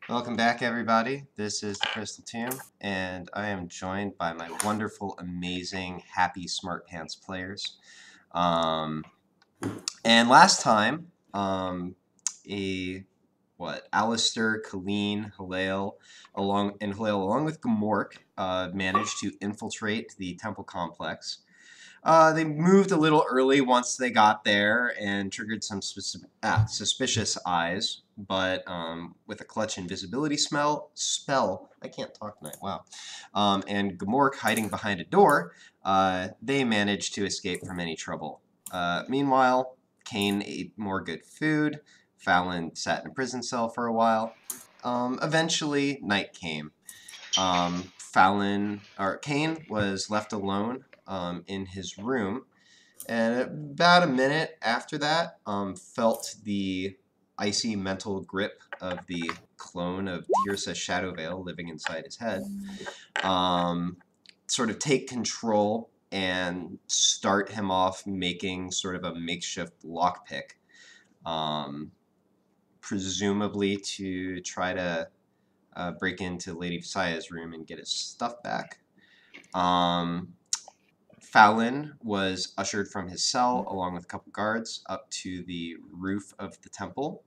Welcome back, everybody. This is the Crystal Tomb, and I am joined by my wonderful, amazing, happy Smart Pants players. And last time, Alistair, Colleen, Halil, along with Gamork, managed to infiltrate the temple complex. They moved a little early once they got there and triggered some suspicious eyes, but with a clutch invisibility spell, I can't talk tonight, wow, and Gamork hiding behind a door, they managed to escape from any trouble. Meanwhile, Kane ate more good food, Fallon sat in a prison cell for a while. Eventually, night came. Kane was left alone in his room, and about a minute after that, felt the icy mental grip of the clone of Tirsa's Shadow Veil living inside his head sort of take control and start him off making sort of a makeshift lockpick, presumably to try to break into Lady Visaya's room and get his stuff back. Fallon was ushered from his cell along with a couple guards up to the roof of the temple,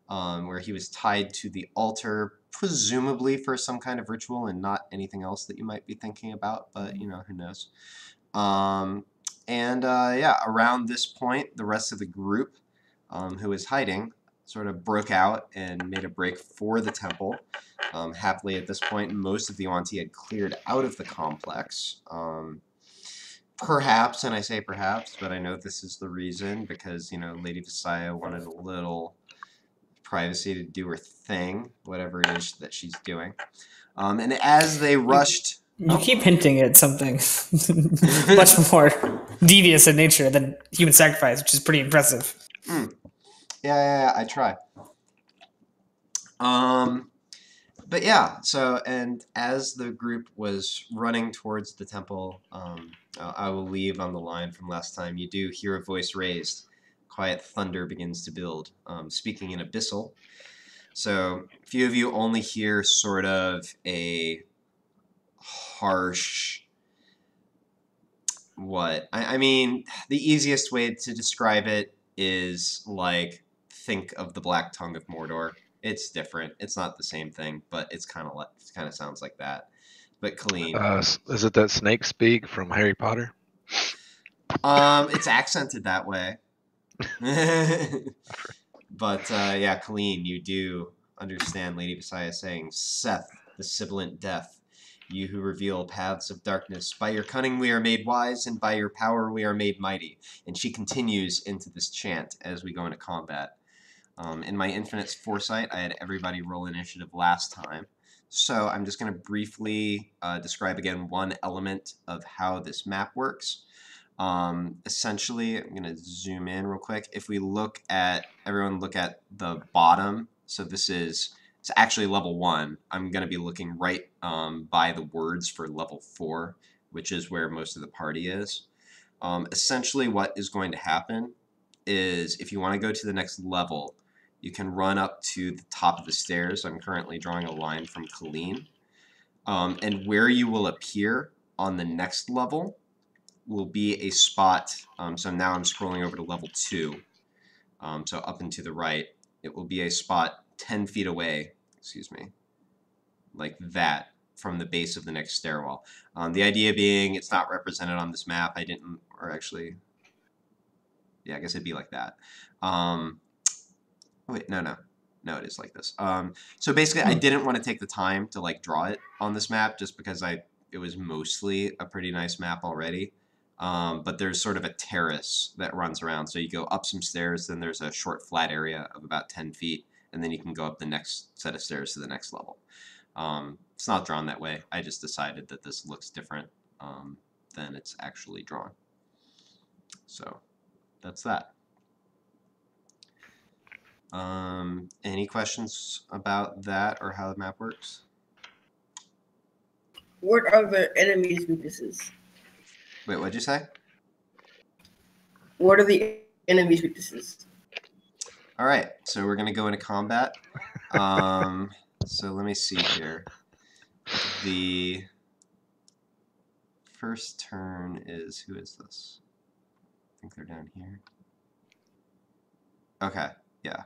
where he was tied to the altar, presumably for some kind of ritual and not anything else that you might be thinking about, but you know, who knows. Yeah, around this point, the rest of the group who was hiding sort of broke out and made a break for the temple. Happily, at this point, most of the Yuan-Ti had cleared out of the complex. Perhaps, and I say perhaps, but I know this is the reason, because, you know, Lady Visaya wanted a little privacy to do her thing, whatever it is that she's doing. And as they rushed... You keep hinting at something much more devious in nature than human sacrifice, which is pretty impressive. Yeah, I try. But yeah, so, and as the group was running towards the temple, I will leave on the line from last time. You do hear a voice raised. Quiet thunder begins to build, speaking in Abyssal. So, a few of you only hear sort of a harsh... I mean, the easiest way to describe it is, like, think of the Black Tongue of Mordor. It's different. It's not the same thing, but it's kind of sounds like that. But Colleen, is it that snake speak from Harry Potter? It's accented that way. But yeah, Colleen, you do understand Lady Visaya saying, "Seth, the sibilant death, you who reveal paths of darkness. By your cunning we are made wise, and by your power we are made mighty." And she continues into this chant as we go into combat. In my infinite foresight, I had everybody roll initiative last time. So I'm just going to briefly describe again one element of how this map works. Essentially, I'm going to zoom in real quick. If we everyone look at the bottom. So it's actually level 1. I'm going to be looking right by the words for level 4, which is where most of the party is. Essentially, what is going to happen is if you want to go to the next level, you can run up to the top of the stairs. I'm currently drawing a line from Colleen. And where you will appear on the next level will be a spot. So now I'm scrolling over to level 2. So up and to the right, it will be a spot 10 feet away, like that, from the base of the next stairwell. The idea being it's not represented on this map. I guess it'd be like that. Wait, no, it is like this. So basically, I didn't want to take the time to like draw it on this map just because it was mostly a pretty nice map already. But there's sort of a terrace that runs around. So you go up some stairs, then there's a short flat area of about 10 feet, and then you can go up the next set of stairs to the next level. It's not drawn that way. I just decided that this looks different than it's actually drawn. So that's that. Any questions about that or how the map works? What are the enemy's weaknesses? Wait, what'd you say? What are the enemy's weaknesses? All right, so we're going to go into combat. So let me see here. The first turn is, who is this? I think they're down here. Okay, yeah.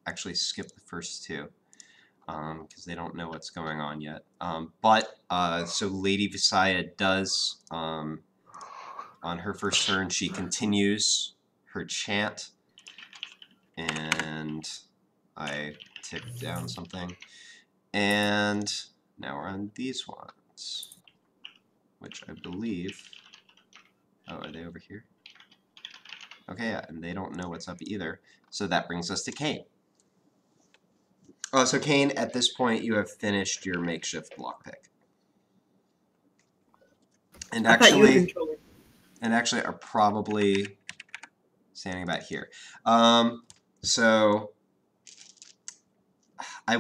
Actually skip the first two because they don't know what's going on yet. So Lady Visaya does, on her first turn, she continues her chant, and I ticked down something. And now we're on these ones, which I believe, oh, are they over here? Okay, yeah, and they don't know what's up either. So that brings us to Kane. Oh, so Kane, at this point, you have finished your makeshift lockpick. And actually are probably standing about here. So I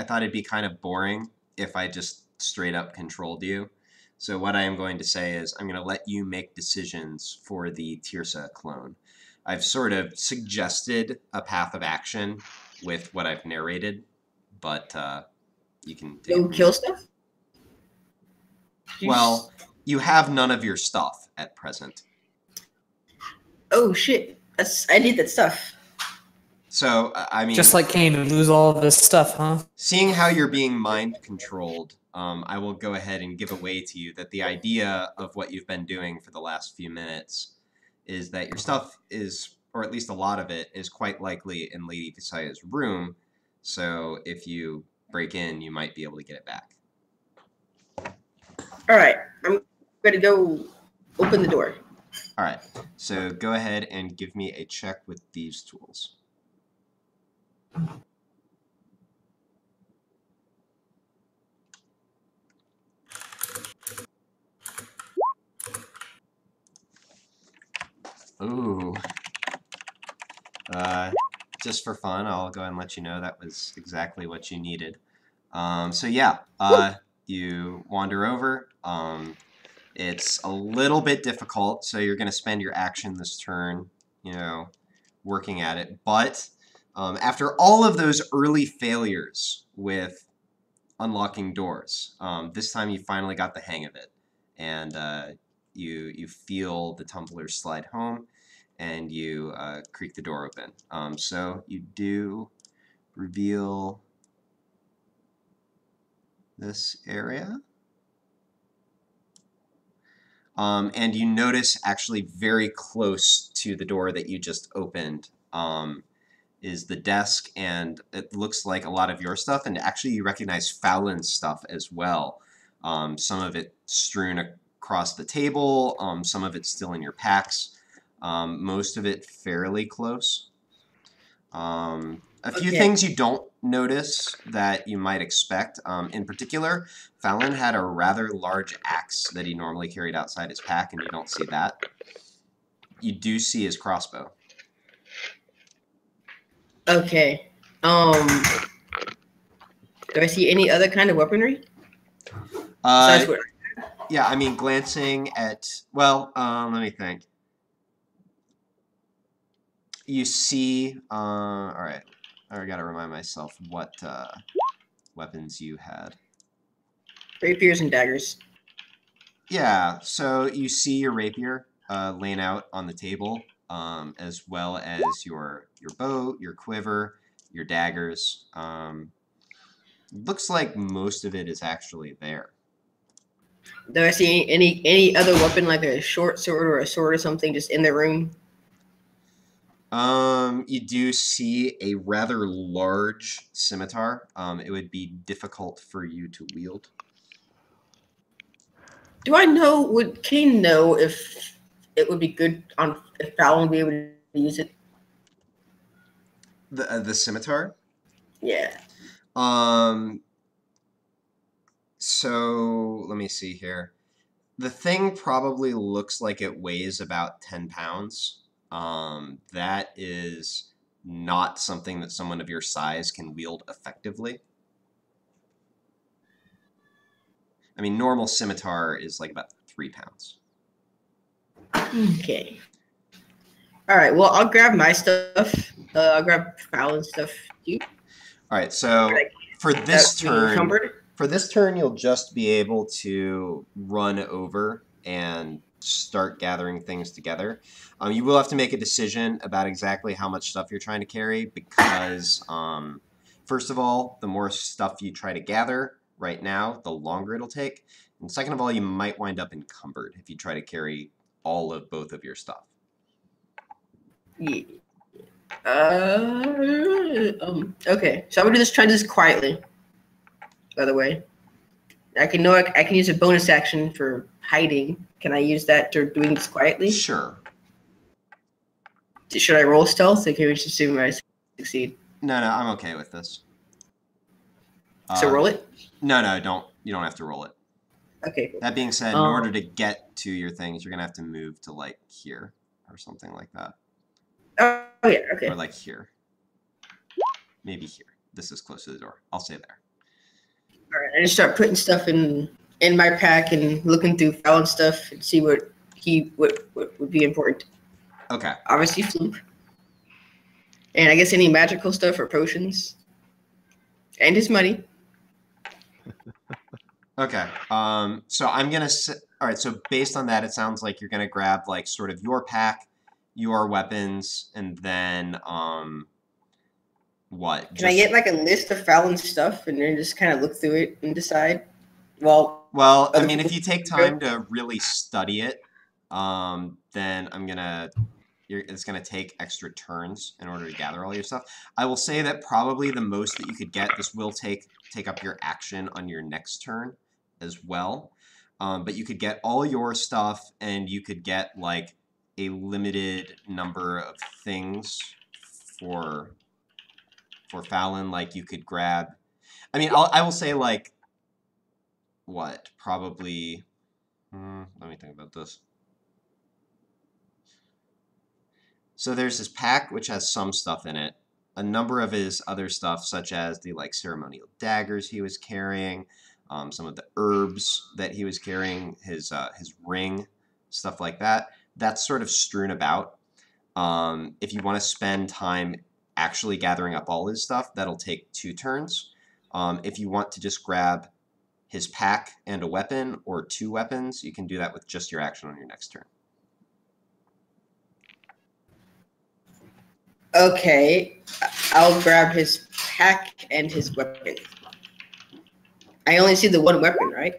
thought it'd be kind of boring if I just straight up controlled you. So what I am going to say is I'm going to let you make decisions for the Tirsa clone. I've sort of suggested a path of action with what I've narrated, but you can take Go kill stuff? Well, you have none of your stuff at present. Oh shit! I need that stuff. So I mean, Just like Kane, we lose all of this stuff, huh? seeing how you're being mind controlled, I will go ahead and give away to you that the idea of what you've been doing for the last few minutes is that your stuff is, or at least a lot of it, is quite likely in Lady Visaya's room. So if you break in, you might be able to get it back. All right, I'm gonna go open the door. All right, so go ahead and give me a check with these tools. Ooh. Just for fun, I'll go ahead and let you know that was exactly what you needed. So yeah, you wander over. It's a little bit difficult, so you're going to spend your action this turn, working at it. But after all of those early failures with unlocking doors, this time you finally got the hang of it. And you feel the tumblers slide home, and you creak the door open. So you do reveal this area. And you notice actually very close to the door that you just opened is the desk, and it looks like a lot of your stuff, and actually you recognize Fallon's stuff as well. Some of it strewn across the table, some of it still in your packs, most of it fairly close. A few things you don't notice that you might expect. In particular, Fallon had a rather large axe that he normally carried outside his pack, and you don't see that. You do see his crossbow. Okay. Do I see any other kind of weaponry? Yeah, I mean, glancing at... Well, let me think. You see... all right. I got to remind myself what weapons you had. Rapiers and daggers. Yeah, so you see your rapier laying out on the table, as well as your bow, your quiver, your daggers. Looks like most of it is actually there. Do I see any other weapon, like a short sword or a sword or something, just in the room? You do see a rather large scimitar. It would be difficult for you to wield. Do I know? Would Kane know if it would be good if Fallon would be able to use it? The scimitar? Yeah. So let me see here. The thing probably looks like it weighs about 10 pounds. That is not something that someone of your size can wield effectively. I mean, normal scimitar is like about 3 pounds. Okay. All right. Well, I'll grab my stuff. I'll grab Fallon's stuff too. All right. So For this being turn, encumbered? for this turn, you'll just be able to run over and start gathering things together. You will have to make a decision about exactly how much stuff you're trying to carry because, first of all, the more stuff you try to gather right now, the longer it'll take. And second of all, you might wind up encumbered if you try to carry all of both of your stuff. Yeah. Okay, so I'm gonna just try this quietly. By the way, I can use a bonus action for hiding. Can I use that to doing this quietly? Sure. Should I roll stealth? Or can we just assume I succeed? No, I'm okay with this. So roll it? No, don't. You don't have to roll it. Okay. Cool. That being said, in order to get to your things, you're gonna have to move to like here or something like that. Oh yeah. Okay. Or like here. Maybe here. This is close to the door. I'll say there. All right. I just start putting stuff in my pack and looking through Fallon stuff and see what would be important. Okay. Obviously, Floop. And I guess any magical stuff or potions. And his money. Okay. So I'm gonna. All right. So based on that, it sounds like you're gonna grab like sort of your pack, your weapons, and then what? Can I get like a list of Fallon's stuff and then just kind of look through it and decide? Well, I mean, if you take time to really study it, then it's gonna take extra turns in order to gather all your stuff. I will say that probably the most that you could get, this will take up your action on your next turn as well. But you could get all your stuff, and you could get like a limited number of things for Fallon. Like you could grab. I mean, I will say like what probably. Let me think about this. So there's this pack which has some stuff in it. A number of his other stuff, such as the like ceremonial daggers he was carrying, some of the herbs that he was carrying, his ring, stuff like that. That's sort of strewn about. If you want to spend time actually gathering up all his stuff, that'll take 2 turns. If you want to just grab his pack and a weapon or 2 weapons, you can do that with just your action on your next turn. Okay, I'll grab his pack and his weapon. I only see the one weapon, right?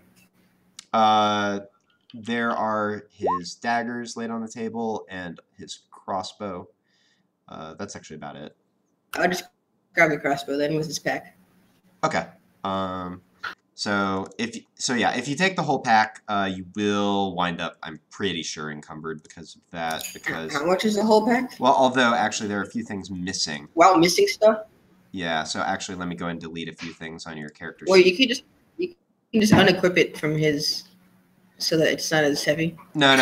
There are his daggers laid on the table and his crossbow. That's actually about it. I'll just grab the crossbow then with his pack. Okay. So if you take the whole pack, you will wind up, I'm pretty sure, encumbered because of that. Because how much is the whole pack? Well, although actually there are a few things missing. While missing stuff? Yeah. So actually, let me go and delete a few things on your character Well, sheet. you can just unequip it from his, so that it's not as heavy. No.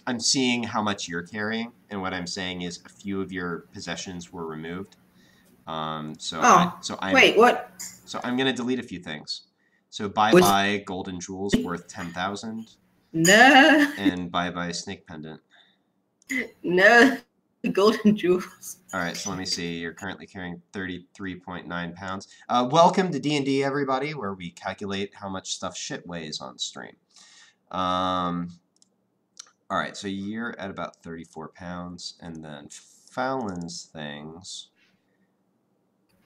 I'm seeing how much you're carrying, and what I'm saying is a few of your possessions were removed. Wait, what? So I'm gonna delete a few things. So bye golden jewels worth 10,000. No. And bye snake pendant. No, golden jewels. All right, so let me see. You're currently carrying 33.9 pounds. Welcome to D&D, everybody, where we calculate how much stuff shit weighs on stream. All right, so you're at about 34 pounds, and then Fallon's things.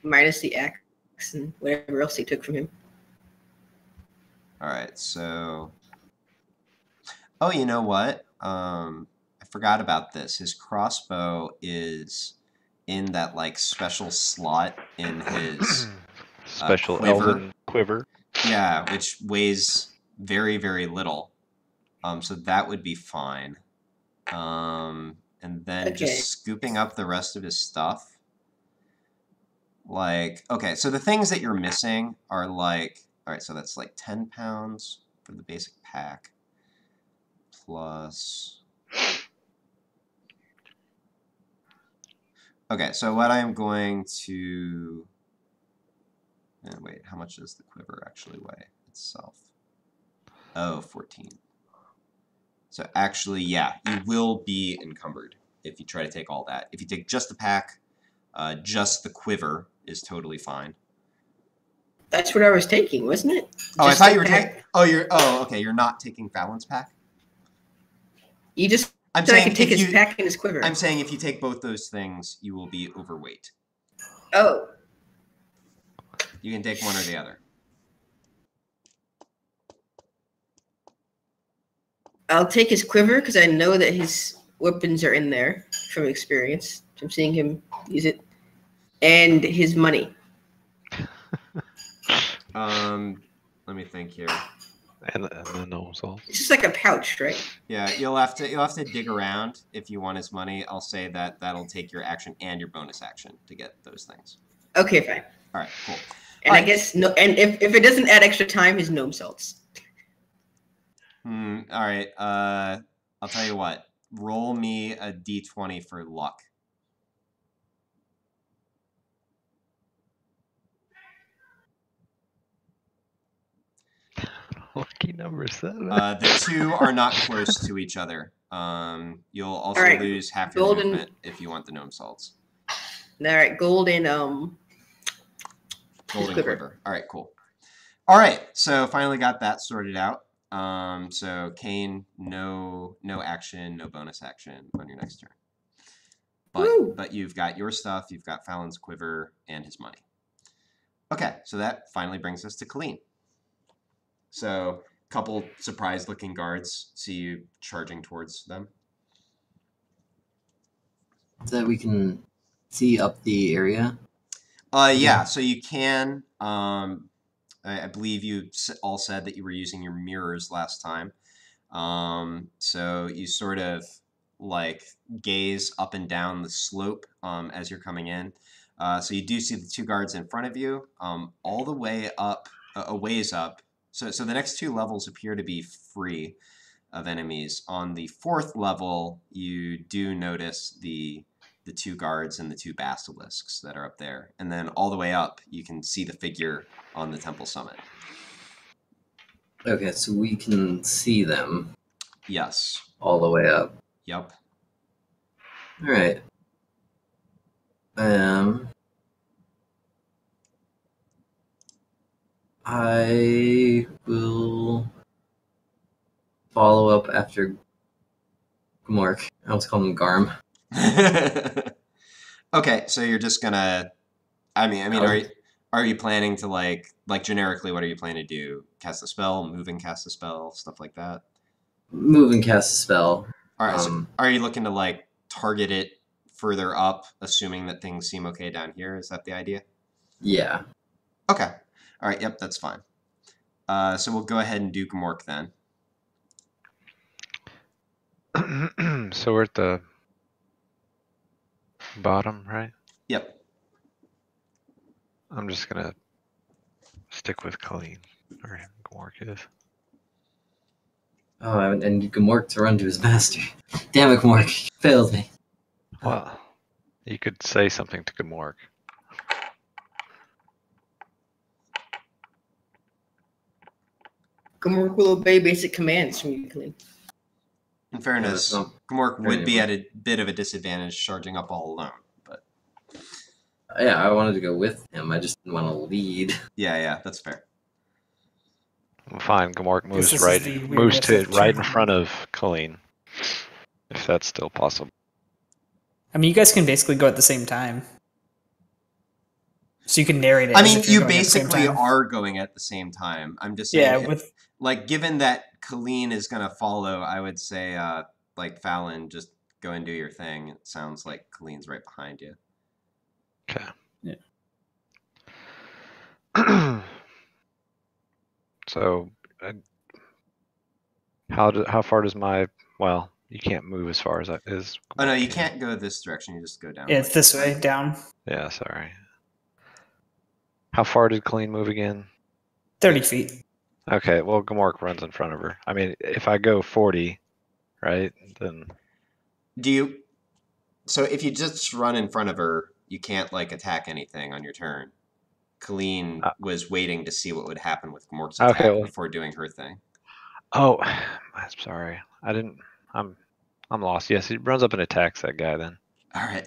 Minus the axe and whatever else he took from him. All right, so... Oh, you know what? I forgot about this. His crossbow is in that, like, special slot in his special quiver. elven quiver. Yeah, which weighs very, very little. So that would be fine. And then just scooping up the rest of his stuff. Like, okay, so the things that you're missing are like, all right, so that's like 10 pounds for the basic pack. Plus... Okay, so what I'm going to... And wait, how much does the quiver actually weigh itself? Oh, 14. So actually, yeah, you will be encumbered if you try to take all that. If you take just the pack, just the quiver is totally fine. That's what I was taking, wasn't it? Oh, Just I thought the you were pack? taking. Oh, okay. You're not taking Fallon's pack. You just I'm said I saying could take if his you. pack and his quiver. I'm saying if you take both those things, you will be overweight. Oh. You can take one or the other. I'll take his quiver because I know that his weapons are in there from experience. I'm seeing him use it. And his money. Let me think here. And the gnome souls. It's just like a pouch, right? Yeah, you'll have to dig around if you want his money. I'll say that that'll take your action and your bonus action to get those things. Okay, fine. All right, cool. And All I right. guess no. And if it doesn't add extra time, his gnome salts. All right. I'll tell you what. Roll me a d20 for luck. Lucky number 7. The two are not close to each other. You'll also All right, lose half your golden- movement if you want the gnome salts. All right, gold and Golden quiver. quiver. All right, cool. All right, so finally got that sorted out. So Kane, no action, no bonus action on your next turn. Woo. But you've got your stuff, you've got Fallon's quiver and his money. Okay, so that finally brings us to Colleen. So a couple surprised looking guards see you charging towards them. So that we can see up the area. Yeah, so you can. I believe you all said that you were using your mirrors last time. So you sort of like gaze up and down the slope as you're coming in. So you do see the two guards in front of you, all the way up, a ways up. So the next two levels appear to be free of enemies. On the fourth level, you do notice the two guards and the two basilisks that are up there. And then all the way up, you can see the figure on the temple summit. Okay, so we can see them Yes. all the way up. Yep. All right. I will follow up after Gmork. I almost called him Garm. Okay, so you're just gonna. I mean, are you planning to like generically? What are you planning to do? Cast a spell, move and cast a spell, stuff like that. Move and cast a spell. All right. So are you looking to like target it further up, assuming that things seem okay down here? Is that the idea? Yeah. Okay. All right. Yep, that's fine. So we'll go ahead and do Gmork then. So we're at the bottom, right? Yep. I'm just gonna stick with Colleen, or Gmork is. Oh, and Gmork to run to his master. Damn it, Gmork. You failed me. Well, you could say something to Gmork. Gmork will obey basic commands from you, Colleen. In fairness, Yeah, Gmork would fair be enough. at a bit of a disadvantage charging up all alone. But Yeah, I wanted to go with him. I just didn't want to lead. yeah, that's fair. Fine, Gmork Guess this is moves the moves weirdness to of right in changing. front of Colleen, if that's still possible. I mean, you guys can basically go at the same time. So you can narrate it. I as mean, if you're you going at the same basically time. are going at the same time. I'm just saying, Yeah, with like, given that Colleen is going to follow, I would say, like, Fallon, just go and do your thing. It sounds like Colleen's right behind you. Okay. Yeah. So, how far does my you can't move as far as that is. Oh, no, you can't go this direction. You just go down. yeah, it's this way down Yeah, sorry. How far did Colleen move again? 30 feet. Okay, well, Gmork runs in front of her. I mean, if I go 40, right, then... So if you just run in front of her, you can't, like, attack anything on your turn. Colleen was waiting to see what would happen with Gmork's attack before doing her thing. Oh, I'm sorry. I'm lost. Yes, he runs up and attacks that guy then. All right.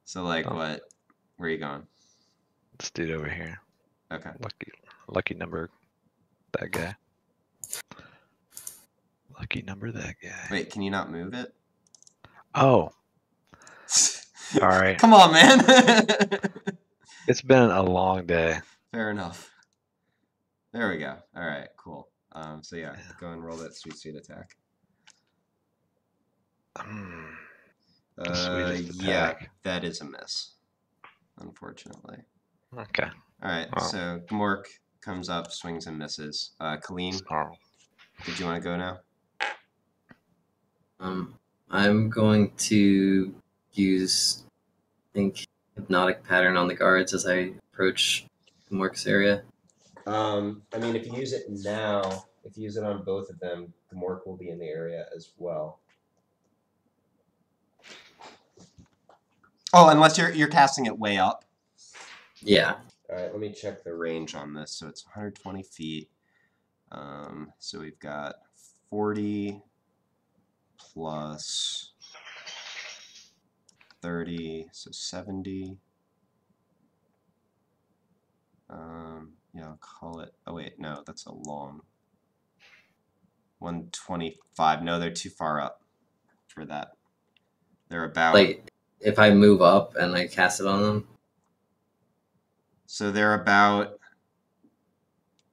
So, like, what? Where are you going? This dude over here. Okay. Lucky number, that guy. Lucky number, that guy. Wait, can you not move it? Oh, sorry. Come on, man. It's been a long day. Fair enough. There we go. All right, cool. So yeah, go and roll that sweet attack. The sweetest Yeah, attack. that is a miss, unfortunately. Okay. All right, Wow. so Gmork comes up, swings and misses. Colleen, Snarl. did you want to go now? I'm going to use, I think, hypnotic pattern on the guards as I approach Mork's area. I mean, if you use it now, if you use it on both of them, Gmork will be in the area as well. Oh, unless you're casting it way up. Yeah. All right, let me check the range on this. So it's 120 feet. So we've got 40 plus 30, so 70. Yeah, I'll call it. Oh wait, no, that's a long. 125. No, they're too far up for that. They're about. Like, if I move up and I cast it on them? So they're about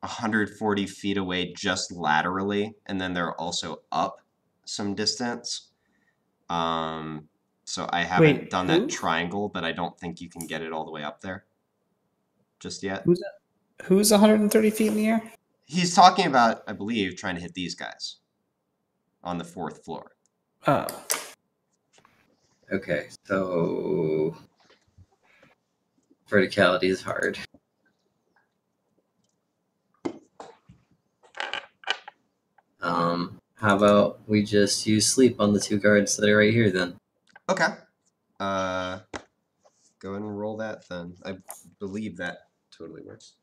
140 feet away just laterally, and then they're also up some distance. So I haven't done that triangle, but I don't think you can get it all the way up there just yet. Who's 130 feet in the air? He's talking about, I believe, trying to hit these guys on the 4th floor. Oh. Okay, so verticality is hard. How about we just use sleep on the 2 guards that are right here then? Okay. Go ahead and roll that then. I believe that totally works.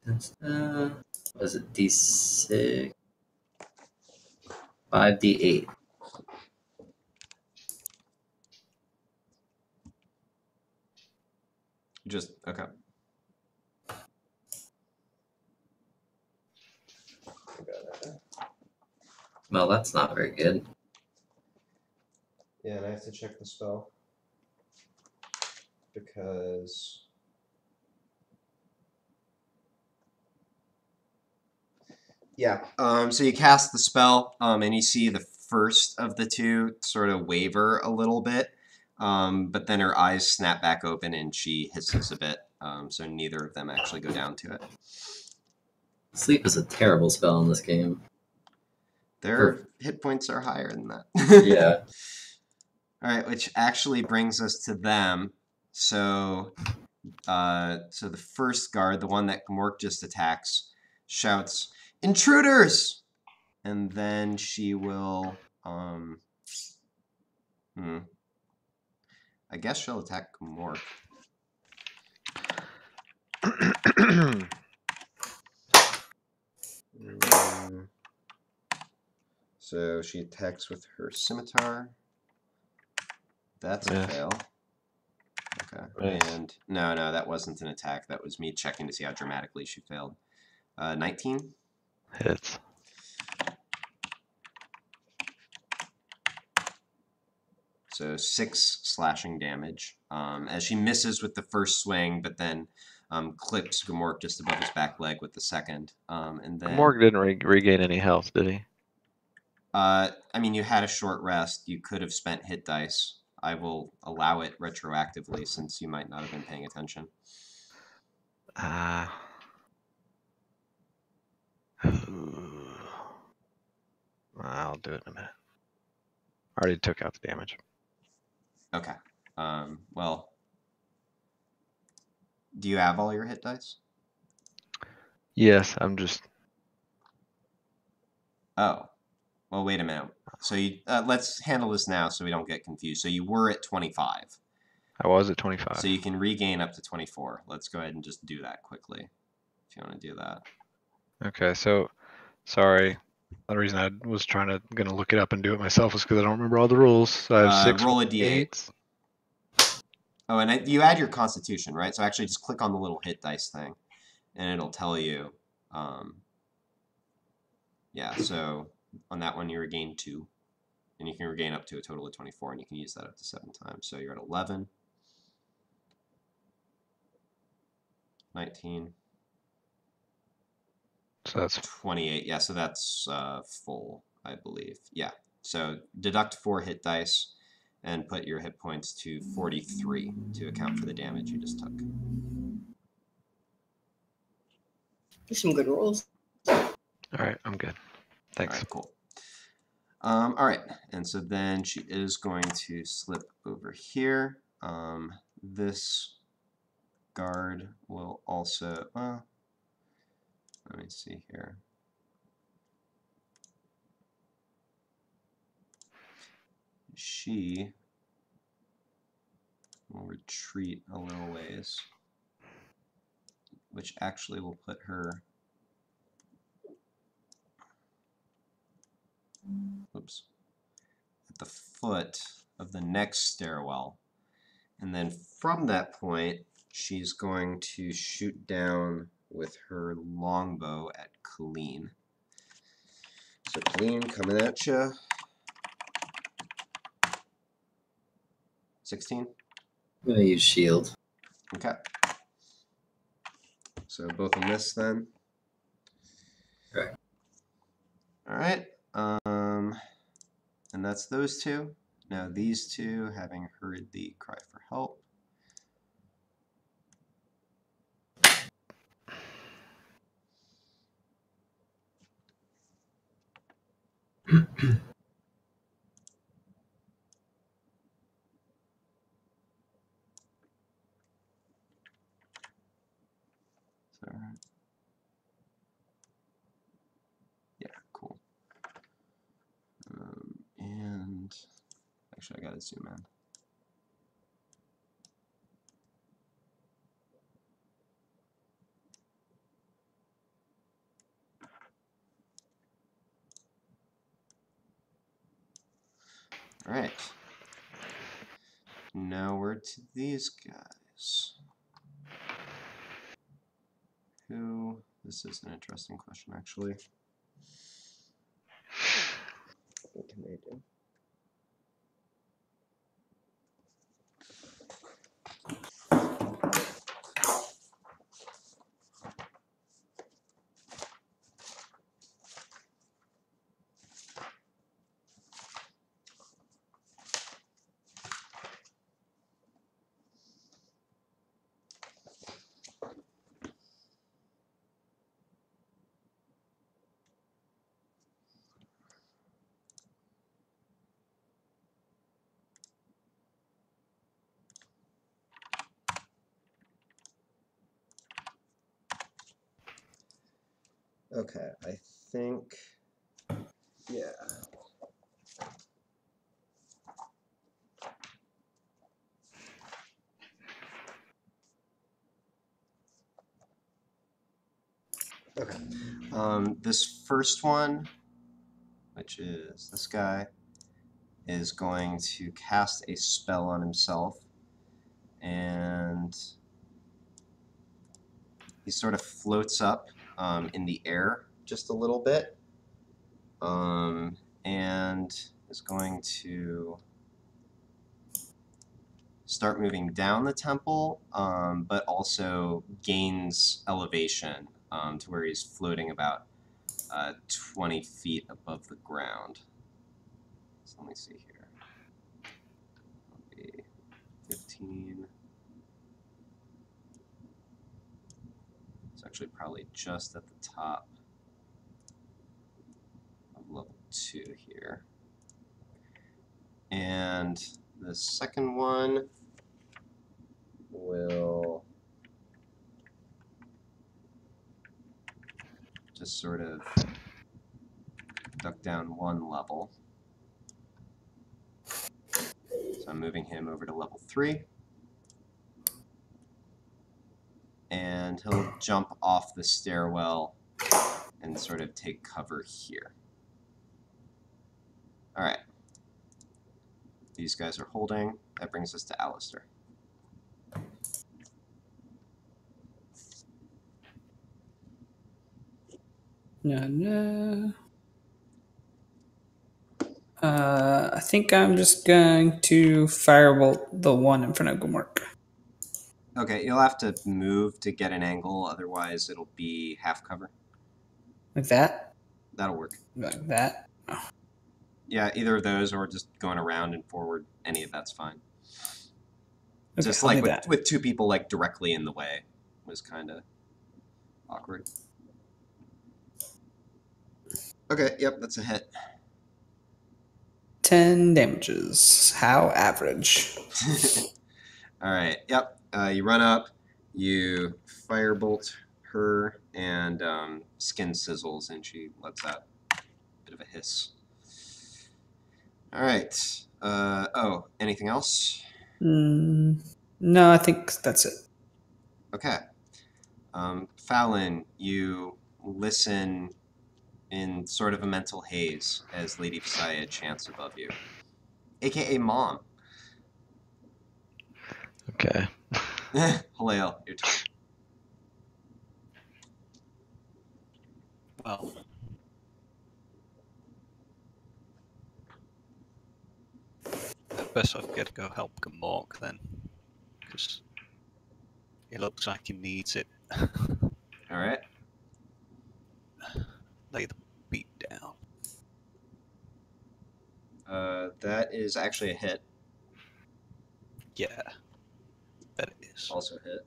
Was it D6? 5D8. Just, okay. Well, that's not very good. Yeah, and I have to check the spell. Because... Yeah, so you cast the spell, and you see the first of the 2 sort of waver a little bit, but then her eyes snap back open and she hisses a bit, so neither of them actually go down to it. Sleep is a terrible spell in this game. Their hit points are higher than that. Yeah. All right, which actually brings us to them. So, so the first guard, the one that Gmork just attacks, shouts, "Intruders!" And then she will, I guess she'll attack Gmork. So she attacks with her scimitar. That's a fail. Okay. Nice. And no, that wasn't an attack. That was me checking to see how dramatically she failed. 19? Hits. So 6 slashing damage. As she misses with the first swing, but then clips Gmork just above his back leg with the second. And then Morg didn't regain any health, did he? I mean, you had a short rest. You could have spent hit dice. I will allow it retroactively since you might not have been paying attention. I'll do it in a minute. I already took out the damage. Okay. Well, do you have all your hit dice? Yes, I'm just... Oh. Well, wait a minute. So you, let's handle this now so we don't get confused. So you were at 25. I was at 25. So you can regain up to 24. Let's go ahead and just do that quickly, if you want to do that. Okay, so, sorry. The reason I was gonna look it up and do it myself was because I don't remember all the rules. So I have 6 roll a d8. Oh, and you add your Constitution, right? So actually, just click on the little hit dice thing, and it'll tell you. Yeah. So on that one, you regain 2, and you can regain up to a total of 24, and you can use that up to 7 times. So you're at 11, 19. So that's 28. Yeah, so that's full, I believe. Yeah. So deduct 4 hit dice and put your hit points to 43 to account for the damage you just took. There's some good rolls. all right. I'm good. Thanks. All right, cool. All right, and so then she is going to slip over here. This guard will also, let me see here. She will retreat a little ways, which actually will put her, oops, at the foot of the next stairwell. And then from that point, she's going to shoot down with her longbow at Colleen. So Colleen, coming at you. 16? I'm gonna use shield. Okay. So both will miss then. Correct. All right. And that's those two. Now these two, having heard the cry for help. So, yeah, cool. And actually, I gotta zoom in. All right. Now we're to these guys. Who? This is an interesting question, actually. What can they do? Okay, I think, yeah. Okay. This first one, which is this guy, is going to cast a spell on himself, and he sort of floats up in the air just a little bit, and is going to start moving down the temple, but also gains elevation to where he's floating about 20 feet above the ground. So let me see here. That'll be 15. It's actually probably just at the top of level 2 here. And the second one will just sort of duck down 1 level. So I'm moving him over to level 3. And he'll jump off the stairwell and sort of take cover here. All right. These guys are holding. That brings us to Alistair. No. I think I'm just going to firebolt the one in front of Gumork. Okay, you'll have to move to get an angle, otherwise it'll be half cover. Like that? That'll work. Like that? Yeah, either of those or just going around and forward. Any of that's fine. Okay, Just I'll like do that. with two people like directly in the way was kind of awkward. Okay, yep, that's a hit. 10 damages. How average? All right, yep. You run up, you firebolt her, and skin sizzles, and she lets out a bit of a hiss. All right. Oh, anything else? No, I think that's it. Okay. Fallon, you listen in sort of a mental haze as Lady Visaya chants above you, aka Mom. Okay. Haleo, your turn. Well, I guess I've got to go help Gamork then, because it looks like he needs it. All right. Lay the beat down. That is actually a hit. Yeah, that is. Also a hit.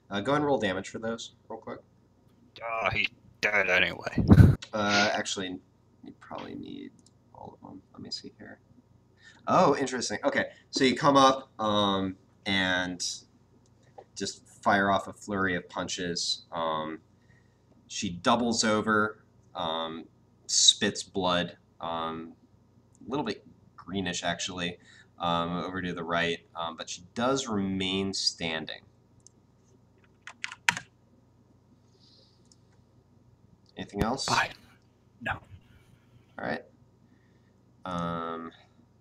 Go ahead and roll damage for those, real quick. Ah, he's dead anyway. Actually, you probably need all of them. Let me see here. Oh, interesting. Okay, so you come up and just fire off a flurry of punches. She doubles over, spits blood, a little bit greenish actually, over to the right, but she does remain standing. Anything else? Bye. No. All right.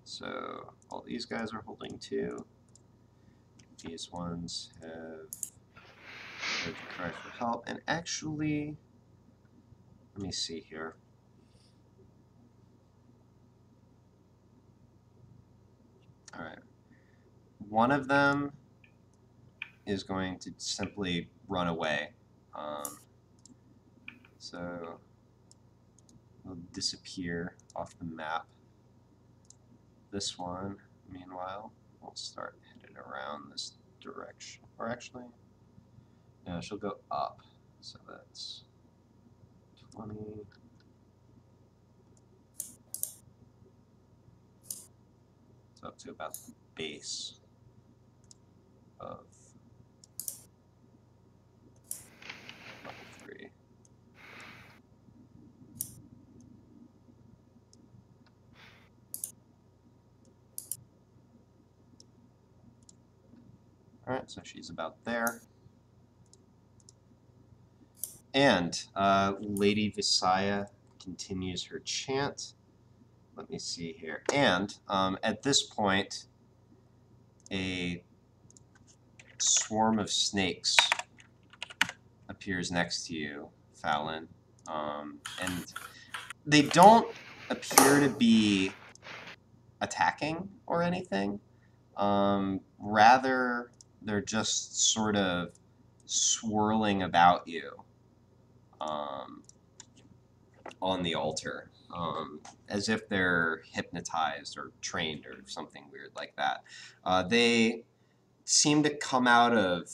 So all these guys are holding 2. These ones have heard the cry for help. And actually, let me see here. All right. One of them is going to simply run away. So will disappear off the map. This one, meanwhile, will start heading around this direction. Or actually, no, she'll go up. So that's 20. So up to about the base of level 3. Alright, so she's about there. And Lady Visaya continues her chant. Let me see here. And at this point, a swarm of snakes appears next to you, Fallon. And they don't appear to be attacking or anything. Rather, they're just sort of swirling about you on the altar, as if they're hypnotized or trained or something weird like that. They seem to come out of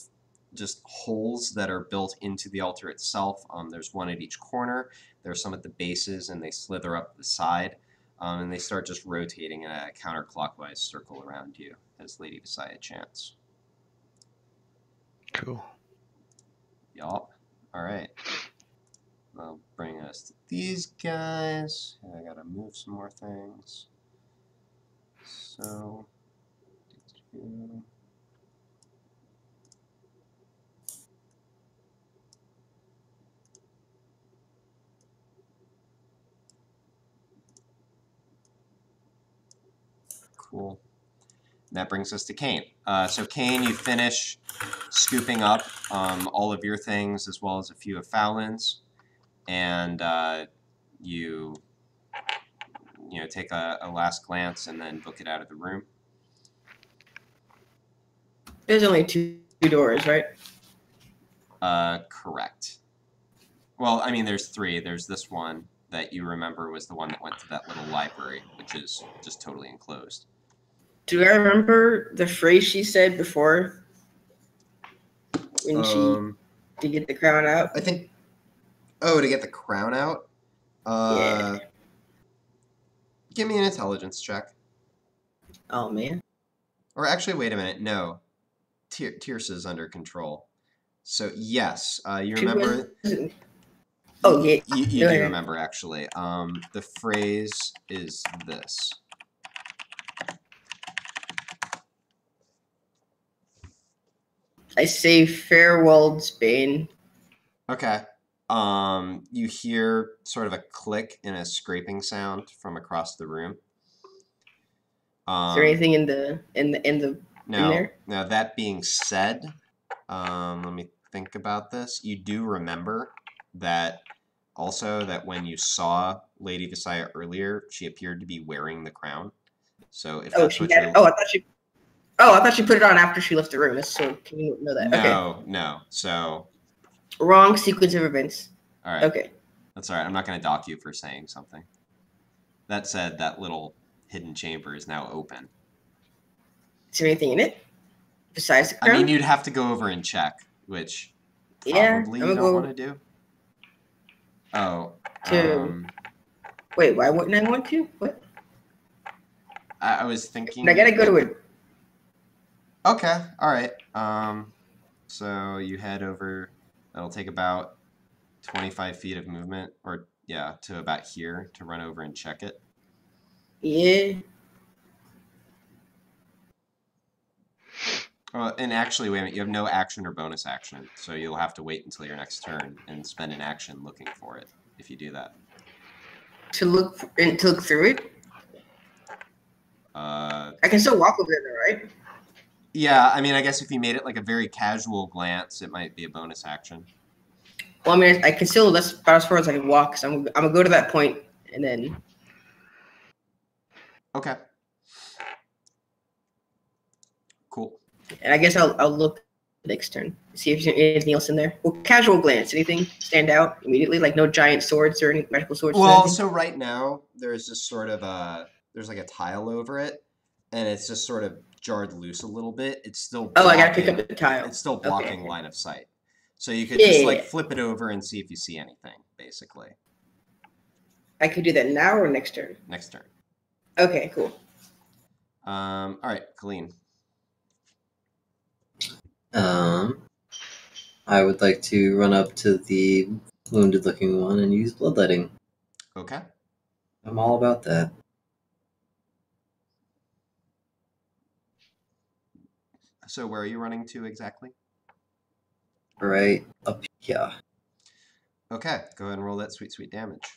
just holes that are built into the altar itself. There's one at each corner. There's some at the bases, and they slither up the side. And they start just rotating in a counterclockwise circle around you as Lady Visaya chants. Cool. Yup. All right. That'll bring us to these guys. I gotta move some more things. So, cool. That brings us to Kane. So Kane, you finish scooping up all of your things as well as a few of Fallon's. and you take a last glance and then book it out of the room. There's only two doors, right? Correct. Well, I mean, there's three. There's this one that you remember was the one that went to that little library, which is just totally enclosed. Do I remember the phrase she said before when she to get the crown out? I think. Oh, to get the crown out. Yeah. Give me an intelligence check. Oh man. Or actually, wait a minute. No, Tierce is under control. So yes, you remember. Oh yeah. You do remember actually. The phrase is this. I say farewell, Spain. Okay. You hear sort of a click and a scraping sound from across the room. Is there anything in there? Now that being said, let me think about this. You do remember that also that when you saw Lady Visaya earlier, she appeared to be wearing the crown. So if that's what you're... I thought she put it on after she left the room. So can you know that? No. So wrong sequence of events. All right. Okay. That's all right. I'm not going to dock you for saying something. That said, that little hidden chamber is now open. Is there anything in it besides the crown? I mean, you'd have to go over and check, which probably you don't want to do. Oh. Wait, why wouldn't I want to? What? I was thinking... I gotta go to it. Okay, alright. So you head over... That'll take about 25 feet of movement, or, yeah, to about here to run over and check it. Yeah. And actually, wait a minute, you have no action or bonus action, so you'll have to wait until your next turn and spend an action looking for it, if you do that. To look through it? I can still walk over there, right? Yeah, I mean, I guess if you made it like a very casual glance, it might be a bonus action. Well, I mean, I can still, that's about as far as I can walk, so I'm going to go to that point, and then... Okay. Cool. And I guess I'll look next turn, see if there's anything else in there. Well, casual glance, anything stand out immediately? Like no giant swords or any magical swords? Well, so right now, there's just sort of there's like a tile over it, and it's just sort of jarred loose a little bit. It's still blocking, I gotta pick up the tile. It's still blocking line of sight. So you could just like flip it over and see if you see anything, basically. I could do that now or next turn? Next turn. Okay, cool. All right, Colleen. I would like to run up to the wounded-looking one and use bloodletting. Okay. I'm all about that. So where are you running to exactly? Right up here. Okay, go ahead and roll that sweet, sweet damage.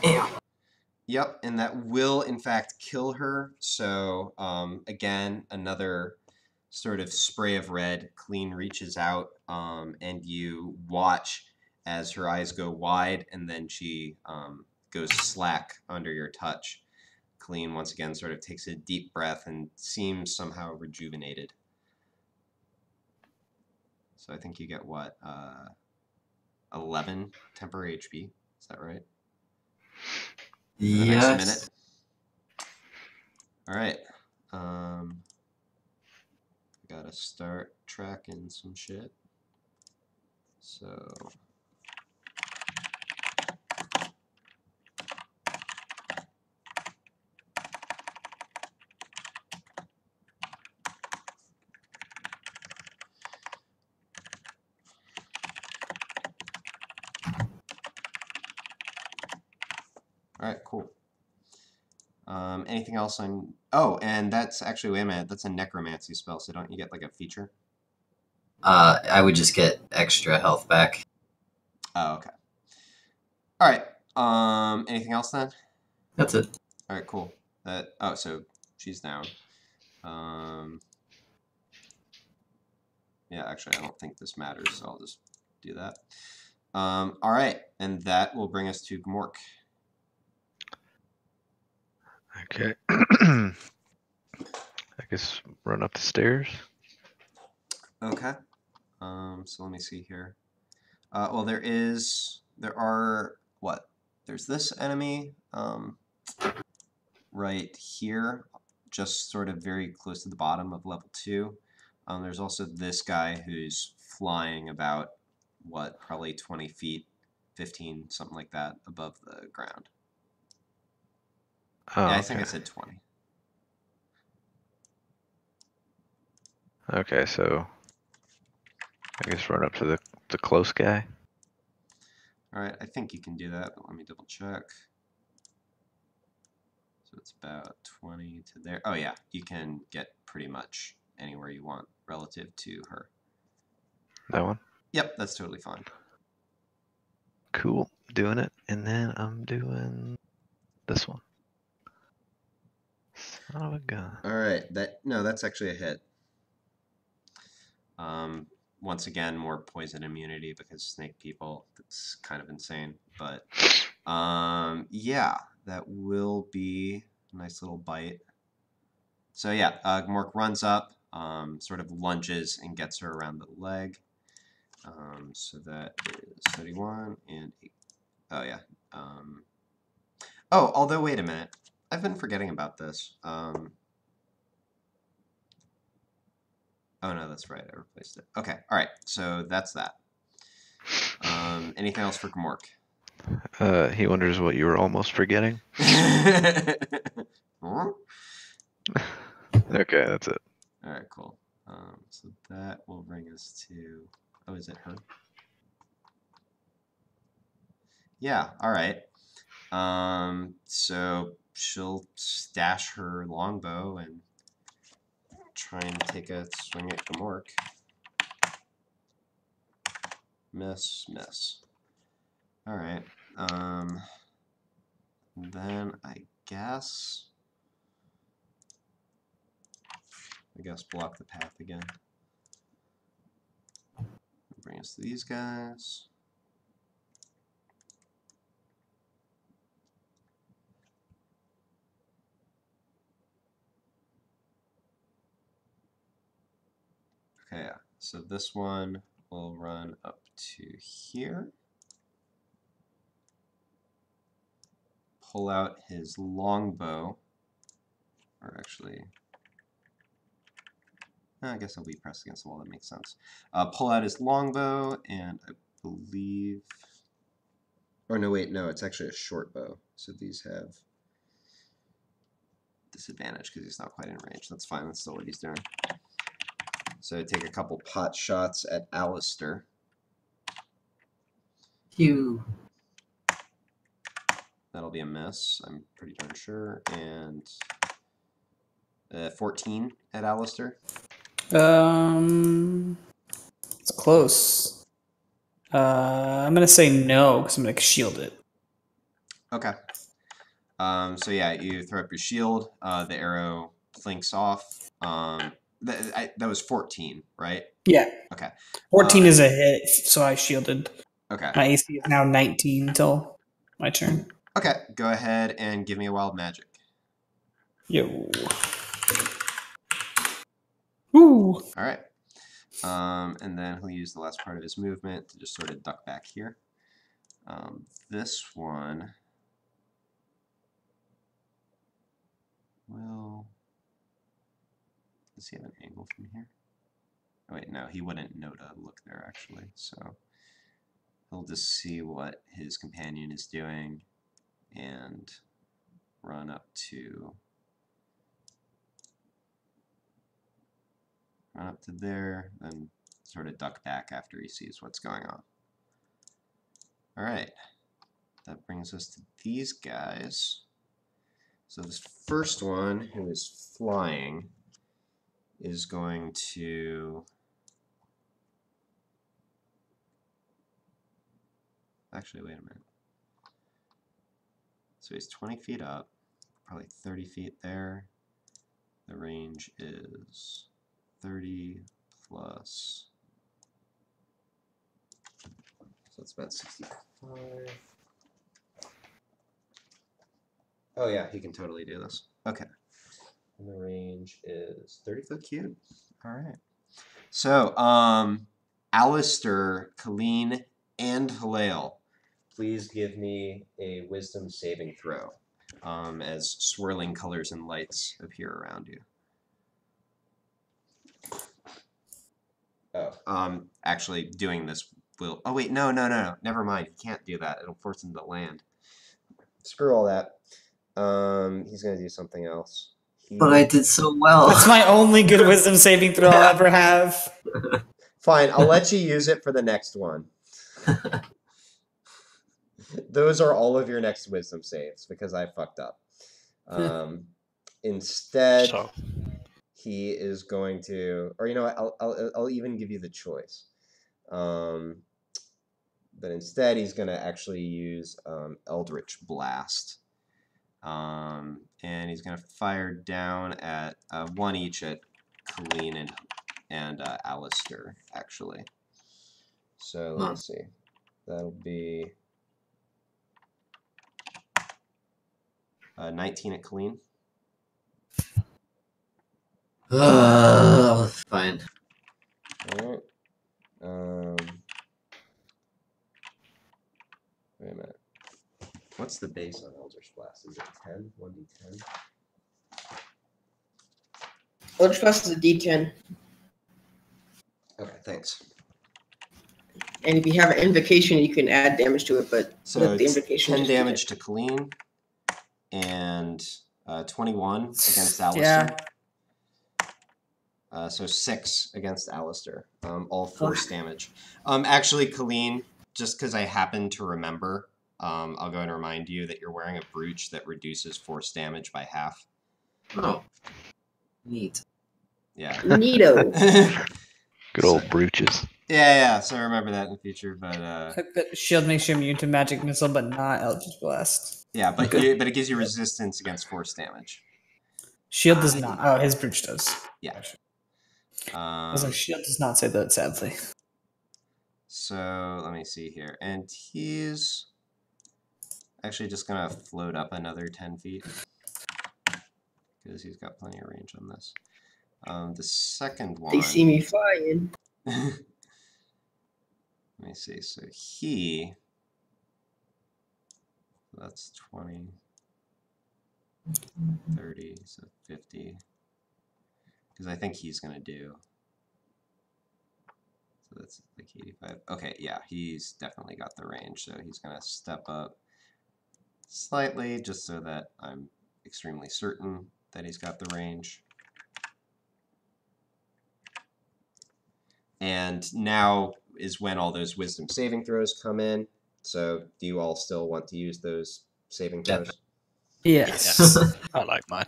Yeah. Yep, and that will, in fact, kill her. So, again, another sort of spray of red. Colleen reaches out, and you watch as her eyes go wide, and then she goes slack under your touch. Colleen, once again, sort of takes a deep breath and seems somehow rejuvenated. So I think you get, what, 11 temporary HP? Is that right? Yes. The next minute. All right. Gotta start tracking some shit. So. All right, cool. Anything else on... Oh, and that's actually, wait a minute, that's a necromancy spell, so don't you get like a feature? I would just get extra health back. Oh, okay. All right. Anything else then? That's it. All right, cool. So she's down. Yeah, actually, I don't think this matters, so I'll just do that. All right, and that will bring us to Gmork. Okay. I guess run up the stairs. Okay. So let me see here. Well, there are, what? There's this enemy right here, just sort of very close to the bottom of level 2. There's also this guy who's flying about, what, probably 20 feet, 15, something like that, above the ground. Oh, Yeah, I okay. think I said 20. Okay, so I guess run up to the close guy. All right, I think you can do that, but let me double check. So it's about 20 to there. Oh yeah, you can get pretty much anywhere you want relative to her. That one. Yep, that's totally fine. Cool. Doing it, and then I'm doing this one. Son of a gun. All right, that's actually a hit. Once again, more poison immunity because snake people. That's kind of insane, but yeah, that will be a nice little bite. So yeah, Gmork runs up, sort of lunges and gets her around the leg. So that is 31 and 8. Oh yeah. Oh, although wait a minute, I've been forgetting about this. Oh no, that's right. I replaced it. Okay, all right. So that's that. Anything else for Gmork? He wonders what you were almost forgetting. Huh? Okay, that's it. All right, cool. So that will bring us to. Oh, is it her? Yeah. All right. So she'll stash her longbow and try and take a swing at Gmork. Miss, miss. All right. Then I guess block the path again. Bring us to these guys. Okay, so this one will run up to here. Pull out his longbow. Or actually, I guess I'll be pressed against the wall. That makes sense. Pull out his longbow, and I believe... Or no, wait, no, it's actually a short bow. So these have disadvantage because he's not quite in range. That's fine. That's still what he's doing. So take a couple pot shots at Alistair. Phew. That'll be a miss, I'm pretty darn sure. And 14 at Alistair. It's close. I'm gonna say no because I'm gonna shield it. Okay. So yeah, you throw up your shield. The arrow plinks off. That was 14, right? Yeah. Okay. 14 is a hit, so I shielded. Okay. My AC is now 19 until my turn. Okay. Go ahead and give me a wild magic. Yo. Woo. All right. And then he'll use the last part of his movement to just sort of duck back here. This one will... Does he have an angle from here? Oh wait, no, he wouldn't know to look there actually. So he'll just see what his companion is doing and run up to there, then sort of duck back after he sees what's going on. All right, that brings us to these guys. So this first one, who is flying, is going to... Actually, wait a minute. So he's 20 feet up, probably 30 feet there. The range is 30 plus it's about 65. Oh yeah, he can totally do this. Okay. And the range is 30-foot cube. All right. So, Alistair, Colleen, and Halal, please give me a wisdom saving throw as swirling colors and lights appear around you. Oh, actually, doing this will... Oh, wait, no. Never mind. He can't do that. It'll force him to land. Screw all that. He's going to do something else. But I did so well. That's my only good wisdom saving throw I'll ever have. Fine, I'll let you use it for the next one. Those are all of your next wisdom saves because I fucked up. Instead, So, he is going to, or you know what? I'll even give you the choice. But instead, he's going to actually use Eldritch Blast. And he's going to fire down at one each at Colleen and Alistair, actually. So let me see. That'll be 19 at Colleen. Fine. All right. Wait a minute. What's the base on Eldritch Blast? Is it 10? 1d10? Eldritch Blast is a D10. Okay, thanks. And if you have an invocation, you can add damage to it, but So let the it's invocation 10 just do damage to Colleen and 21 against Alistair. Yeah. So 6 against Alistair. All force damage. Actually, Colleen, just because I happen to remember, I'll go and remind you that you're wearing a brooch that reduces force damage by half. Oh, neat. Yeah. Neato. Good old brooches. Yeah. So remember that in the future, but Shield makes you immune to magic missile, but not Eldritch Blast. yeah, but it gives you resistance against force damage. Shield does not. Oh, his brooch does. Yeah. I was like, Shield does not say that, sadly. So let me see here, and he's actually just gonna float up another 10 feet because he's got plenty of range on this. The second one. They see me flying. Let me see. So that's 20, 30, so 50. Because I think he's going to do. So that's like 85. Okay, yeah, he's definitely got the range. So he's going to step up slightly just so that I'm extremely certain that he's got the range. And now is when all those wisdom saving throws come in. So do you all still want to use those saving throws? Yes. I like mine.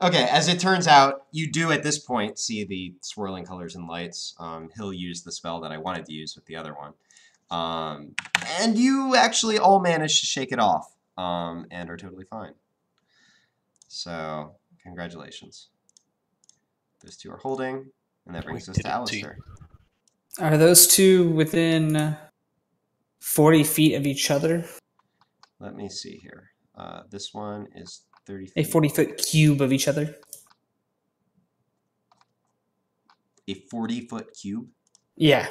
Okay, as it turns out, you do at this point see the swirling colors and lights. He'll use the spell that I wanted to use with the other one. And you actually all managed to shake it off and are totally fine. So, congratulations. Those two are holding, and that brings us to Alistair. Are those two within 40 feet of each other? Let me see here. This one is 30 feet. A 40-foot cube of each other? A 40-foot cube? Yeah.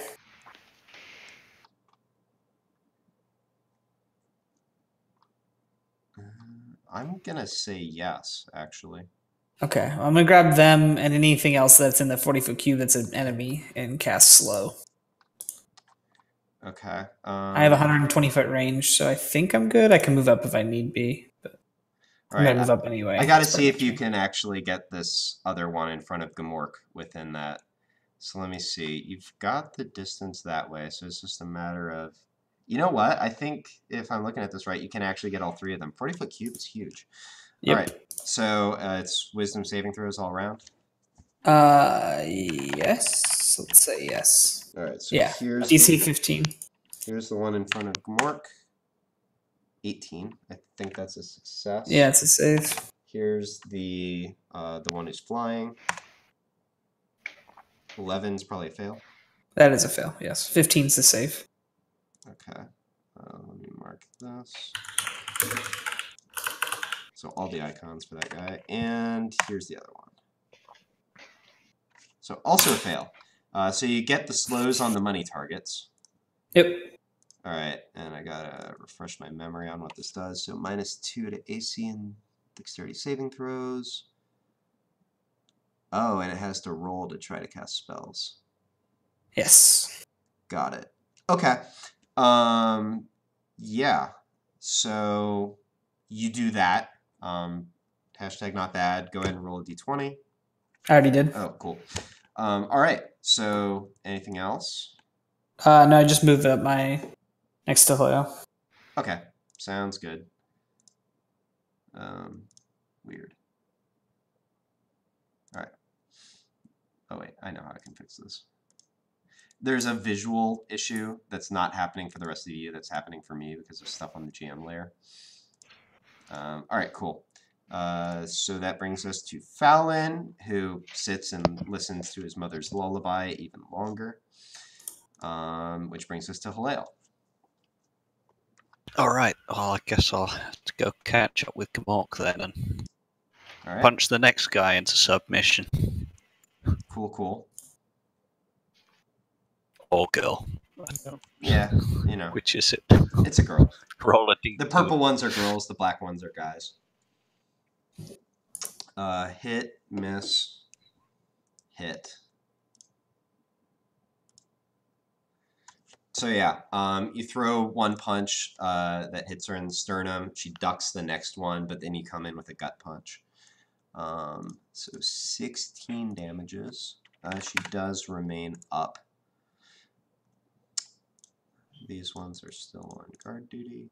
I'm going to say yes, actually. Okay, well, I'm going to grab them and anything else that's in the 40-foot cube that's an enemy and cast slow. Okay. I have 120-foot range, so I think I'm good. I can move up if I need be, but I'm going to move up anyway. I got to see if you can actually get this other one in front of Gamork within that. So let me see. You've got the distance that way, so it's just a matter of... You know what? I think if I'm looking at this right, you can actually get all three of them. 40-foot cube is huge. Yep. All right. So it's wisdom saving throws all around? Yes. Let's say yes. All right. So yeah. here's DC 15. Here's the one in front of Gamork. 18. I think that's a success. Yeah, it's a save. Here's the one who's flying. 11's probably a fail. That is a fail, yes. 15's the save. Okay. this. So all the icons for that guy. And here's the other one. So also a fail. So you get the slows on the money targets. Yep. All right, and I gotta refresh my memory on what this does. So -2 to AC and dexterity saving throws. Oh, and it has to roll to try to cast spells. Yes. Got it. Okay. Yeah. So you do that. Hashtag not bad. Go ahead and roll a d20. I already did. Oh, cool. All right. So anything else? No, I just moved up my next to Hoyo. Okay. Sounds good. Weird. All right. Oh, wait. I know how I can fix this. There's a visual issue that's not happening for the rest of you. That's happening for me because of stuff on the GM layer. All right, cool. So that brings us to Fallon, who sits and listens to his mother's lullaby even longer. Which brings us to Haleo. All right. Well, I guess I'll have to go catch up with Gamork then and All right. punch the next guy into submission. Cool, cool. Or girl. I don't Yeah, you know, Which is it? it's a girl. Roll a d2. The purple ones are girls, the black ones are guys. Hit, miss, hit. So yeah, you throw one punch that hits her in the sternum. She ducks the next one, but then you come in with a gut punch. So 16 damages. She does remain up. These ones are still on guard duty.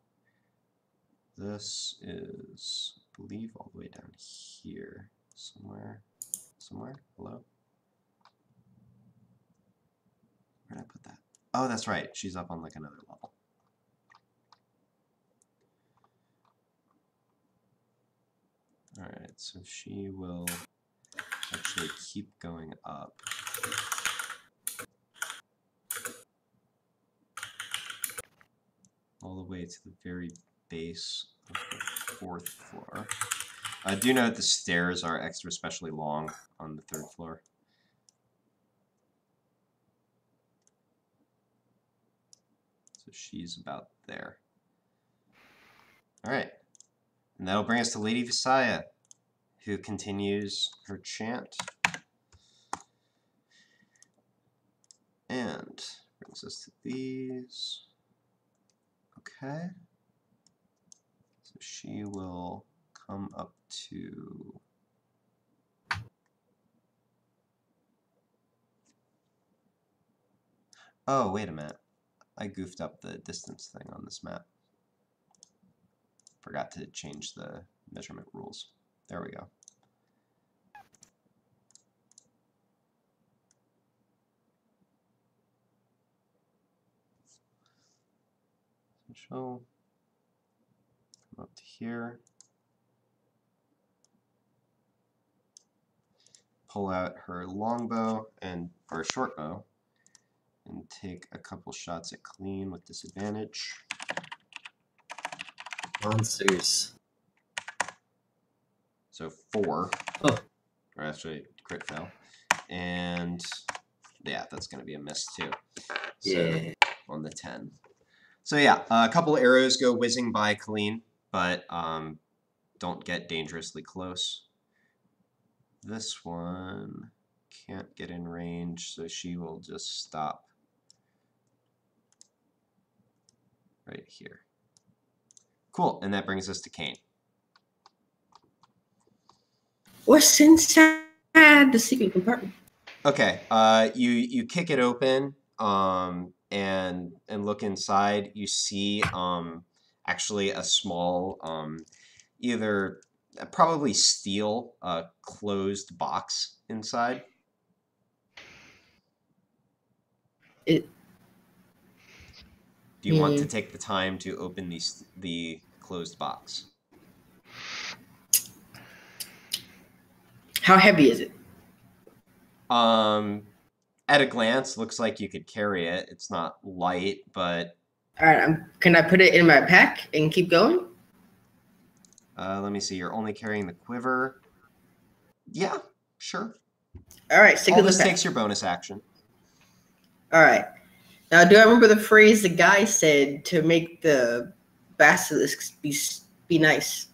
This is, I believe, all the way down here somewhere. Hello? Where did I put that? Oh, that's right. She's up on like another level. All right, so she will actually keep going up. All the way to the very base of the 4th floor. Do note the stairs are extra specially long on the 3rd floor. So she's about there. All right. And that'll bring us to Lady Visaya, who continues her chant. And brings us to these. Okay. So she will come up to... Oh, wait a minute. I goofed up the distance thing on this map. Forgot to change the measurement rules. There we go. So she'll come up to here. Pull out her longbow or short bow and take a couple shots at clean with disadvantage. Monsters. So 4. Oh. Or actually, crit fail. And yeah, that's going to be a miss too. So, Yeah. On the 10. So yeah, a couple arrows go whizzing by Colleen, but don't get dangerously close. This one can't get in range, so she will just stop right here. Cool, and that brings us to Kane. What's inside the secret compartment? Okay, you kick it open and look inside. You see actually a small either probably steel closed box inside. It. Do you want to take the time to open the closed box? How heavy is it? At a glance, looks like you could carry it. It's not light, but All right, can I put it in my pack and keep going? Let me see. You're only carrying the quiver. Yeah, sure. All right, stick All to the this pack. takes your bonus action. All right. Now, do I remember the phrase the guy said to make the basilisks be nice?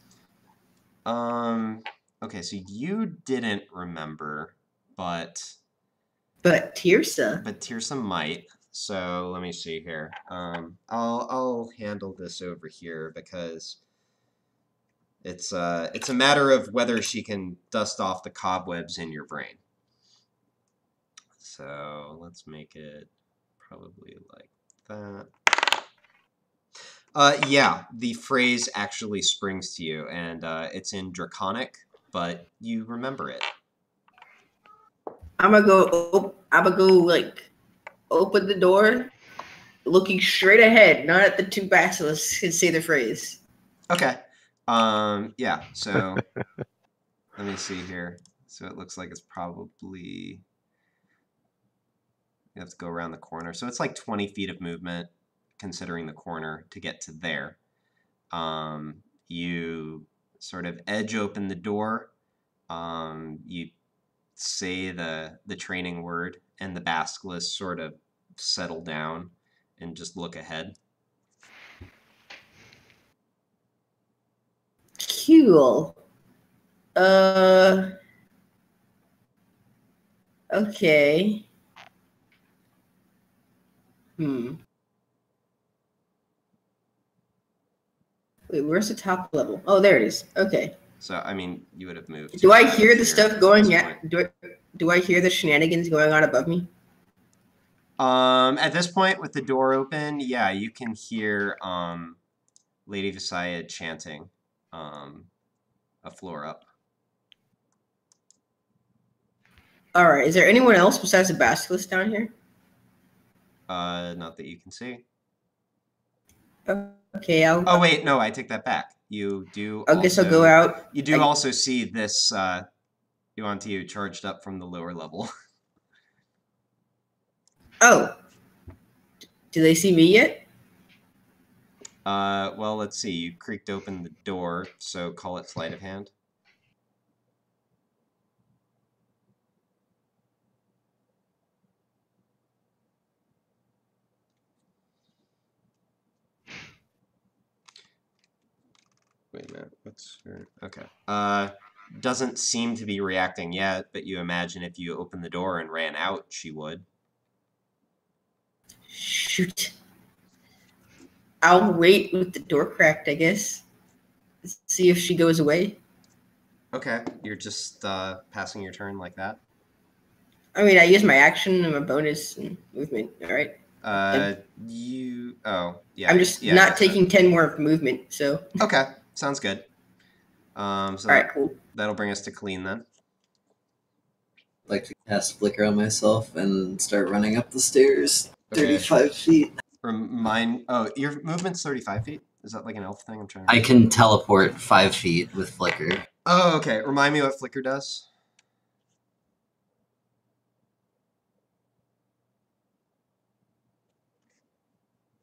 Okay, so you didn't remember, but Tirsa might. So let me see here. I'll handle this over here because it's a matter of whether she can dust off the cobwebs in your brain. So let's make it probably like that. Yeah, the phrase actually springs to you, and it's in Draconic, but you remember it. I'm gonna go like open the door, looking straight ahead, not at the two basilisks, and say the phrase. Okay. Yeah. So let me see here. So it looks like it's probably you have to go around the corner. So it's like 20 feet of movement, considering the corner to get to there. You sort of edge open the door. You say the training word, and the basilisks sort of settle down and just look ahead. Cool. Okay. Wait, where's the top level? Oh, there it is. Okay. So I mean, you would have moved. Do I hear the here stuff at going? this Yeah. point. Do I hear the shenanigans going on above me? At this point, with the door open, yeah, you can hear Lady Visaya chanting a floor up. All right. Is there anyone else besides the basilisk down here? Not that you can see. Okay. Oh wait, no, I take that back. You do. I guess I'll go out. You do also see this Yuan-Tiu charged up from the lower level. Oh. Do they see me yet? Well, let's see. You creaked open the door, so call it sleight of hand. Wait a minute. What's her... Okay. Doesn't seem to be reacting yet, but you imagine if you opened the door and ran out, she would. Shoot. I'll wait with the door cracked, I guess. See if she goes away. Okay. You're just passing your turn like that? I mean, I use my action and my bonus and movement, all right? Oh, yeah. I'm just not taking 10 more movement, so. Okay. Sounds good. So all right, cool. That'll bring us to clean then. I'd like to cast Flicker on myself and start running up the stairs. Okay. 35 feet. Your movement's 35 feet? Is that like an elf thing? I'm trying. I can teleport 5 feet with Flicker. Oh, okay. Remind me what Flicker does.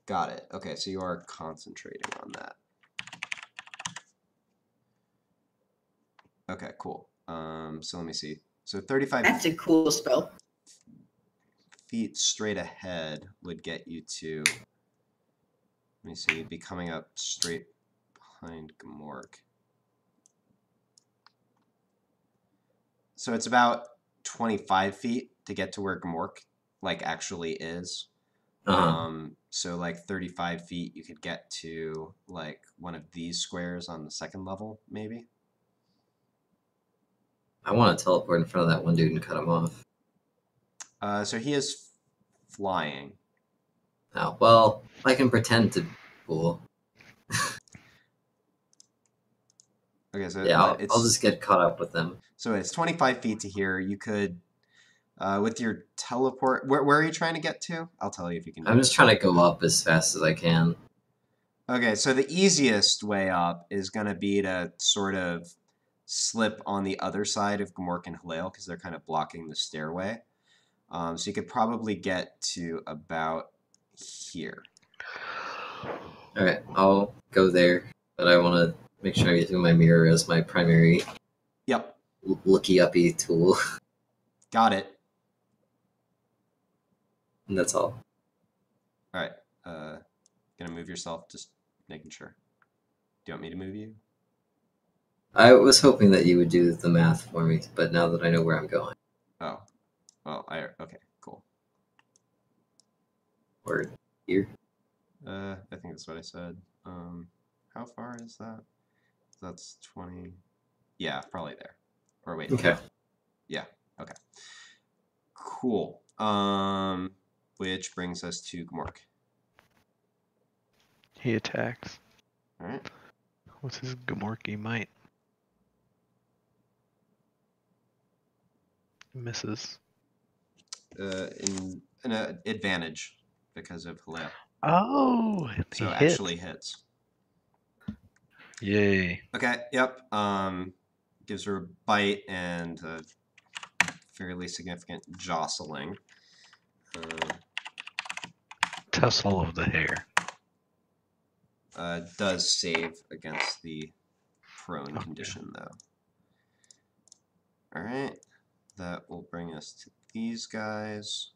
Got it. Okay, so you are concentrating on that. Okay, cool. So let me see. So 35 That's a cool spell. feet straight ahead would get you to... Let me see. You'd be coming up straight behind Gamork. So it's about 25 feet to get to where Gamork like actually is. So like 35 feet, you could get to like one of these squares on the second level, maybe. I want to teleport in front of that one dude and cut him off. So he is flying. Oh, well, I can pretend to fool. Okay, so yeah, I'll just get caught up with them. So it's 25 feet to here. You could, with your teleport, where are you trying to get to? I'll tell you if you can. I'm just trying to go up as fast as I can. Okay, so the easiest way up is going to be to sort of slip on the other side of Gamork and Halil because they're kind of blocking the stairway. So you could probably get to about here. All right, I'll go there, but I want to make sure I'm using my mirror as my primary Yep. looky-uppy tool. Got it. And that's all. All right. Gonna move yourself, just making sure. Do you want me to move you? I was hoping that you would do the math for me, but now that I know where I'm going, Oh. Well, okay, cool. or here. I think that's what I said. How far is that? That's 20. Yeah, probably there. Or wait. Okay. No. Yeah. Okay. Cool. Which brings us to Gmork. He attacks. All right. What's his Gmorky might? Misses. In an advantage because of Haleo. Oh, So he actually hits. Yay. Okay. Yep. Gives her a bite and a fairly significant jostling. Tussle of the hair. Does save against the prone Okay. condition though. All right. That will bring us to these guys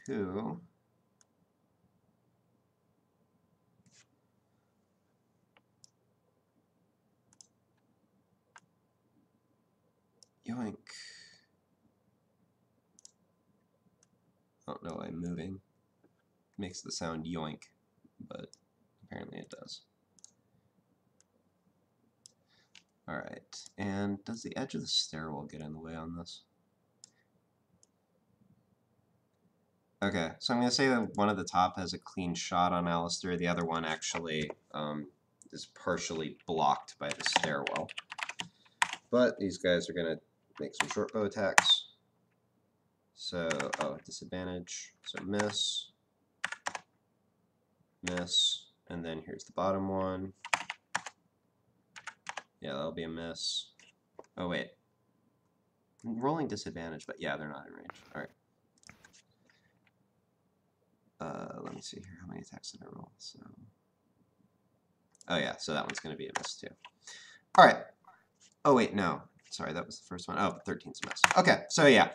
who yoink. I don't know why moving makes the sound yoink, but apparently it does. Alright, and does the edge of the stairwell get in the way on this? Okay, so I'm going to say that one at the top has a clean shot on Alistair, the other one actually is partially blocked by the stairwell. But these guys are going to make some short bow attacks. So, disadvantage, so miss, miss, and then here's the bottom one. Yeah, that'll be a miss. Oh, wait. I'm rolling disadvantage, but yeah, they're not in range. Alright. Let me see here. How many attacks did I roll? So, oh yeah, so that one's going to be a miss too. Alright. Oh, wait, no. Sorry, that was the first one. Oh, 13's a miss. Okay, so yeah.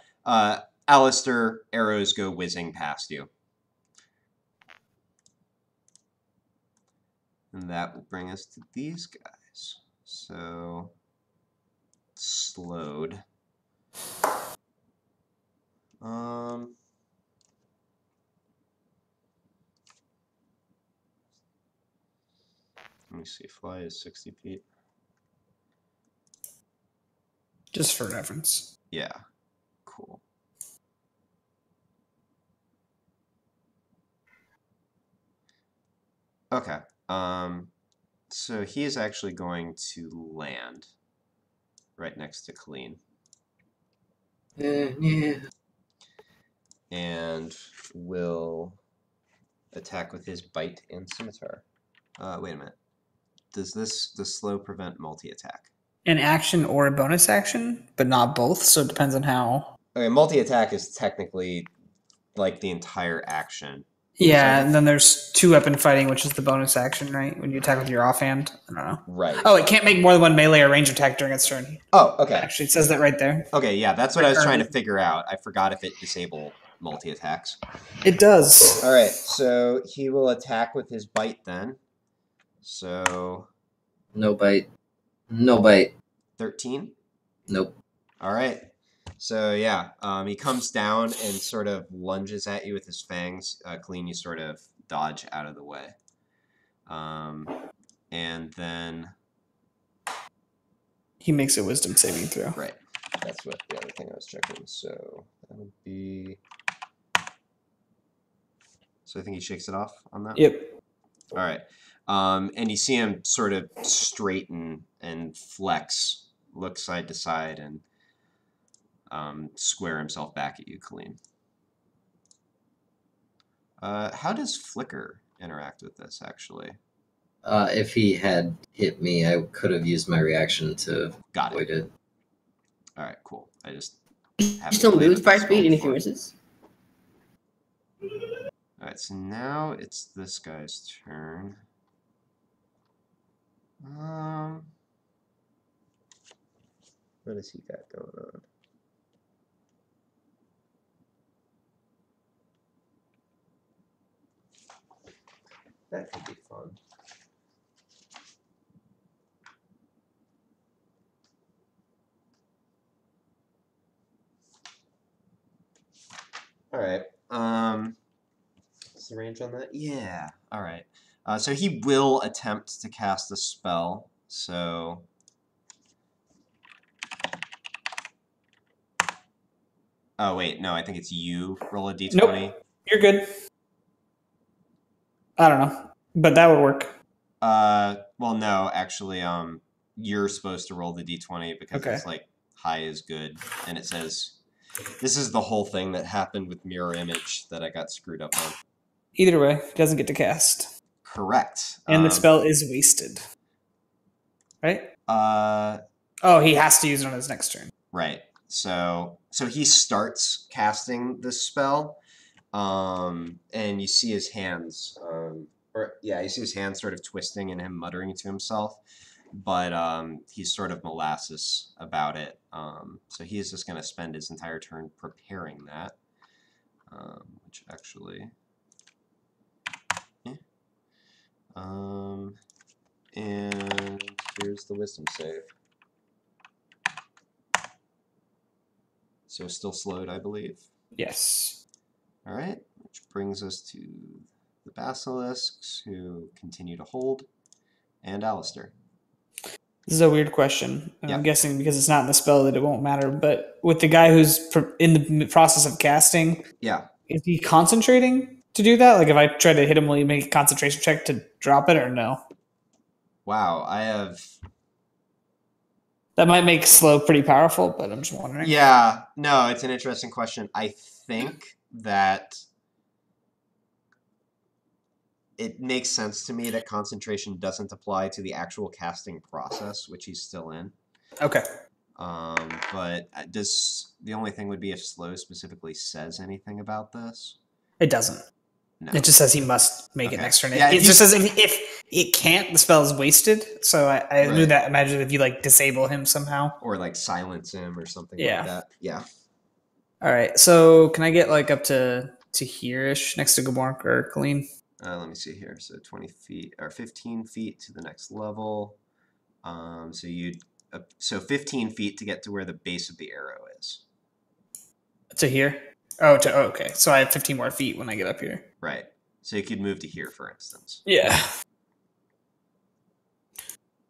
Alistair, arrows go whizzing past you. And that will bring us to these guys. So, slowed. Let me see, fly is 60 feet. Just for reference. Yeah, cool. Okay, so he is actually going to land right next to Colleen. Yeah. And will attack with his bite and scimitar. Wait a minute. Does the slow prevent multi-attack? An action or a bonus action, but not both, so it depends on how. Okay, multi-attack is technically like the entire action. Yeah, So- and then there's two-weapon fighting, which is the bonus action, right? When you attack with your offhand. I don't know. Right. Oh, it can't make more than one melee or range attack during its turn. Oh, okay. Actually, it says that right there. Okay, yeah, that's what I was trying to figure out. I forgot if it disabled multi-attacks. It does. All right, so he will attack with his bite then. So No bite. No bite. 13. Nope. All right. So yeah, he comes down and sort of lunges at you with his fangs. Colleen, you sort of dodge out of the way. And then He makes a wisdom saving throw. right, that's what the other thing I was checking. So that would be. So I think he shakes it off on that. Yep. All right. And you see him sort of straighten and flex, look side to side, and square himself back at you, Colleen. How does Flicker interact with this, actually? If he had hit me, I could have used my reaction to Got avoid it. it. All right, cool. I just He haven't still played moves with this 5 feet, and if he before. misses. Alright, so now it's this guy's turn. What has he got going on? That could be fun. Alright. What's the range on that? Yeah. Alright. So he will attempt to cast a spell. So oh wait, no, I think it's you. Roll a d20. Nope. You're good. I don't know, but that would work. Well, no, actually, you're supposed to roll the d20 because Okay. it's like high is good, and it says this is the whole thing that happened with mirror image that I got screwed up on. Either way, he doesn't get to cast. Correct. And the spell is wasted. Right? Oh, he has to use it on his next turn. Right. So he starts casting this spell, and you see his hands, you see his hands sort of twisting and him muttering to himself, but he's sort of molasses about it. So he's just going to spend his entire turn preparing that, which actually... and here's the wisdom save. So still slowed, I believe. Yes. All right, which brings us to the basilisks, who continue to hold, and Alistair. This is a weird question. And Yep. I'm guessing because it's not in the spell that it won't matter. But with the guy who's in the process of casting, Yeah. is he concentrating to do that? Like if I try to hit him, will he make a concentration check to drop it or no? Wow, I have... That might make slow pretty powerful, but I'm just wondering. Yeah, no, it's an interesting question. I think that it makes sense to me that concentration doesn't apply to the actual casting process, which he's still in. Okay. But the only thing would be if slow specifically says anything about this. It doesn't. No. It just says he must make it next turn. Yeah, it just says if it can't, the spell is wasted. So I knew Right. that. Imagine if you like disable him somehow. Or like silence him or something Yeah. like that. Yeah. All right. So can I get like up to here-ish next to Gamork or Colleen? Let me see here. So 20 feet or 15 feet to the next level. So 15 feet to get to where the base of the arrow is. To here? Oh, okay. So I have 15 more feet when I get up here. Right. So you could move to here, for instance. Yeah.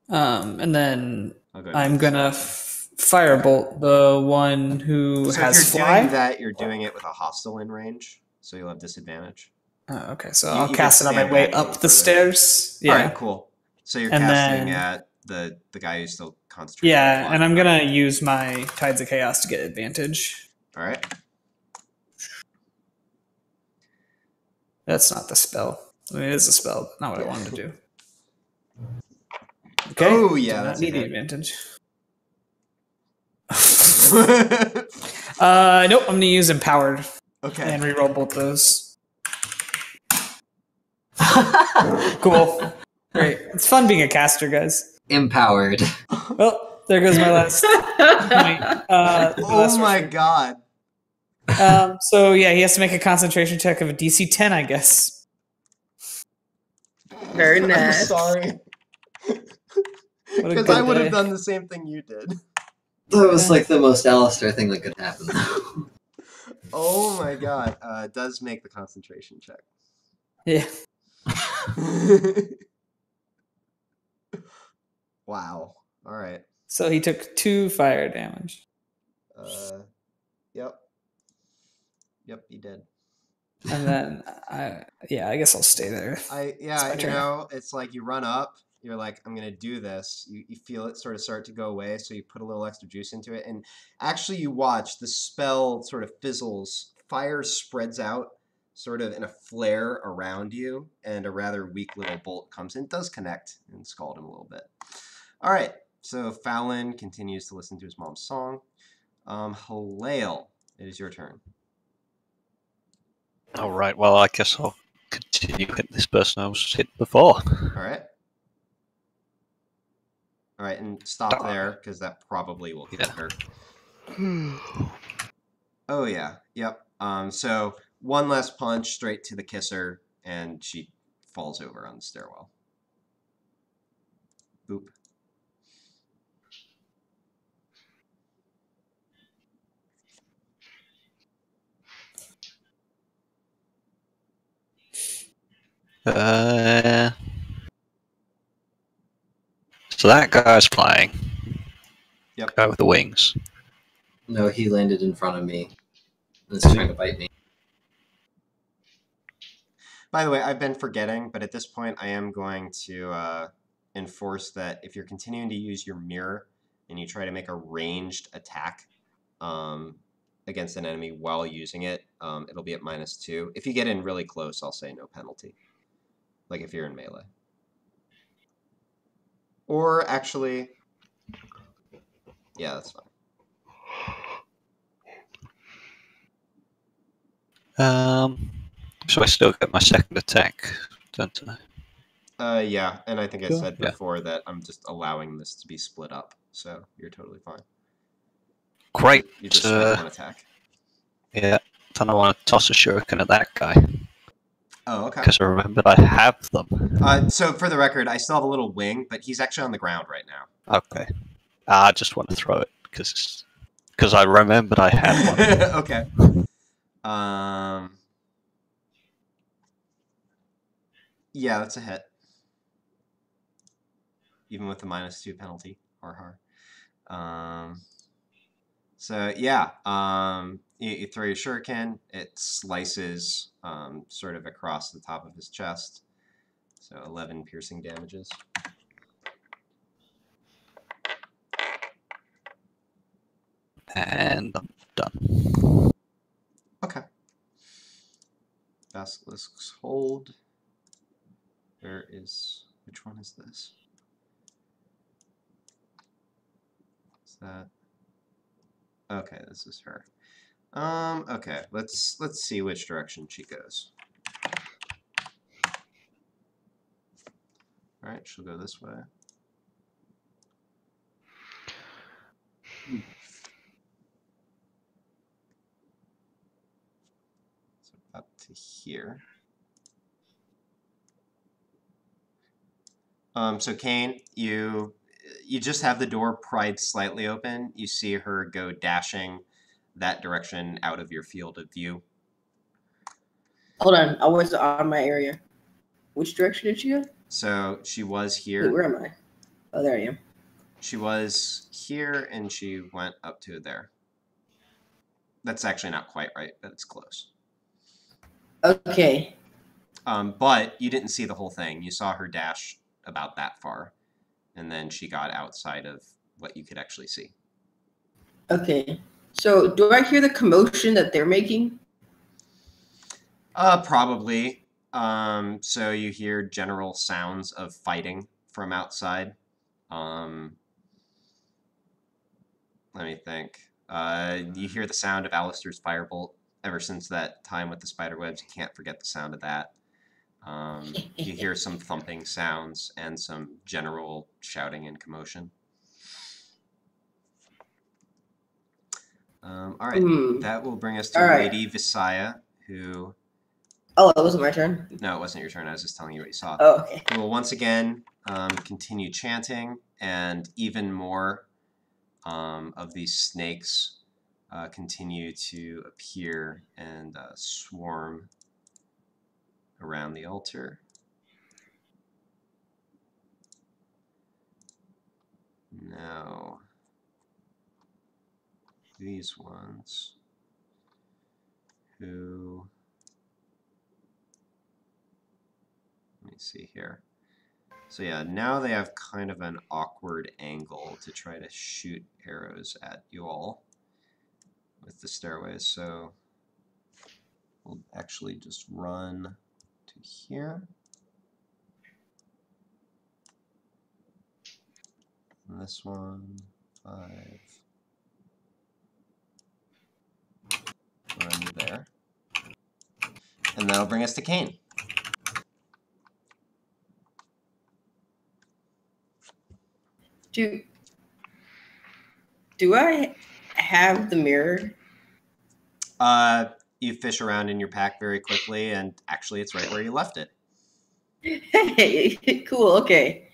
And then I'm gonna firebolt the one who So has if you're fly. doing that, you're doing it with a hostile in range, so you'll have disadvantage. Oh, okay. So You I'll can cast it on my stand way back a up little the further. stairs. Yeah. All right, cool. So you're And casting then- at the guy who's still concentrating. Yeah, on and I'm flying. gonna use my Tides of Chaos to get advantage. All right. That's not the spell. I mean, it is a spell, but not what I wanted to do. Okay. Oh, yeah, Do not that's need a the hit. advantage. Nope. I'm gonna use empowered Okay. and reroll both those. Cool. Great. It's fun being a caster, guys. Empowered. Well, there goes my last point. Oh my god. So yeah, he has to make a concentration check of a DC 10, I guess. Very I'm nice. sorry. What a Because good I would have day. done the same thing you did. That was like the most Alistair thing that could happen. Oh my god. It does make the concentration check. Yeah. Wow. All right. So he took 2 fire damage. Yep. Yep, you did. And then I guess I'll stay there. My turn. it's like you run up, you're like, I'm gonna do this. You feel it sort of start to go away, so you put a little extra juice into it, and actually you watch the spell sort of fizzles, fire spreads out sort of in a flare around you, and a rather weak little bolt comes in. It does connect and scald him a little bit. All right, so Fallon continues to listen to his mom's song. Halale, it is your turn. All right. Well, I guess I'll continue hitting this person I was hit before. Alright. Alright, and stop there, because that probably will kill her. Oh yeah, yep. So one last punch straight to the kisser, and she falls over on the stairwell. Boop. So that guy's flying. Yep. Guy with the wings. No, he landed in front of me. And is trying to bite me. By the way, I've been forgetting, but at this point I am going to enforce that if you're continuing to use your mirror and you try to make a ranged attack against an enemy while using it, it'll be at -2. If you get in really close, I'll say no penalty. Like if you're in melee. Or actually, yeah, that's fine. So I still get my second attack, don't I? Yeah, and I think I Sure, said yeah. before that I'm just allowing this to be split up, so you're totally fine. Great. You just spent one attack. Yeah. Then I want to toss a shuriken at that guy. Oh, okay. Because I remembered I have them. So for the record, I still have a little wing, but he's actually on the ground right now. Okay. I just want to throw it because I remembered I had one. Okay. Yeah, that's a hit. Even with the -2 penalty. Har har. So yeah, you throw your shuriken, it slices sort of across the top of his chest. So 11 piercing damages. And I'm done. Okay. Basilisk's hold. Where is... which one is this? Is that... okay, this is her. Okay, let's see which direction she goes. Alright, she'll go this way. So up to here. So Kane, you just have the door pried slightly open. You see her go dashing that direction out of your field of view. Hold on, I was on my area. Which direction did she go? So she was Wait, here. where am I? Oh, there I am. She was here, and she went up to there. That's actually not quite right, but it's close. Okay. But you didn't see the whole thing. You saw her dash about that far, and then she got outside of what you could actually see. Okay. So, do I hear the commotion that they're making? Probably. So you hear general sounds of fighting from outside. Let me think. You hear the sound of Alistair's firebolt. Ever since that time with the spiderwebs, you can't forget the sound of that. You hear some thumping sounds and some general shouting and commotion. All right, that will bring us to Lady Visaya, who... oh, it wasn't my turn? No, it wasn't your turn. I was just telling you what you saw. Oh, okay. Who will once again continue chanting, and even more of these snakes continue to appear and swarm around the altar. Now, these ones who... let me see here. So yeah, now they have kind of an awkward angle to try to shoot arrows at you all with the stairways. So we'll actually just run to here. And this one, 5. Run there. And that'll bring us to Kane. Do I have the mirror? You fish around in your pack very quickly, and actually, it's right where you left it. Hey, cool. Okay.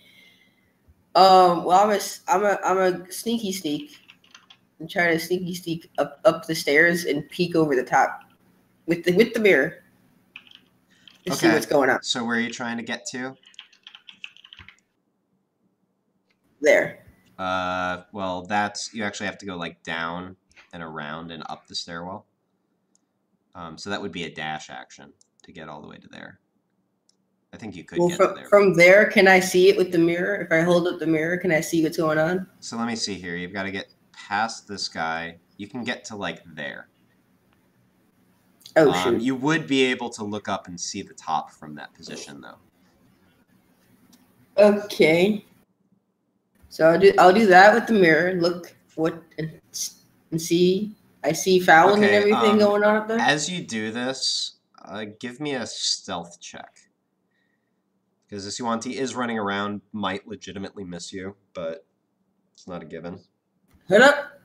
Well, I'm a sneaky sneak. I'm trying to sneaky sneak up the stairs and peek over the top with the mirror to see what's going on. So where are you trying to get to? There. Well, you actually have to go like down and around and up the stairwell. So that would be a dash action to get all the way to there. I think you could get to there. From there, can I see it with the mirror? If I hold up the mirror, can I see what's going on? So let me see here. You've got to get past this guy. You can get to like there. Oh, shoot. You would be able to look up and see the top from that position, though. Okay. So I'll do that with the mirror. Look and see. I see Fallon and everything going on up there. As you do this, give me a stealth check. Because this Yuan-Ti is running around, might legitimately miss you, but it's not a given. Head up.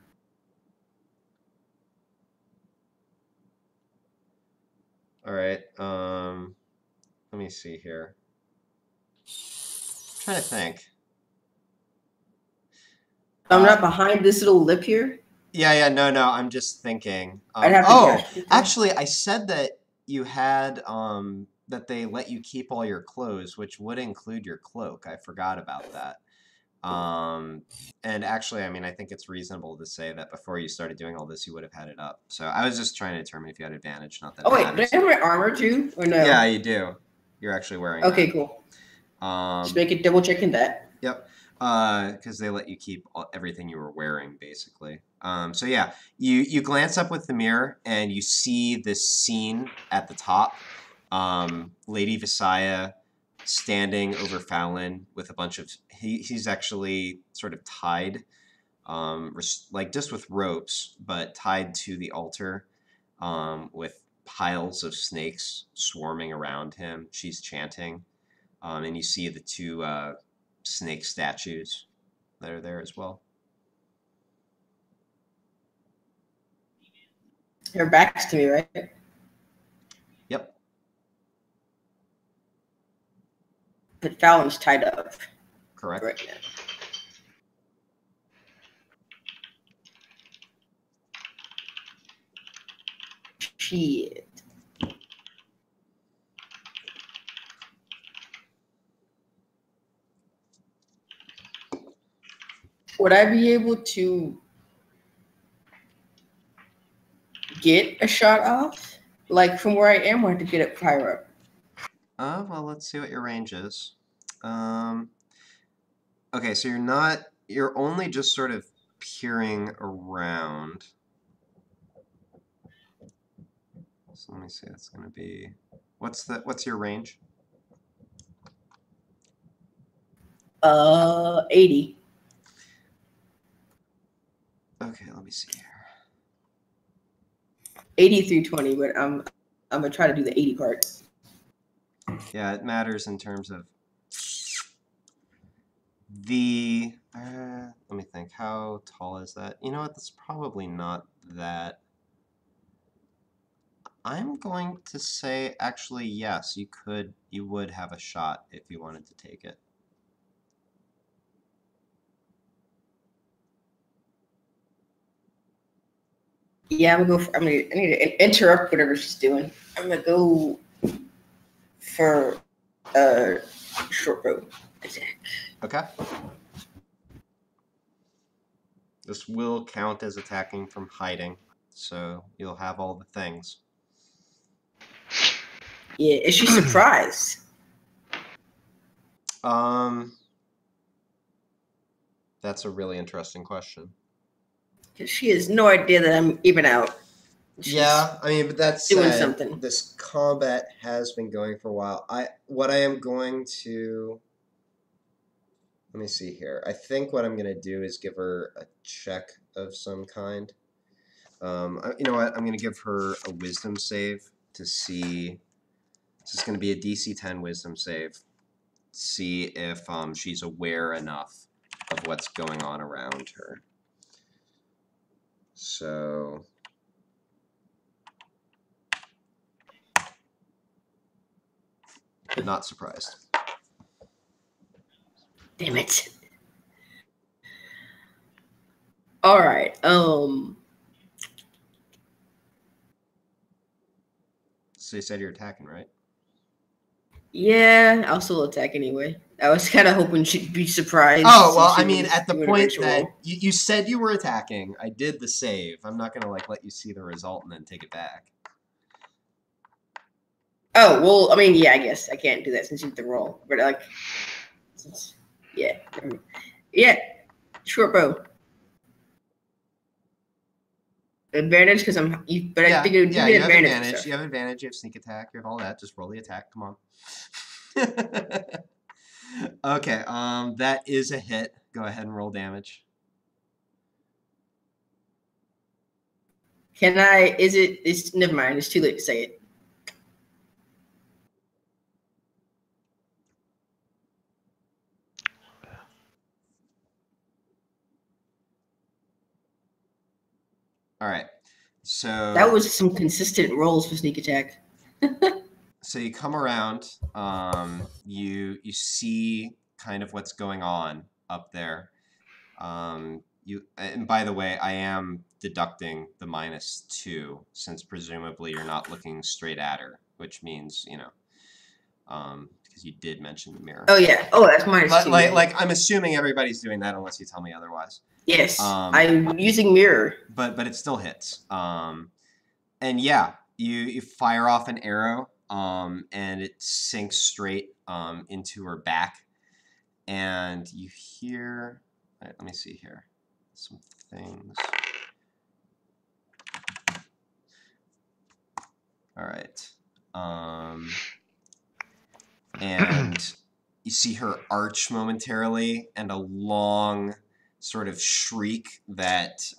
All right. Let me see here. I'm trying to think. I'm not behind this little lip here. Yeah. No. I'm just thinking. I'd have to actually, I said that you had that they let you keep all your clothes, which would include your cloak. I forgot about that. And actually, I mean, I think it's reasonable to say that before you started doing all this, you would have had it up. So I was just trying to determine if you had advantage. Not that. Oh wait, do I have my armor too, or no? Yeah, you do. You're actually wearing. Okay, that. Cool. Just make it double checking that. Yep. Because they let you keep everything you were wearing, basically. So yeah, you glance up with the mirror and you see this scene at the top. Lady Visaya standing over Fallon with a bunch of he's actually sort of tied, like just with ropes, but tied to the altar, with piles of snakes swarming around him. She's chanting, and you see the two snake statues that are there as well. Her back's to me, right? Yep. But Fallon's tied up. Correct. Right now. Shit. Would I be able to get a shot off? Like from where I am, or I have to get it higher up? Well, let's see what your range is. Okay, so you're only just sort of peering around. So let me see, that's gonna be, what's your range? 80. Okay, let me see here. 80 through 20, but I'm gonna try to do the 80 part. Yeah, it matters in terms of the, let me think, how tall is that? You know what, that's probably not that. I'm going to say, actually, yes, you would have a shot if you wanted to take it. Yeah, I'm gonna go. I need to interrupt whatever she's doing. I'm gonna go for a short bow attack. Okay. This will count as attacking from hiding, so you'll have all the things. Yeah, is she surprised? That's a really interesting question. Because she has no idea that I'm even out. Yeah, I mean, but that's doing something. This combat has been going for a while. What I am going to, let me see here. I think what I'm going to do is give her a check of some kind. You know what? I'm going to give her a wisdom save to see. This is going to be a DC 10 wisdom save. See if she's aware enough of what's going on around her. So not surprised. Damn it. All right. So you said you're attacking, right? Yeah, I'll still attack anyway. I was kind of hoping she'd be surprised. Oh, well, since I she mean, was at the doing a point ritual. that you said you were attacking, I did the save. I'm not going to, like, let you see the result and then take it back. Oh, well, I mean, yeah, I guess I can't do that since you did the roll. But, like, yeah. Yeah, short bow. Advantage because I think it would give me you have advantage. advantage. You have advantage. You have sneak attack. You have all that. Just roll the attack. Come on. Okay. That is a hit. Go ahead and roll damage. Can I? It's never mind. It's too late to say it. All right. So That was some consistent rolls for sneak attack. So you come around. You see kind of what's going on up there. And by the way, I am deducting the -2 since presumably you're not looking straight at her, which means, you know, because you did mention the mirror. Oh yeah. Oh, that's -2. Like I'm assuming everybody's doing that unless you tell me otherwise. Yes, I'm using mirror. But it still hits. And yeah, you fire off an arrow, and it sinks straight into her back, and you hear. All right, let me see here. Some things. All right. And you see her arch momentarily, and a long sort of shriek that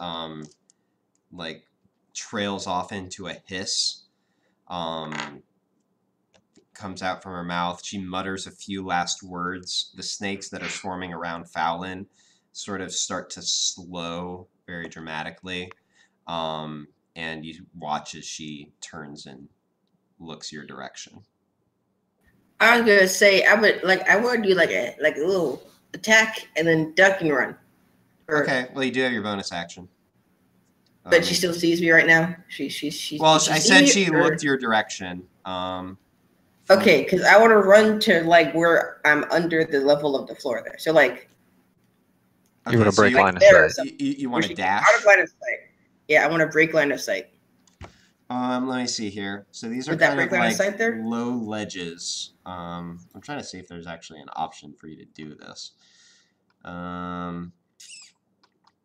like trails off into a hiss. Comes out from her mouth. She mutters a few last words. The snakes that are swarming around Fowlin sort of start to slow very dramatically, and you watch as she turns and looks your direction. I was gonna say I would do like a little attack and then duck and run. Okay, well you do have your bonus action. But she still sees me right now. Well, I said she looked your direction. Okay, because I want to run to like where I'm under the level of the floor there. So like. You want to break line of sight. You want to dash? Out of line of sight. Yeah, I want to break line of sight. Let me see here. So these are Would that kind of break line of sight there? low ledges. I'm trying to see if there's actually an option for you to do this. Let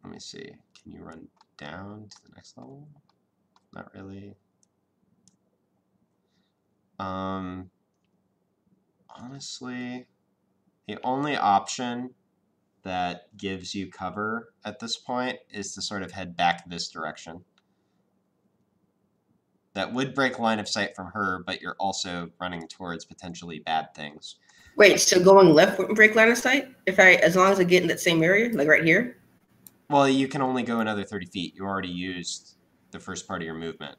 me see. Can you run down to the next level? Not really. Honestly, the only option that gives you cover at this point is to sort of head back this direction. That would break line of sight from her, but you're also running towards potentially bad things. Wait, so going left wouldn't break line of sight? As long as I get in that same area, like right here? Well, you can only go another 30 feet. You already used the first part of your movement.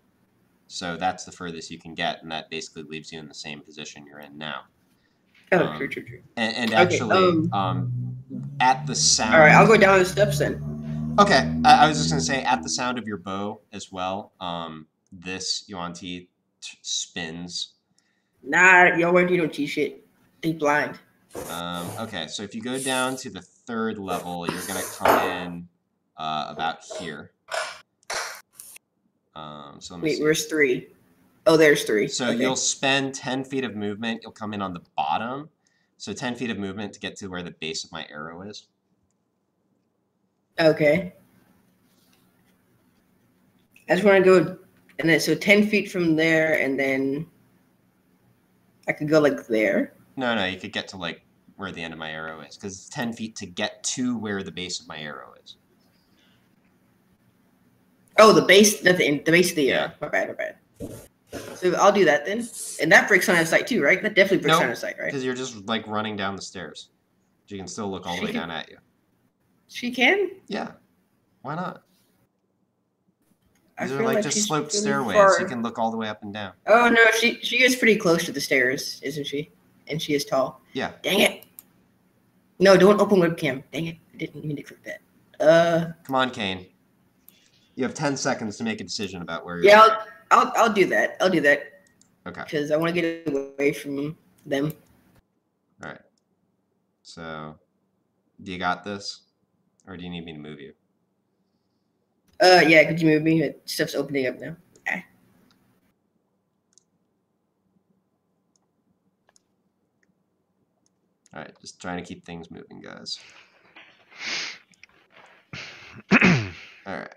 So that's the furthest you can get, and that basically leaves you in the same position you're in now. Oh, true. And actually, at the sound... All right, I'll go down the steps then. Okay, I was just going to say, at the sound of your bow as well, this Yuan-Ti spins. Nah, Yuan-Ti don't cheat shit. They blind. Okay, so if you go down to the 3rd level, you're going to come in about here. So wait, where's 3? Oh, there's 3. So okay. You'll spend 10 feet of movement. You'll come in on the bottom. So 10 feet of movement to get to where the base of my arrow is. Okay. I just want to go, and then so 10 feet from there, and then I could go like there. No, you could get to like where the end of my arrow is, because it's 10 feet to get to where the base of my arrow is. Oh, the base, the base of the arrow. My bad. So I'll do that then, and that breaks line of sight too, right? That definitely breaks line of sight, right? Because you're just like running down the stairs. You can still look all the way down at you. She can? Yeah. Why not? I These are feel like like just she's sloped really stairways. far. You can look all the way up and down. Oh no, she is pretty close to the stairs, isn't she? And she is tall. Yeah. Dang it. No, don't open webcam. Dang it. I didn't mean to click that. Come on, Kane. You have 10 seconds to make a decision about where you're Yeah, I'll do that. I'll do that. Okay. Because I want to get away from them. All right. So, do you got this? Or do you need me to move you? Yeah, could you move me? Stuff's opening up now. All right, just trying to keep things moving, guys. All right.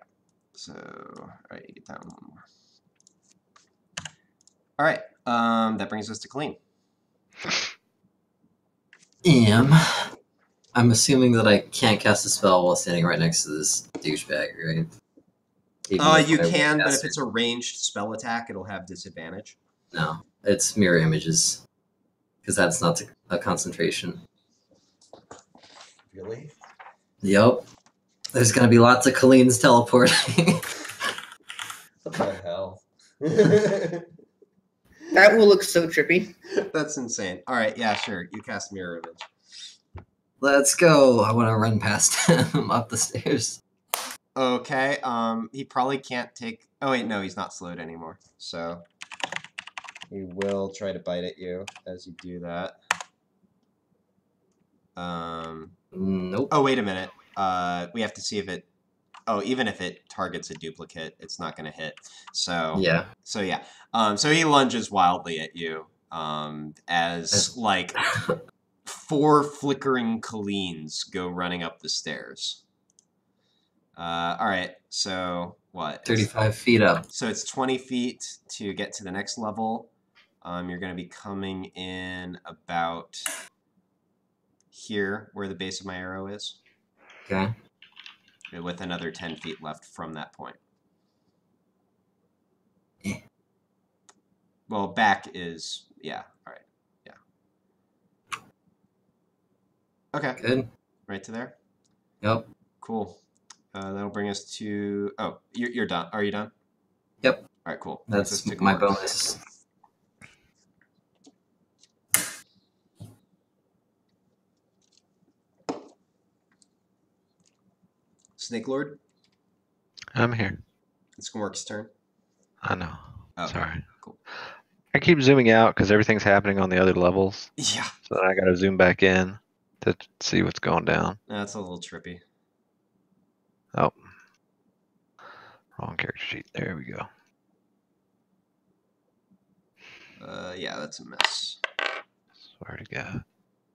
So, all right, you get down one more. All right. That brings us to clean. I'm assuming that I can't cast a spell while standing right next to this douchebag, right? You can, but if it's a ranged spell attack, it'll have disadvantage. No, it's mirror images. Because that's not a concentration. Really? Yep. There's gonna be lots of Kaleens teleporting. What the hell? That will look so trippy. That's insane. All right, yeah, sure. You cast mirror image. Let's go. I want to run past him up the stairs. Okay. He probably can't take. Oh wait, no, he's not slowed anymore. So he will try to bite at you as you do that. Nope. Oh wait a minute. We have to see if it. Oh, even if it targets a duplicate, it's not going to hit. So yeah. So yeah. So he lunges wildly at you. As like 4 flickering Kaleens go running up the stairs. All right. So what? 35 feet up. So it's 20 feet to get to the next level. You're going to be coming in about here, where the base of my arrow is. Okay. With another 10 feet left from that point. Yeah. Well, back is, yeah, all right, yeah. Okay. Good. Right to there? Yep. Cool. That'll bring us to, oh, you're done. Are you done? Yep. All right, cool. That's my bonus. Snake Lord? I'm here. It's Gmork's turn. I know. Okay, Sorry. cool. I keep zooming out because everything's happening on the other levels. Yeah. So then I got to zoom back in to see what's going down. That's a little trippy. Oh. Wrong character sheet. There we go. Yeah, that's a miss. Swear to God.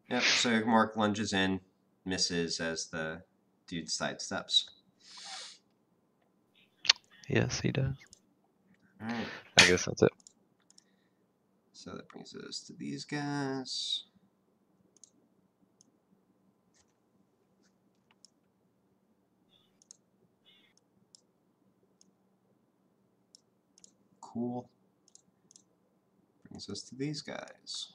Yep, so Gmork lunges in, misses as the dude sidesteps. Yes, he does. All right. I guess that's it. So that brings us to these guys. Cool. Brings us to these guys.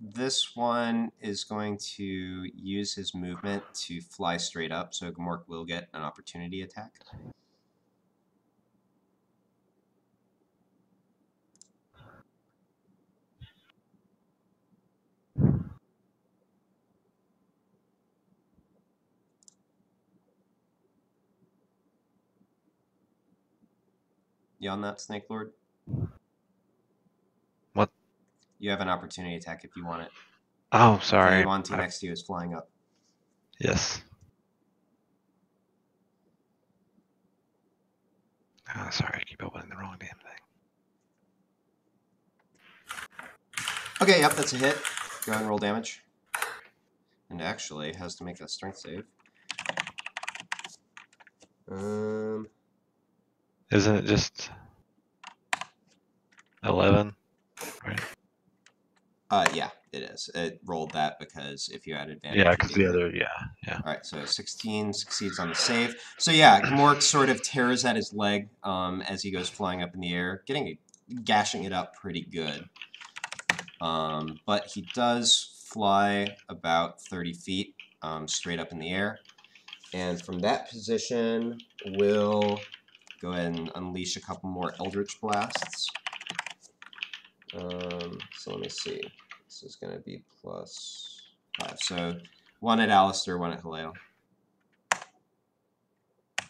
This one is going to use his movement to fly straight up, so Gmork will get an opportunity attack. You on that, Snake Lord? What? You have an opportunity attack if you want it. Oh, sorry. The one next to you is flying up. Yes. Oh, sorry, I keep opening the wrong damn thing. Okay, yep, that's a hit. Go ahead and roll damage. And actually has to make a strength save. Isn't it just 11? Right. Yeah, it is. It rolled that because if you had advantage. Yeah, because the other, yeah. All right, so 16 succeeds on the save. So yeah, Gmork sort of tears at his leg as he goes flying up in the air, gashing it up pretty good. But he does fly about 30 feet straight up in the air. And from that position, we'll go ahead and unleash a couple more Eldritch Blasts. So let me see. This is going to be +5. So 1 at Alistair, 1 at Haleo.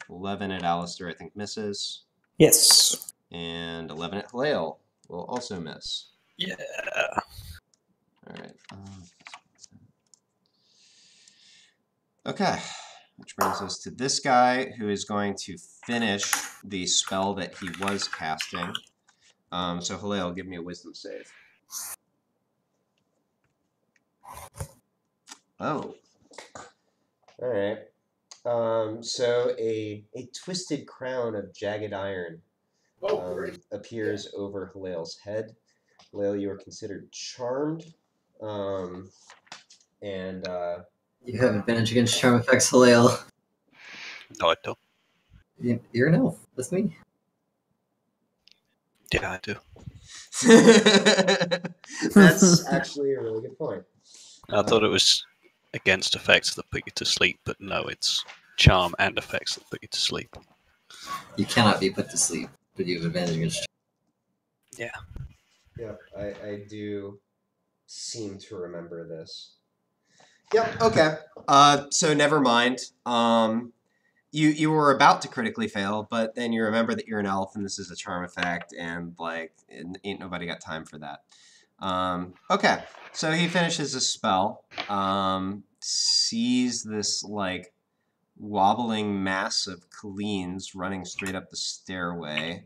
11 at Alistair, I think, misses. Yes. And 11 at Haleo will also miss. Yeah. All right. Okay. Which brings us to this guy, who is going to finish the spell that he was casting. So Haleo, give me a wisdom save. Oh. All right. So a twisted crown of jagged iron appears over Haleo's head. Haleo, you are considered charmed. And You have advantage against charm effects, Haleo. No, I don't. You're an elf. That's me. Yeah, I do. That's actually a really good point. I thought it was against effects that put you to sleep, but no, it's charm and effects that put you to sleep. You cannot be put to sleep, but you have advantage against Yeah. Yep, I do seem to remember this. Yep, okay. So never mind. You were about to critically fail, but then you remember that you're an elf and this is a charm effect, and like ain't nobody got time for that. Okay, so he finishes his spell. Sees this like wobbling mass of Colleens running straight up the stairway.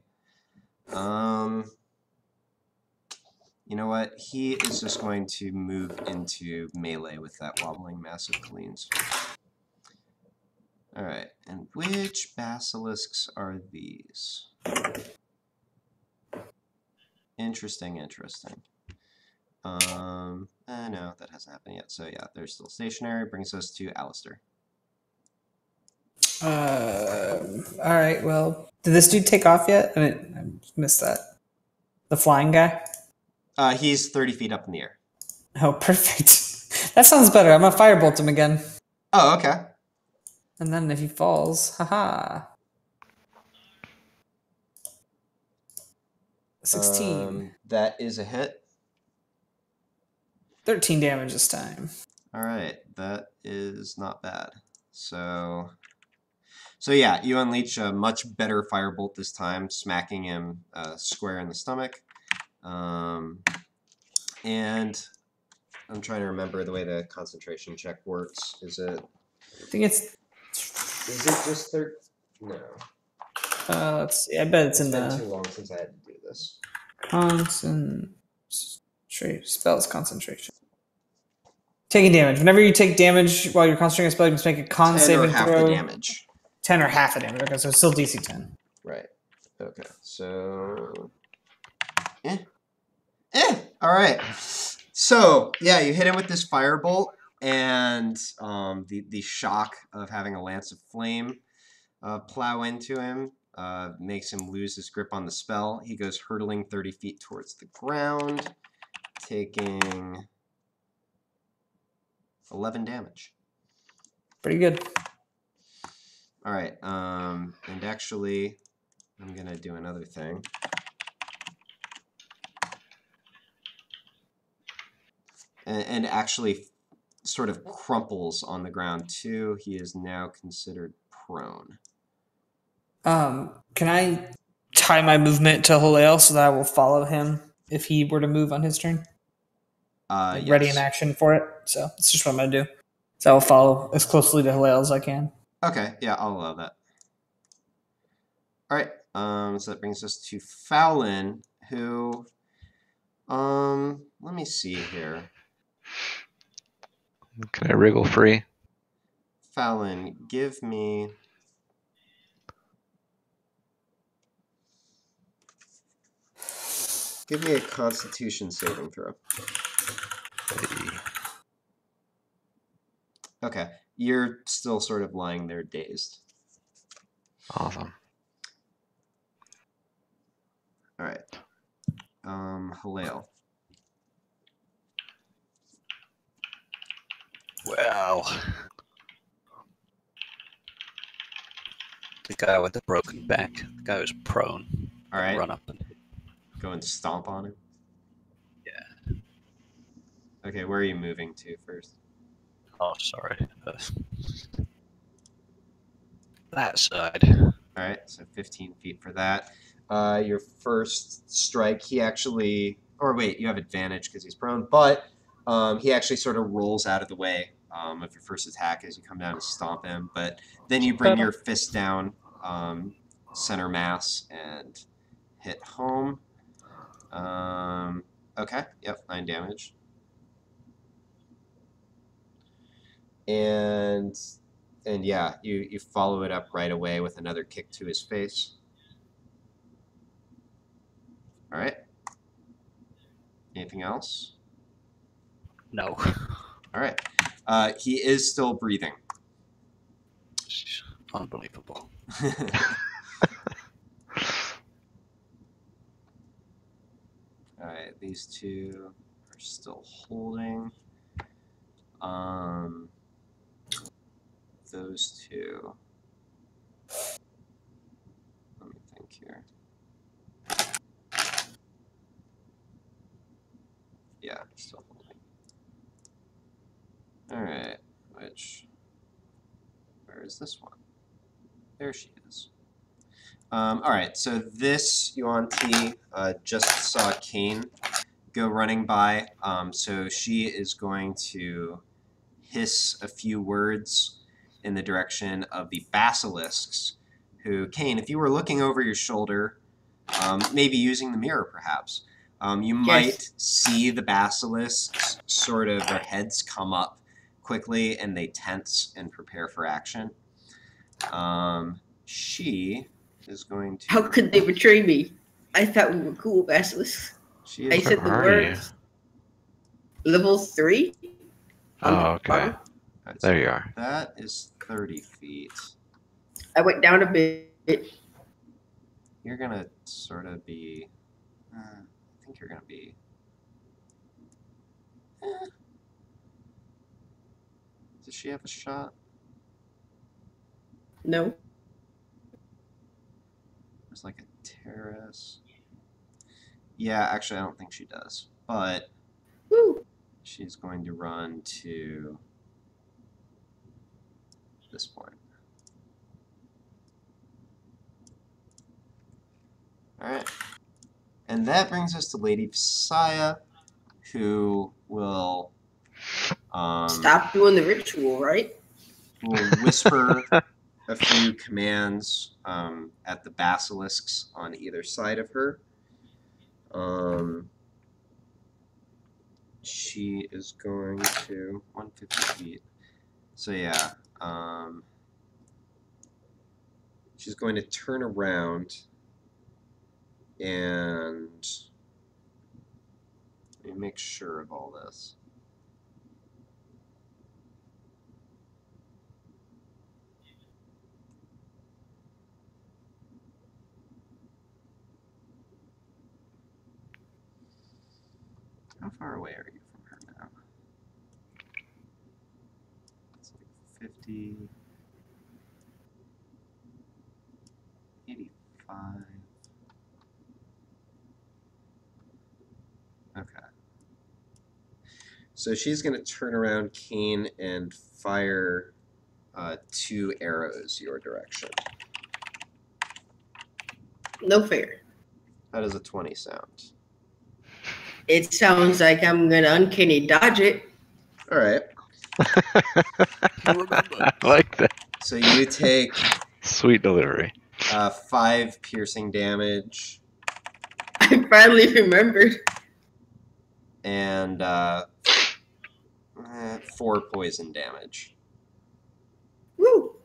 You know what? He is just going to move into melee with that wobbling mass of Colleens. Alright, and which basilisks are these? Interesting. No, that hasn't happened yet. So yeah, they're still stationary. Brings us to Alistair. Alright, well, did this dude take off yet? I missed that. The flying guy? He's 30 feet up in the air. Oh, perfect. That sounds better. I'm gonna firebolt him again. Oh, okay. And then if he falls, haha. 16. That is a hit. 13 damage this time. Alright, that is not bad. So yeah, you unleash a much better firebolt this time, smacking him square in the stomach. And I'm trying to remember the way the concentration check works. Is it Is it just 13? No. Let's see. I bet it's in been the too long since I had to do this. Spells concentration. Taking damage. Whenever you take damage while you're concentrating a spell, you must make a con 10 or saving half throw. the damage. 10 or half the damage. Okay, so it's still DC 10. Right. Okay. So. Alright. So, yeah, you hit him with this firebolt, and the shock of having a lance of flame plow into him makes him lose his grip on the spell. He goes hurtling 30 feet towards the ground, taking 11 damage. Pretty good. Alright, and actually, I'm going to do another thing. And actually sort of crumples on the ground too. He is now considered prone. Can I tie my movement to Haleo so that I will follow him if he were to move on his turn? Yes. Ready in action for it. So that's just what I'm gonna do. So I will follow as closely to Haleo as I can. Okay, yeah, I'll allow that. Alright, so that brings us to Fallon, who let me see here. Can I wriggle free? Fallon, give me a Constitution saving throw. Okay, you're still sort of lying there dazed. Awesome. All right, Haleo. Ow. The guy with the broken back, the guy who's prone. All right. Run up and Go and stomp on him. Yeah. Okay, where are you moving to first? oh, sorry. That side. All right, so 15 feet for that. Your first strike, he actually, or wait, you have advantage because he's prone, but he actually sort of rolls out of the way of your first attack as you come down to stomp him. But then you bring your fist down, center mass, and hit home. Okay, yep, 9 damage. And yeah, you follow it up right away with another kick to his face. All right. Anything else? No. All right. He is still breathing. Unbelievable. All right, these two are still holding. Those two. Let me think here. Yeah, still holding. All right, where is this one? There she is. All right, so this Yuan Ti just saw Kane go running by, so she is going to hiss a few words in the direction of the basilisks, who, Kane, if you were looking over your shoulder, maybe using the mirror perhaps, you might see the basilisks sort of, their heads come up quickly and they tense and prepare for action. She is going to... How could they betray me? I thought we were cool, Basilisk. She I is... said the Where are words. Level 3? Oh, okay. Right, There so you are. that is 30 feet. I went down a bit. You're going to sort of be... I think you're going to be... Does she have a shot? No. There's like a terrace. Yeah, actually, I don't think she does. But Woo. she's going to run to this point. All right. And that brings us to Lady Visaya, who will... Stop doing the ritual, right? will whisper a few commands at the basilisks on either side of her. She is going to 150 feet. So yeah, she's going to turn around and let me make sure of all this. How far away are you from her now? It's like 50, 85. Okay. So she's going to turn around, Kane, and fire 2 arrows your direction. No fair. How does a 20 sound? It sounds like I'm gonna uncanny dodge it. All right. I like that. So you take Sweet delivery. 5 piercing damage I finally remembered. and 4 poison damage. Woo.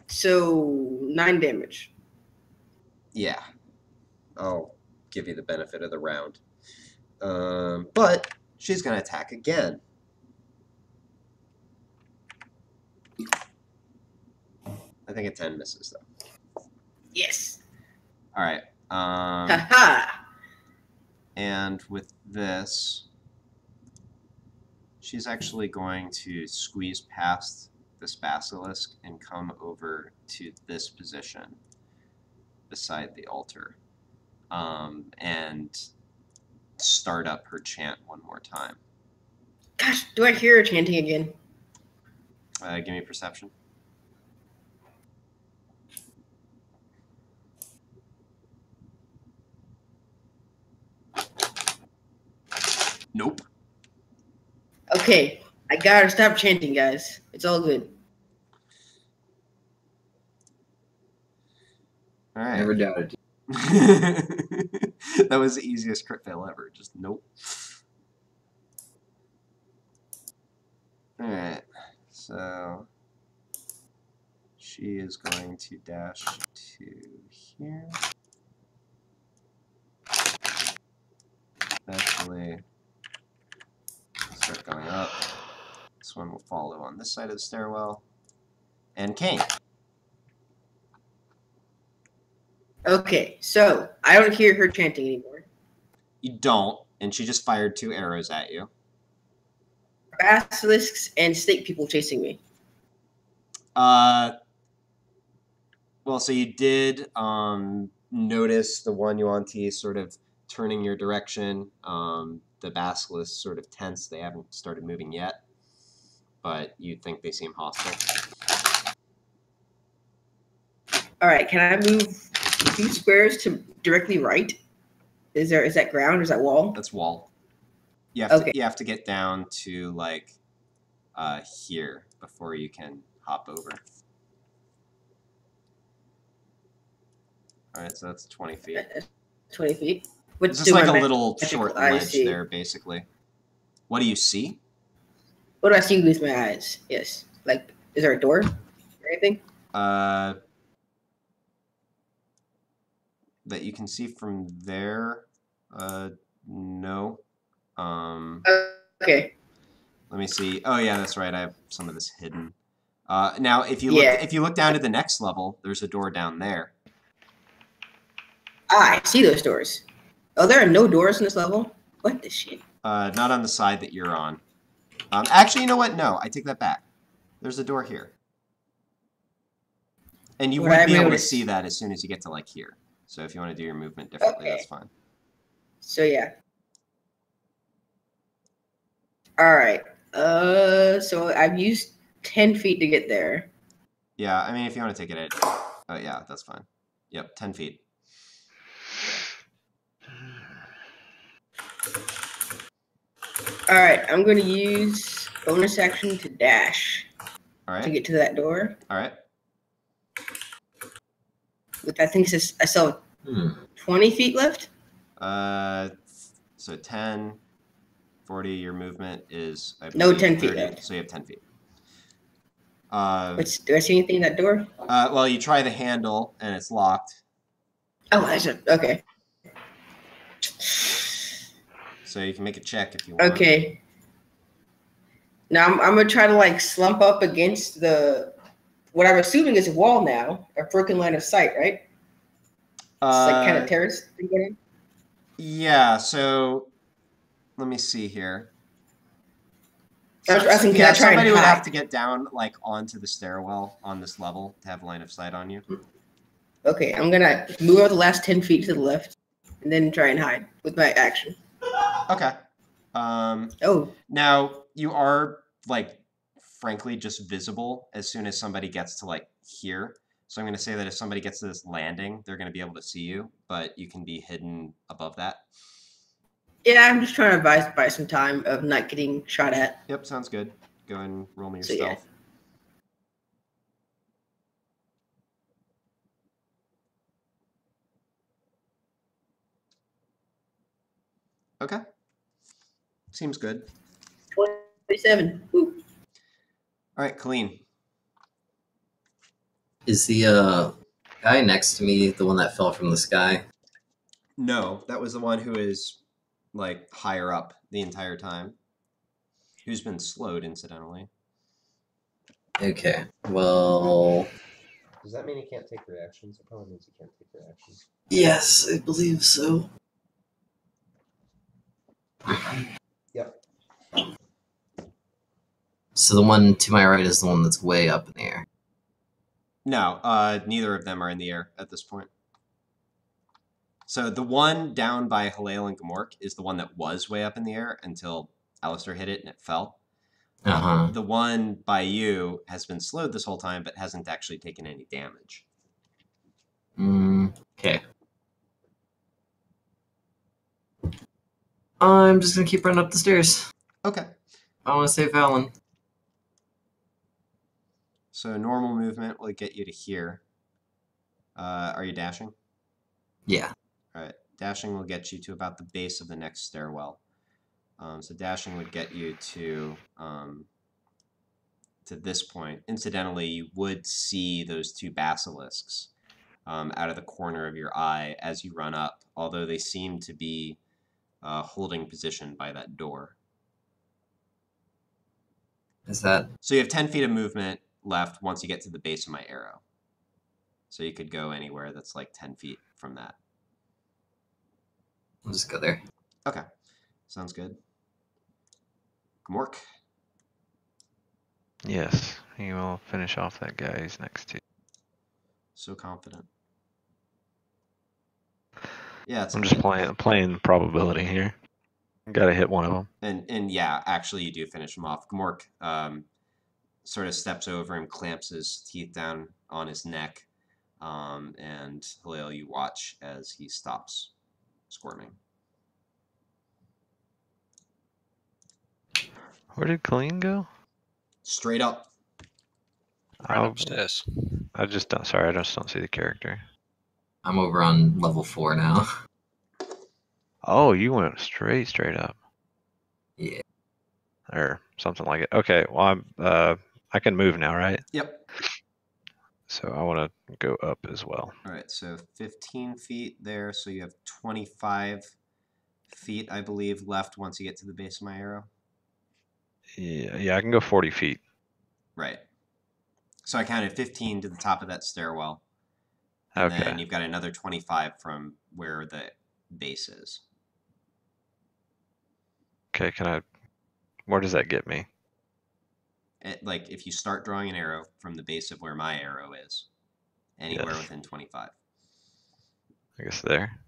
So 9 damage. Yeah. I'll give you the benefit of the round. But she's going to attack again. I think a 10 misses, though. Yes. All right. Haha. And with this, She's actually going to squeeze past this basilisk and come over to this position beside the altar, and start up her chant one more time. Gosh, do I hear her chanting again? Give me perception. Nope. Okay, I gotta stop chanting, guys. It's all good. All right. Never doubted you. That was the easiest crit fail ever. Just nope. All right. So she is going to dash to here. Eventually start going up. This one will follow on this side of the stairwell. And Kane. Okay, so I don't hear her chanting anymore. You don't, and she just fired 2 arrows at you. Basilisks and snake people chasing me. Well, so you did notice the one Yuan-Ti sort of turning your direction. The basilisk sort of tense. They haven't started moving yet, but you think they seem hostile. All right, can I move 2 squares to directly right? Is that ground or is that wall? That's wall. You have Okay. to, you have to get down to like here before you can hop over. All right, so that's 20 feet. 20 feet. It's just like a little short ledge there, basically. What do you see? What do I see with my eyes? Yes. Like, is there a door or anything? That you can see from there? No. Okay. Let me see. Oh yeah, that's right. I have some of this hidden. Now, if you look down to the next level, there's a door down there. Ah, I see those doors. Oh, there are no doors in this level? What the shit? Not on the side that you're on. Actually, you know what? No, I take that back. There's a door here. And you would be able to see that as soon as you get to like here. So if you want to do your movement differently, that's fine. So yeah. All right. So I've used 10 feet to get there. Yeah, I mean, if you want to take it at... Oh, yeah, that's fine. Yep, 10 feet. All right, I'm going to use bonus action to dash to get to that door. All right. With, I think I still have 20 feet left. So 10, 40, your movement is... I No, believe, 10 feet 30, left. So you have 10 feet. Do I see anything in that door? Well, you try the handle, and it's locked. Oh, that's it. Okay. So you can make a check if you want. Okay. Now I'm gonna try to like slump up against what I'm assuming is a wall now, a broken line of sight, right? It's like kind of terrace thing. Yeah. So let me see here. I think Somebody would have to get down like onto the stairwell on this level to have line of sight on you. Okay, I'm gonna move out the last 10 feet to the left, and then try and hide with my action. Okay. Oh. Now you are like, frankly, just visible as soon as somebody gets to like here. So I'm going to say that if somebody gets to this landing, they're going to be able to see you, but you can be hidden above that. Yeah, I'm just trying to buy some time of not getting shot at. Yep, sounds good. Go ahead and roll me your So, stealth. Yeah. Okay. Seems good. 27. Woo. All right, Colleen. Is the guy next to me the one that fell from the sky? No, that was the one who is like higher up the entire time. Who's been slowed, incidentally. Okay, well... Does that mean he can't take reactions? It probably means he can't take reactions. Yes, I believe so. Yep. So the one to my right is the one that's way up in the air. No, neither of them are in the air at this point. So the one down by Halil and Gamork is the one that was way up in the air until Alistair hit it and it fell. The one by you has been slowed this whole time, but hasn't actually taken any damage. Okay. I'm just gonna keep running up the stairs. Okay. I want to save Alan. So normal movement will get you to here. Are you dashing? Yeah. All right. Dashing will get you to about the base of the next stairwell. So dashing would get you to this point. Incidentally, you would see those two basilisks out of the corner of your eye as you run up, although they seem to be holding position by that door. Is that... So you have 10 feet of movement left once you get to the base of my arrow. So you could go anywhere that's like 10 feet from that. I'll just go there. Okay. Sounds good. Gamork. Yes, he will finish off that guy he's next to. So confident. Yeah, I'm just playing probability here. Got to hit one of them. And yeah, actually you do finish him off. Gamork sort of steps over him, clamps his teeth down on his neck, and Halil, you watch as he stops squirming. Where did Colleen go? Straight up. Right upstairs. I just don't see the character. I'm over on level 4 now. Oh, you went straight up. Yeah. Or something like it. Okay, well I can move now, right? Yep. So I want to go up as well. All right, so 15 feet there, so you have 25 feet, I believe, left once you get to the base of my arrow. Yeah, I can go 40 feet. Right. So I counted 15 to the top of that stairwell. And then you've got another 25 from where the base is. Okay, where does that get me? Like, if you start drawing an arrow from the base of where my arrow is, anywhere within 25. I guess there.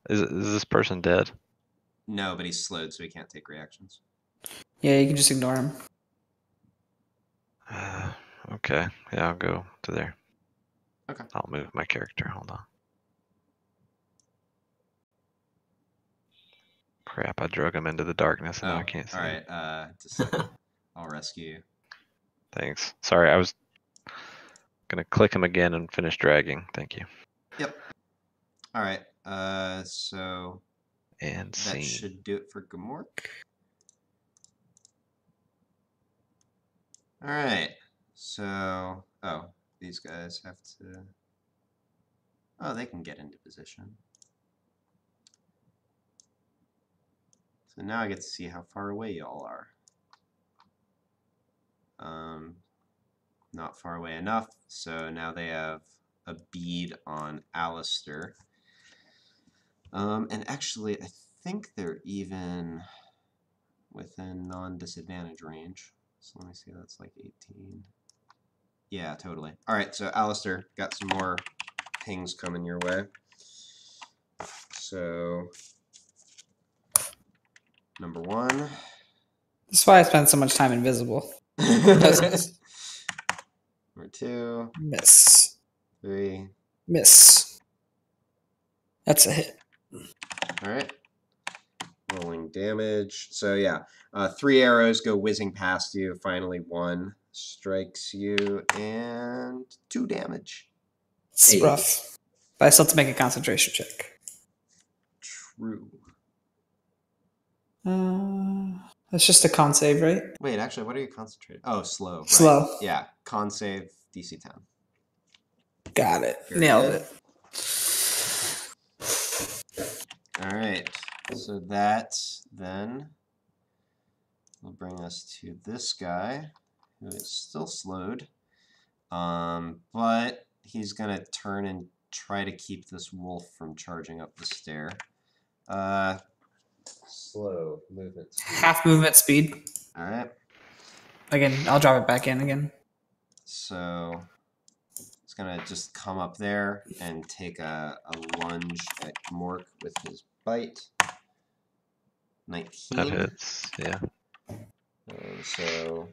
Is this person dead? No, but he's slowed, so he can't take reactions. Yeah, you can just ignore him. Okay, yeah, I'll go to there. Okay. I'll move my character. Hold on. Crap, I drug him into the darkness and now I can't see. All right, I'll rescue you. Thanks. Sorry, I was gonna click him again and finish dragging. Thank you. Yep. All right. So And that should do it for Gamork. All right. So, these guys have to. Oh, they can get into position. So now I get to see how far away y'all are. Not far away enough. So now they have a bead on Alistair. And actually, I think they're even within non-disadvantage range. So let me see, that's like 18. Yeah, totally. All right, so Alistair, got some more pings coming your way. So, number 1. That's why I spend so much time invisible. Number 2. Miss. 3. Miss. That's a hit. All right. Rolling damage. So yeah, 3 arrows go whizzing past you. Finally, 1 strikes you, and 2 damage. It's rough. But I still have to make a concentration check. True. That's just a con save, right? Wait, actually, what are you concentrating? Oh, slow. Right. Slow. Yeah, con save, DC 10. Got it. Very Nailed good. it. All right. So that then will bring us to this guy, who is still slowed. But he's going to turn and try to keep this wolf from charging up the stair. Slow movement speed. Half movement speed. All right. Again, I'll drop it back in again. So it's gonna just come up there and take a lunge at Mork with his bite. 19. That hits. Yeah. So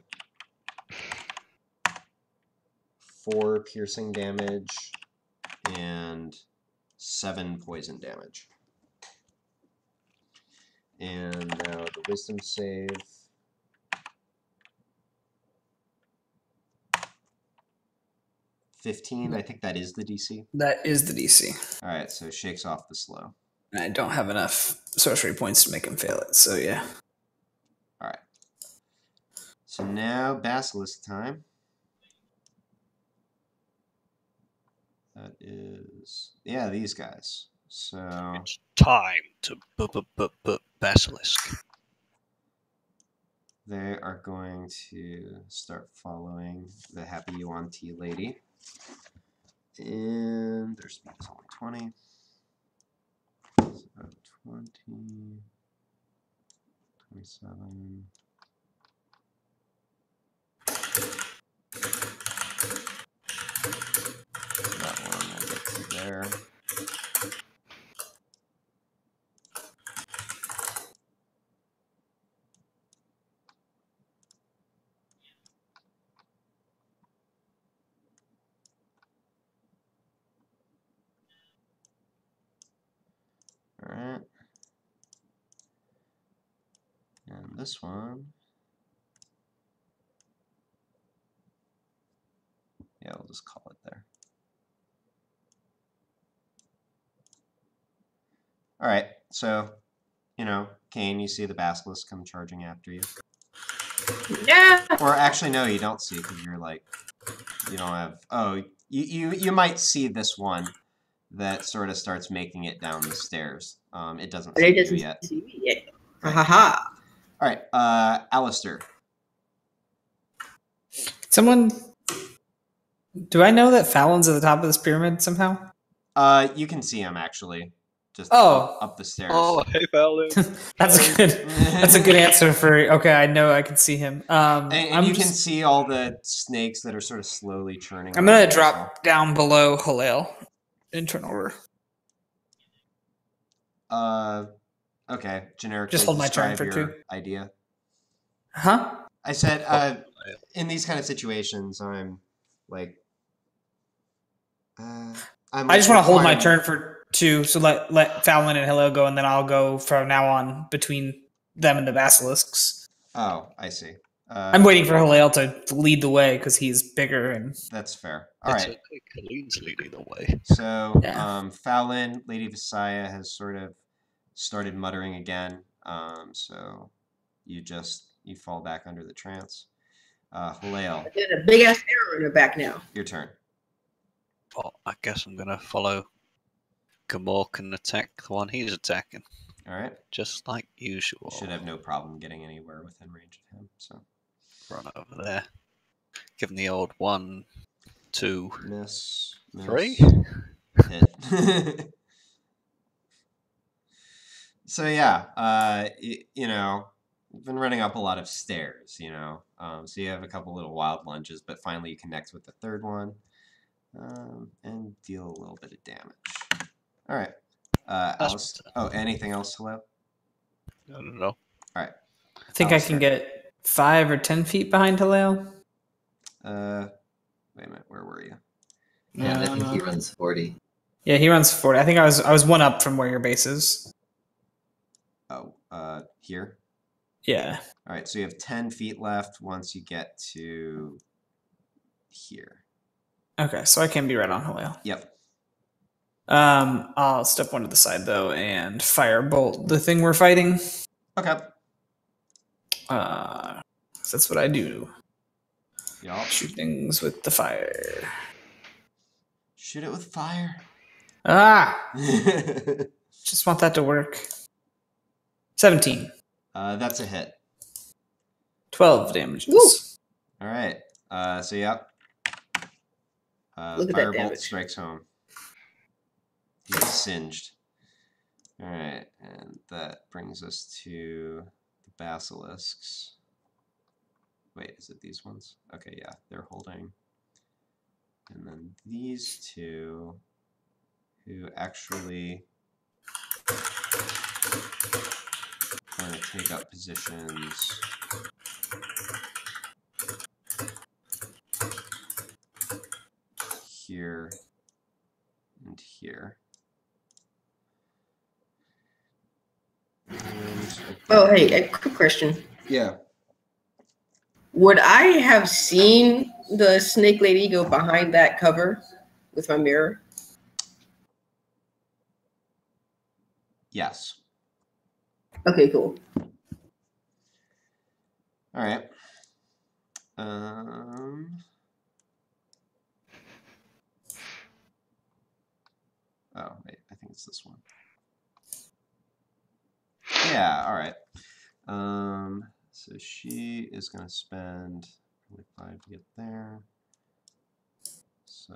4 piercing damage and 7 poison damage. And now the wisdom save. $15, I think that is the DC. That is the DC. Alright, so shakes off the slow. And I don't have enough sorcery points to make him fail it, so yeah. Alright. So now Basilisk time. That is, yeah, these guys. So It's time to basilisk. they are going to start following the Happy Yuan Tea lady. And their speed is only 20. So 20, 27. That one will get to there. Alright. And this one. Yeah, we'll just call it there. Alright, so, you know, Kane, you see the Basilisk come charging after you. Yeah. Or actually, no, you don't see, because you're like, you don't have, oh, you might see this one that sort of starts making it down the stairs. It doesn't But see it you doesn't yet. see me yet. Ha ha ha. Alright, Alistair. Someone... Do I know that Fallon's at the top of this pyramid somehow? You can see him, actually. Just Oh. up the stairs. Oh, hey, Fallon. That's good. That's a good answer for... Okay, I know I can see him. And you can see all the snakes that are sort of slowly churning. I'm going around to drop down below Halil and turn over. Okay, generically Just hold my turn describe for your 2. idea. Huh? I said, in these kind of situations, I'm like, I just want to hold my turn for 2, so let Fallon and Halil go, and then I'll go from now on between them and the basilisks. Oh, I see. I'm waiting for Halil to lead the way because he's bigger and. That's fair. All right. Colleen's leading the way. So, Yeah. Fallon, Lady Visaya has sort of started muttering again. So you fall back under the trance. Halil, I did a big ass arrow in her back now. your turn. Well, I guess I'm gonna follow Gamork and attack the one he's attacking, All right. just like usual. You should have no problem getting anywhere within range of him. So Run over there. Give him the old 1, 2, miss. 3. Hit. So yeah, you know, you've been running up a lot of stairs, you know. So you have a couple little wild lunges, but finally you connect with the third one, and deal a little bit of damage. All right, Alice. Oh, anything else, Hello? No. All right. I think I can get 5 or 10 feet behind Halil. Wait a minute, where were you? Yeah, I think he runs 40. Yeah, he runs 40. I think I was 1 up from where your base is. Oh, here. Yeah. All right, so you have 10 feet left once you get to here. Okay, so I can be right on Halil. Yep. I'll step 1 to the side though and firebolt the thing we're fighting. Okay. That's what I do. Yup. Shoot things with the fire. Shoot it with fire. Just want that to work. 17. That's a hit. 12 damages. Woo! All right. So yep. Look at that Firebolt damage. strikes home. He's singed. All right, and that brings us to the basilisks. Wait, is it these ones? Okay, yeah, they're holding. And then these two, who actually want to take up positions here and here. And Oh, hey, a quick question. yeah. Would I have seen the snake lady go behind that cover with my mirror? Yes. Okay, cool. All right. Oh, wait, I think it's this one. Yeah, all right. So she is going to spend 5 to get there. So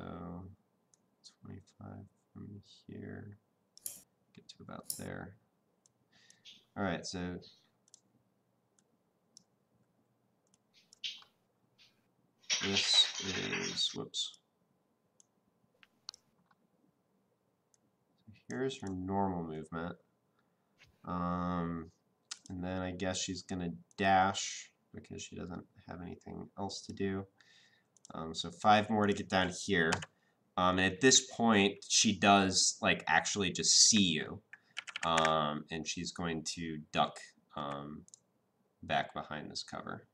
25 from here, get to about there. All right, so this is, whoops. So here's her normal movement. And then I guess she's going to dash because she doesn't have anything else to do. So 5 more to get down here. And at this point, she does like actually just see you. And she's going to duck back behind this cover.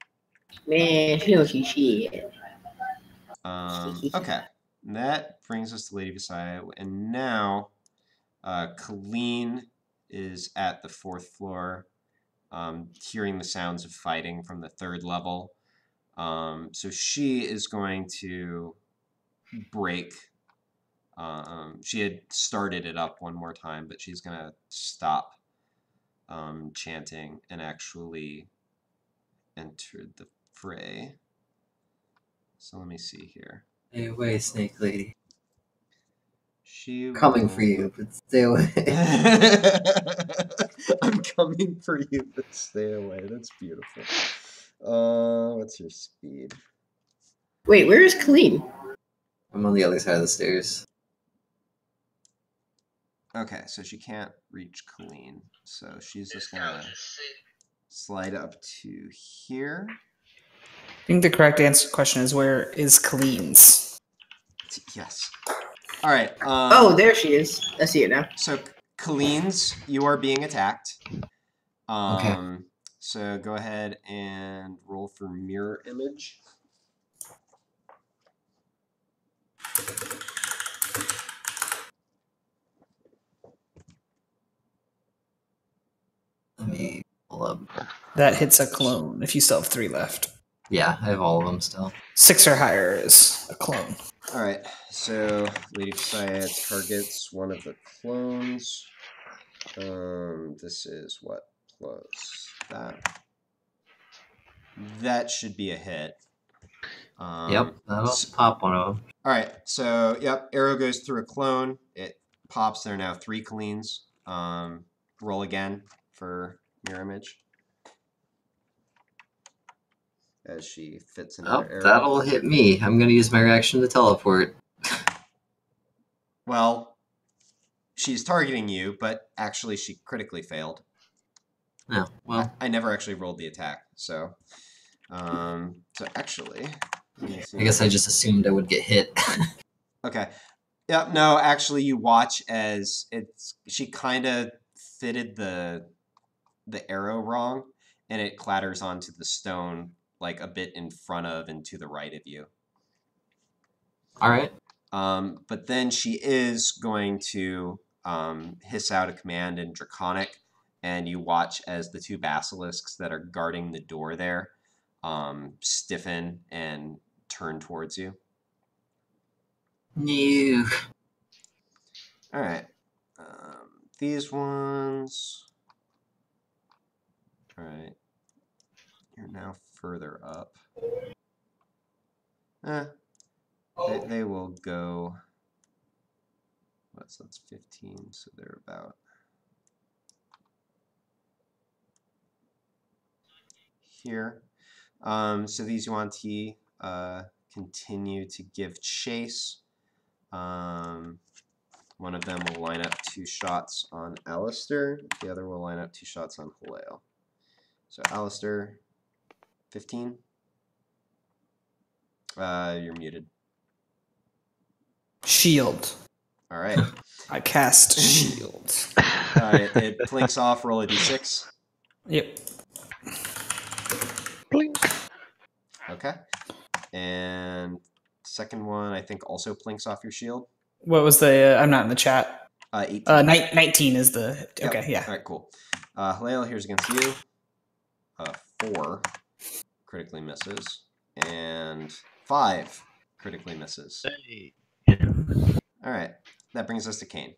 Man, she knows she's shit. Okay, that brings us to Lady Visaya, and now Colleen is at the 4th floor, hearing the sounds of fighting from the 3rd level. So she is going to break. She had started it up one more time, but she's going to stop chanting and actually enter the fray. So let me see here. Stay away, snake lady. She Coming will... for you, but stay away. I'm coming for you, but stay away. That's beautiful. What's your speed? Wait, where is Colleen? I'm on the other side of the stairs. Okay, so she can't reach Colleen, so she's just gonna slide up to here. I think the correct answer question is, where is Colleen's? Yes. All right. Oh, there she is. I see it now. So Colleen's, you are being attacked. Okay. So go ahead and roll for mirror image. Let me pull up. That hits a clone if you still have 3 left. Yeah, I have all of them still. 6 or higher is a clone. All right. So Lady Visaya targets one of the clones. This is what? Plus that. That should be a hit. Yep, that'll pop one of them. All right, so yep, arrow goes through a clone. It pops. There are now 3 Colleens. Roll again for mirror image as she fits another arrow. That'll hit me. I'm gonna use my reaction to teleport. Well, she's targeting you, but actually she critically failed. No, well, I never actually rolled the attack, so actually, I guess I just assumed I would get hit. okay. Yep. No, actually, you watch as she kind of fitted the arrow wrong, and it clatters onto the stone like a bit in front of and to the right of you. All right. But then she is going to hiss out a command in Draconic, and you watch as the 2 basilisks that are guarding the door there stiffen and turn towards you. No. All right. These ones. All right. You're now further up. They will go. That's 15, so they're about here. So these Yuan-Ti continue to give chase. One of them will line up 2 shots on Alistair. The other will line up 2 shots on Haleo. So Alistair, 15. You're muted. Shield. All right. I cast shield. It blinks off. Roll a d6. Yep. Blink. Okay. And second one, I think, also blinks off your shield. What was the? I'm not in the chat. 18. 19 is the. Yep. Okay, yeah. All right, cool. Haleo, here's against you. 4 critically misses, and 5 critically misses. Hey. All right, that brings us to Kane.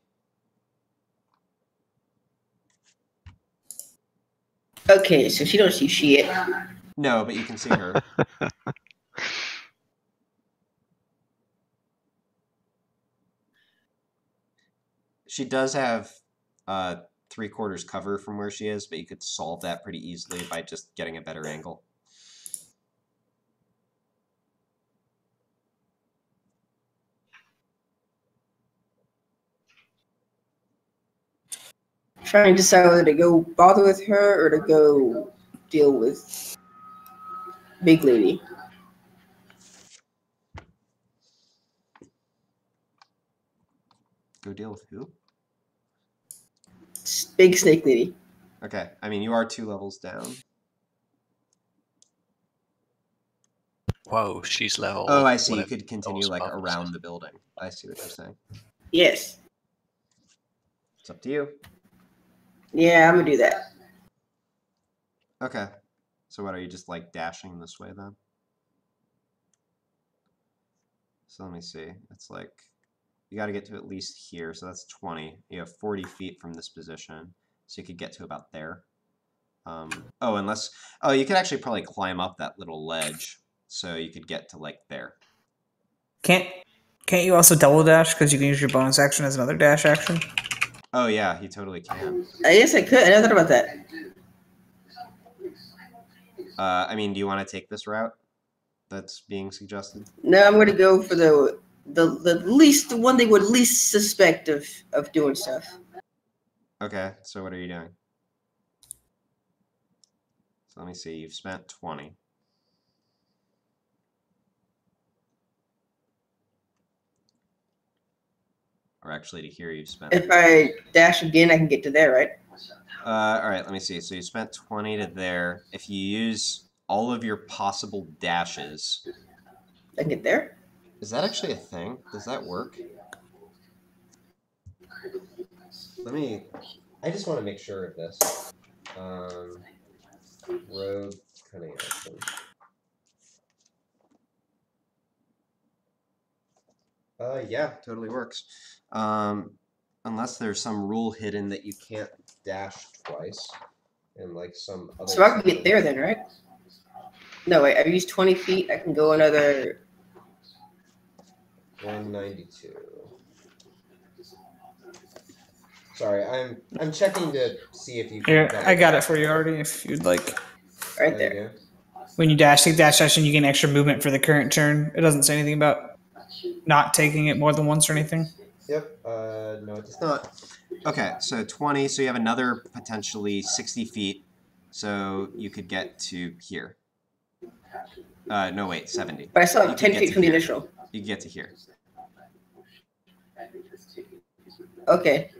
Okay, so she don't see shit. No, but you can see her. She does have 3/4 cover from where she is, but you could solve that pretty easily by just getting a better angle. Trying to decide whether to go bother with her or to go deal with Big Lady. Go deal with who? Big Snake Lady. Okay, I mean, you are 2 levels down. Whoa, she's level. Oh, I see. You whatever could continue those like buttons. around the building. I see what you're saying. Yes. It's up to you. Yeah, I'm gonna do that. Okay. So what, are you just like dashing this way then? So let me see. It's like, you got to get to at least here. So that's 20. You have 40 feet from this position. So you could get to about there. Oh, you could actually probably climb up that little ledge. So you could get to like there. Can't you also double dash because you can use your bonus action as another dash action? Oh yeah, you totally can. I guess I could. I never thought about that. I mean, do you want to take this route that's being suggested? No, I'm gonna go for the one they would least suspect of doing stuff. Okay, so what are you doing? So let me see. You've spent 20. Or actually, to here you've spent. If I dash again, I can get to there, right? All right, let me see. So you spent 20 to there. If you use all of your possible dashes, I can get there. is that actually a thing? Does that work? I just want to make sure of this. Road cutting action. Yeah, totally works. Unless there's some rule hidden that you can't dash twice, and like some other. So I can get there then, right? No, wait. I've used 20 feet. I can go another. 192. Sorry, I'm checking to see if you. Here, I got it for you already. If you'd like. Right there. When you take dash action, you gain extra movement for the current turn. It doesn't say anything about not taking it more than once or anything. Yep. No, it does not. Okay, so 20. So you have another potentially 60 feet. So you could get to here. No, wait, 70. But I still You have could 10 get feet to from the here. initial. You can get to here. Okay.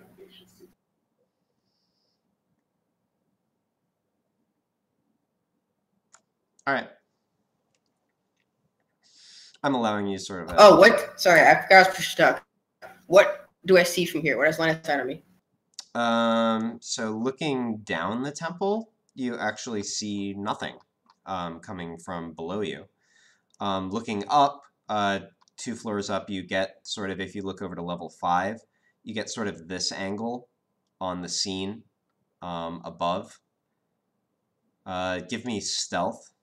All right. I'm allowing you sort of. Oh, what? Sorry, I forgot I was stuck. What do I see from here? What is line of sight on me? So looking down the temple, you actually see nothing coming from below you. Looking up, 2 floors up, you get sort of, if you look over to level 5, you get sort of this angle on the scene above. Give me stealth.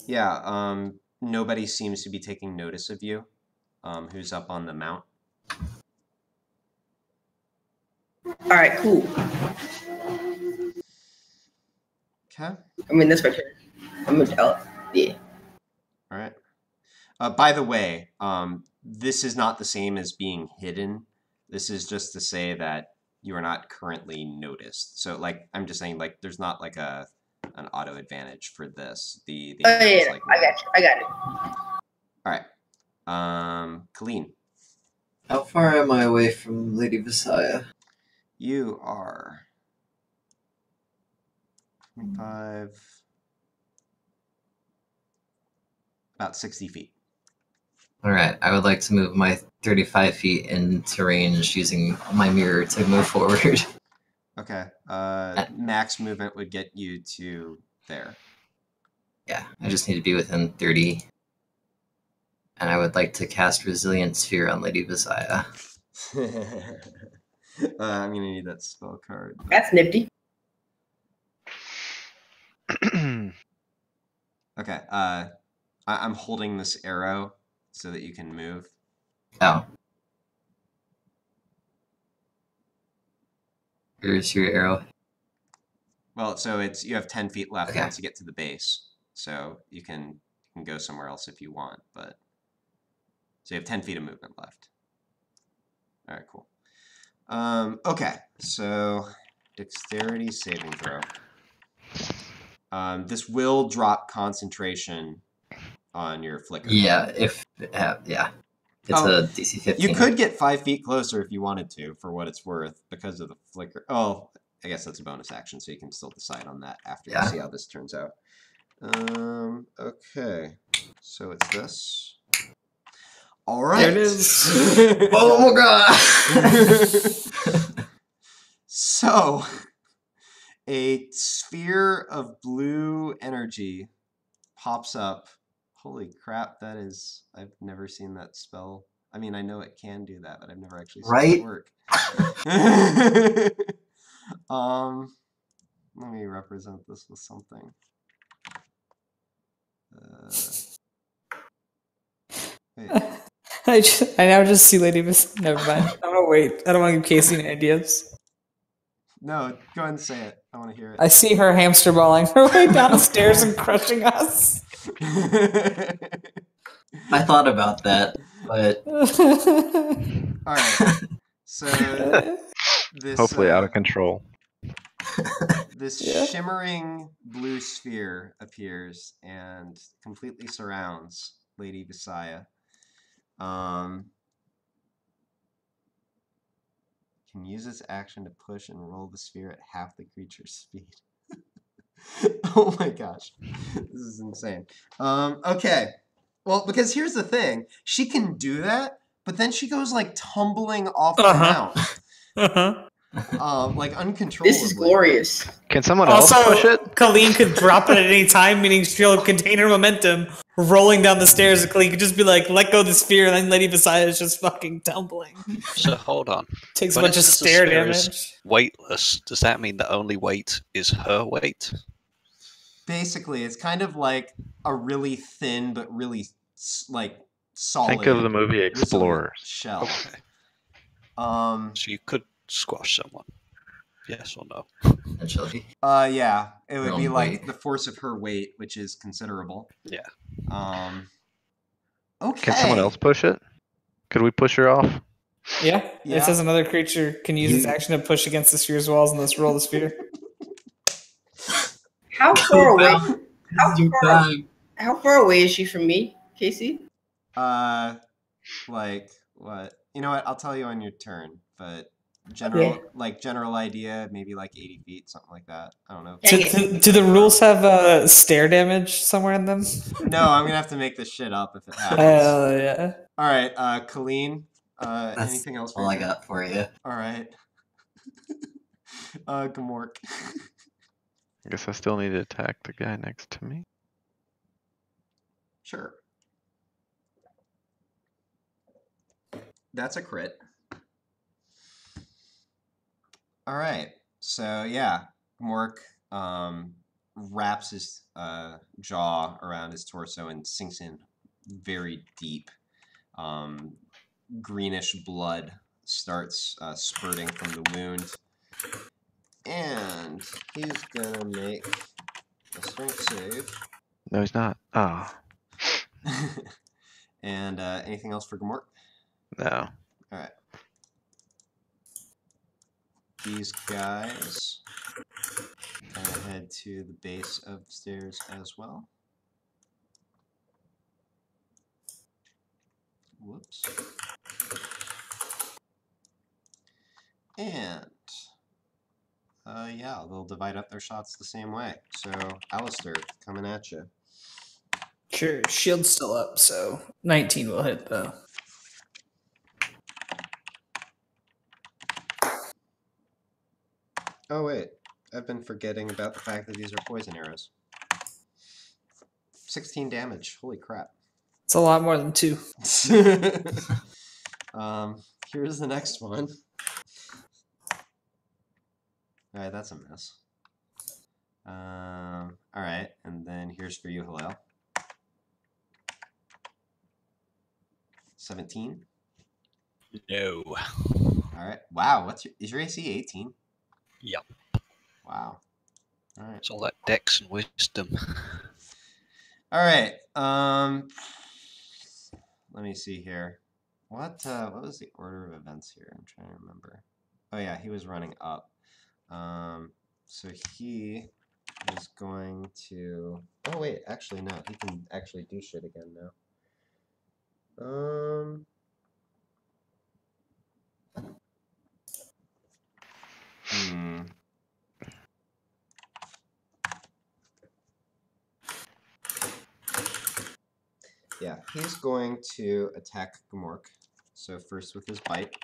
Yeah, nobody seems to be taking notice of you, who's up on the mount. All right, cool. Okay. I mean, that's my turn. I'm gonna tell it. Yeah. All right. By the way, this is not the same as being hidden. This is just to say that you are not currently noticed. So, like, I'm just saying, like, there's not like an auto advantage for this. The Oh, yeah, animal's yeah, like, I got you. I got it. all right. Colleen, How far am I away from Lady Visaya? you are 25, about 60 feet. All right, I would like to move my 35 feet into range using my mirror to move forward. Okay. Max movement would get you to there. Yeah, I just need to be within 30. And I would like to cast Resilient Sphere on Lady Visaya. I'm gonna need that spell card. That's nifty. Okay. I'm holding this arrow so that you can move. Oh. Here's your arrow. Well, so you have 10 feet left Okay. once you get to the base, so you can go somewhere else if you want, but so you have 10 feet of movement left. All right, cool. Okay, so dexterity saving throw. This will drop concentration on your flicker. Yeah, yeah. It's a DC 15. You could get 5 feet closer if you wanted to, for what it's worth, because of the flicker. Oh, I guess that's a bonus action, so you can still decide on that after you see how this turns out. Okay, so it's this. All right. There it is. Oh my god! So, a sphere of blue energy pops up. Holy crap, that is... I've never seen that spell. I mean, I know it can do that, but I've never actually seen it work. Let me represent this with something. Wait. I now just see Lady Miss. Never mind. I'm gonna wait. I don't want to give Casey any ideas. No, go ahead and say it. I want to hear it. I see her hamster balling her way down the stairs and crushing us. I thought about that, but... All right. So this hopefully out of control. This shimmering blue sphere appears and completely surrounds Lady Visaya. Can use its action to push and roll the sphere at half the creature's speed. Oh my gosh. This is insane. Okay. Well, because here's the thing. She can do that, but then she goes like tumbling off the mount. Like uncontrollably. This is glorious. Can someone else push it? Colleen could drop it at any time, meaning she'll contain her momentum, rolling down the stairs. And Colleen could just be like, let go of the sphere, and then Lady Visaya is just fucking tumbling. So hold on. Takes a bunch of stair damage. Weightless. Does that mean the only weight is her weight? Basically, it's kind of like a really thin but really like solid. Think of the movie Explorers. Shell. Okay. So you could squash someone. Yes or no? Potentially. Yeah, it would be like weight. the force of her weight, which is considerable. Yeah. Okay. Can someone else push it? Could we push her off? Yeah. It says another creature can use its action to push against the sphere's walls and thus roll the sphere. How far away? How far away is she from me, Casey? Like what? You know what? I'll tell you on your turn, but general idea, maybe like 80 feet, something like that. I don't know. Do the rules have stair damage somewhere in them? No, I'm gonna have to make this shit up if it happens. Yeah. All right, Colleen. Anything else? All I got for you. All right. Gamork. I guess I still need to attack the guy next to me. Sure. That's a crit. All right. So yeah, Gamork wraps his jaw around his torso and sinks in very deep. Greenish blood starts spurting from the wound. And he's gonna make a strength save. No, he's not. Oh, And anything else for Gamork? no. Alright. These guys head to the base of the stairs as well. Whoops. And yeah, they'll divide up their shots the same way. So, Alistair, coming at you. Sure, shield's still up, so 19 will hit though. Oh wait, I've been forgetting about the fact that these are poison arrows. 16 damage. Holy crap. It's a lot more than 2. Here's the next one. Alright, that's a miss. Alright, and then here's for you, Halal. 17. No. Alright. Wow, is your AC 18? Yep. Wow. Alright. It's all that dex and wisdom. Alright. Let me see here. What was the order of events here? I'm trying to remember. Oh yeah, he was running up. So he is going to... Oh wait, actually no. He can actually do shit again now. Yeah, he's going to attack Gamork. So first with his bite.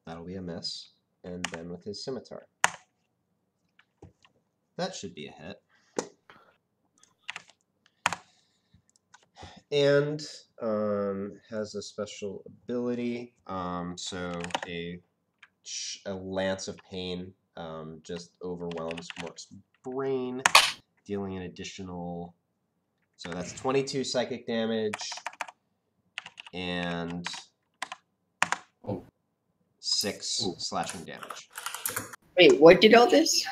That'll be a miss. And then with his scimitar. That should be a hit. And has a special ability. So a lance of pain just overwhelms Gamork's brain, dealing an additional... So that's 22 psychic damage and 6 slashing damage. Wait, what did all this?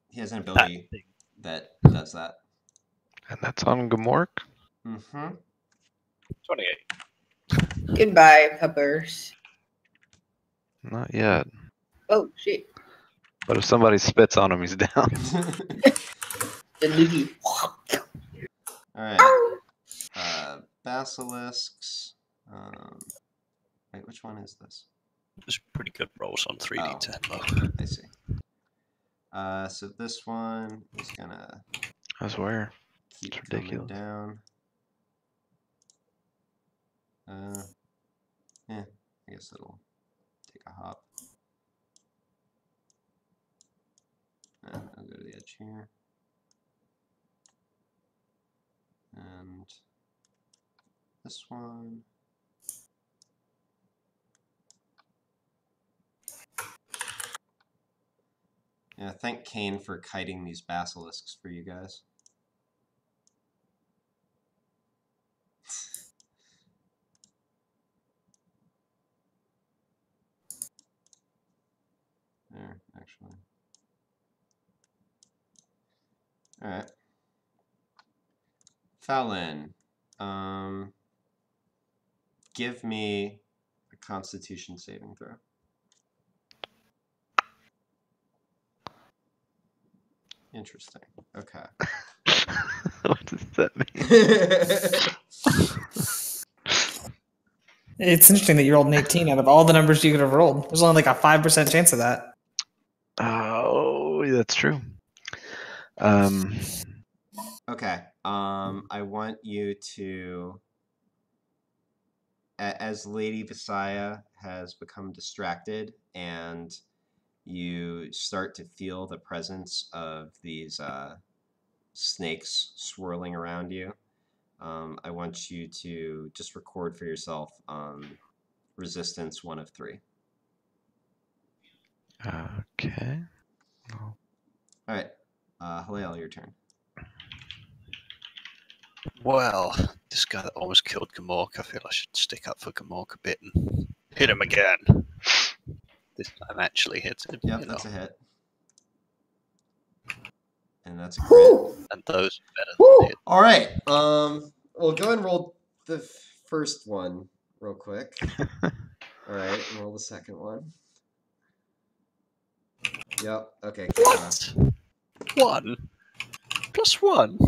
He has an ability that does that. And that's on Gamork? Mm-hmm. 28. Goodbye, puppers. Not yet. Oh, shit. But if somebody spits on him, he's down. The loogie. Alright. Basilisks. Wait, which one is this? There's pretty good rolls on 3d10 though. I see. So this one is gonna I swear. keep It's coming ridiculous. down. Yeah, I guess it'll take a hop. I'll go to the edge here. And this one. Yeah, thank Kane for kiting these basilisks for you guys. There, actually. Alright. Fallon, give me a Constitution saving throw. Interesting. Okay. What does that mean? It's interesting that you rolled an 18 out of all the numbers you could have rolled. There's only like a 5% chance of that. Oh, that's true. Okay. I want you to, as Lady Visaya has become distracted and you start to feel the presence of these snakes swirling around you, I want you to just record for yourself resistance 1 of 3. Okay. All right. Halal, your turn. Well, this guy that almost killed Gamork, I feel I should stick up for Gamork a bit and Hit him again. This time actually hits him. Yep, you that's know. a hit. And that's a crit. And those are better Woo! than hit. All right. We'll go and roll the first one real quick. All right, and roll the second one. Yep. Okay. What? 1 + 1.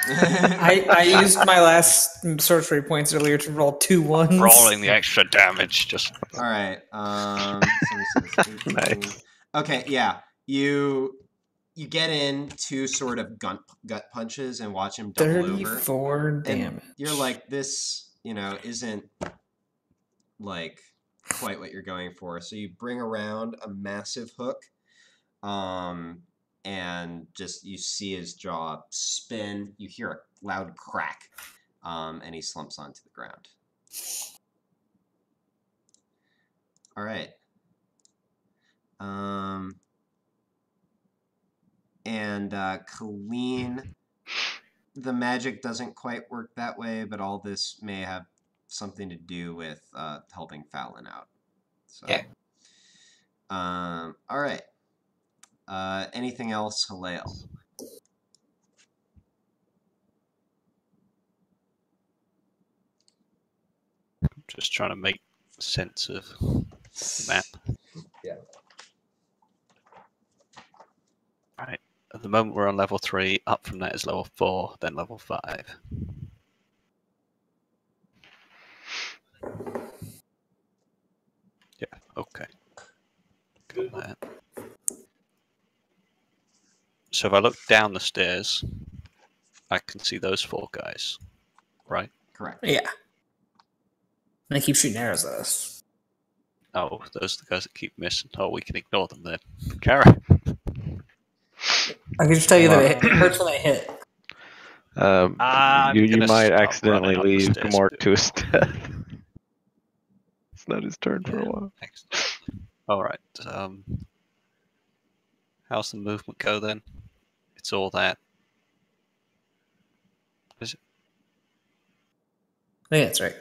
I used my last sorcery points earlier to roll 2 ones. Rolling the extra damage. Just All right. So let me see this. 18. Nice. Okay. Yeah. You get in 2 sort of gut punches and watch him double over. 34 damage. And you're like, this, isn't like quite what you're going for. So you bring around a massive hook, and just you see his jaw spin. You hear a loud crack, and he slumps onto the ground. All right. And Colleen, the magic doesn't quite work that way, but all this may have something to do with helping Fallon out. So, Yeah. All right. Anything else, Halal? just trying to make sense of the map. Yeah. Right. At the moment we're on level 3. Up from that is level 4, then level 5. Yeah. Okay. Got that. So if I look down the stairs, I can see those 4 guys, right? Correct. Yeah. And they keep shooting arrows at us. Oh, those are the guys that keep missing. Oh, we can ignore them then. Carry. I can just tell you that it hurts when I hit. I'm You gonna might start accidentally running up the leave stairs. Gamork to his death. It's not his turn for a Yeah. while. Excellent. All right. How's the movement go then? It's all that. Is it? I think that's right.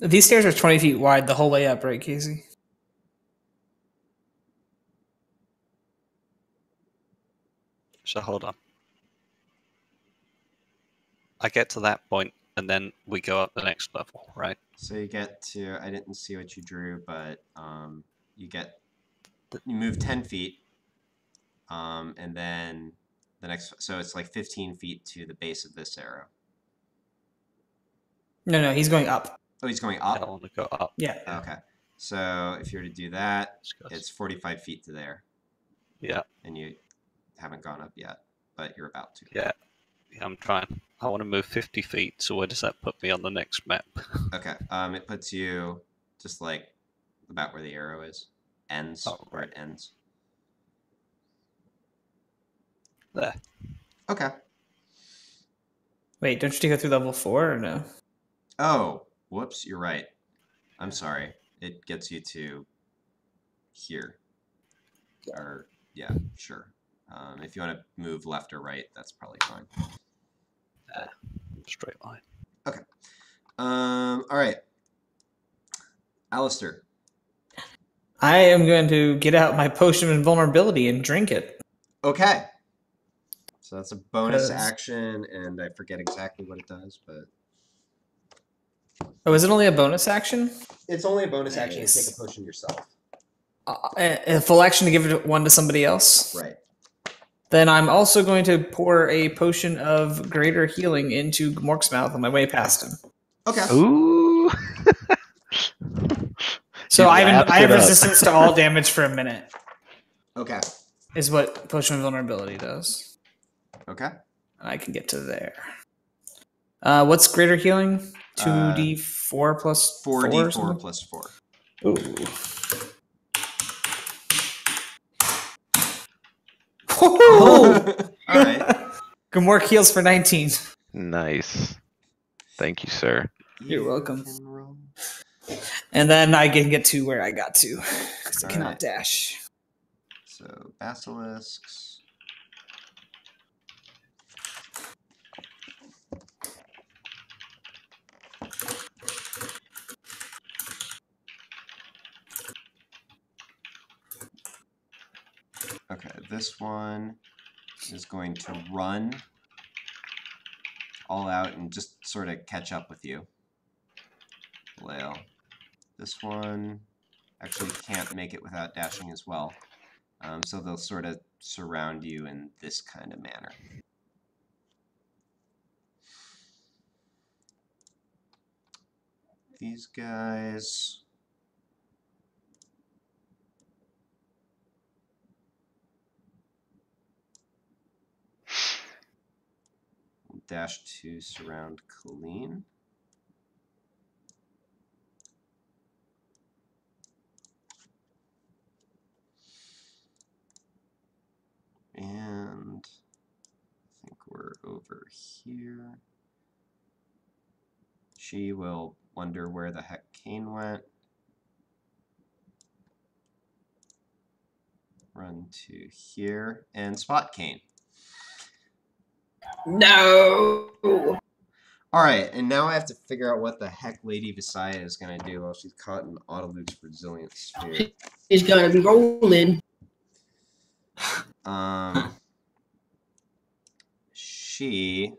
These stairs are 20 feet wide the whole way up, right, Casey? So hold on. I get to that point, and then we go up the next level, right? So you get to, I didn't see what you drew, but you move 10 feet, and then the next, so it's like 15 feet to the base of this arrow. No, he's going up. Oh, he's going I up? want to go up. Yeah. Okay. So if you were to do that, Let's go. it's 45 feet to there. Yeah. And you haven't gone up yet, but you're about to. Yeah. I'm trying. I want to move 50 feet, so where does that put me on the next map? Okay. It puts you just like about where the arrow is. Ends. Oh, Where right. it ends. There. Okay. Wait, don't you take it through level 4 or no? Oh, whoops, you're right. I'm sorry. It gets you to here. Or, yeah, sure. If you want to move left or right, that's probably fine. Straight line. Okay. All right. Alistair. I am going to get out my potion of invulnerability and drink it. Okay. So that's a bonus 'Cause- action, and I forget exactly what it does, but Oh, is it only a bonus action? it's only a bonus action to Nice. take a potion yourself. A full action to give it one to somebody else? Right. Then I'm also going to pour a potion of greater healing into Mork's mouth on my way past him. Okay. Ooh. So He I laps have it up. resistance to all damage for a minute, Okay. is what potion of vulnerability does. Okay. I can get to there. What's greater healing? 2d4 plus 4? 4d4 plus 4. Ooh. All right. Gamork heals for 19. Nice. Thank you, sir. You're welcome. Can roll. And then I can get to where I got to, because I cannot Alright. dash. So, basilisks. Okay, this one is going to run all out and just sort of catch up with you. Lail. This one actually can't make it without dashing as well. So they'll sort of surround you in this kind of manner. These guys... dash to surround Colleen. And I think we're over here. She will wonder where the heck Kane went. Run to here and spot Kane. No. All right, and now I have to figure out what the heck Lady Visaya is going to do while she's caught in Autolute's Resilient Sphere. She's gonna be rolling. She...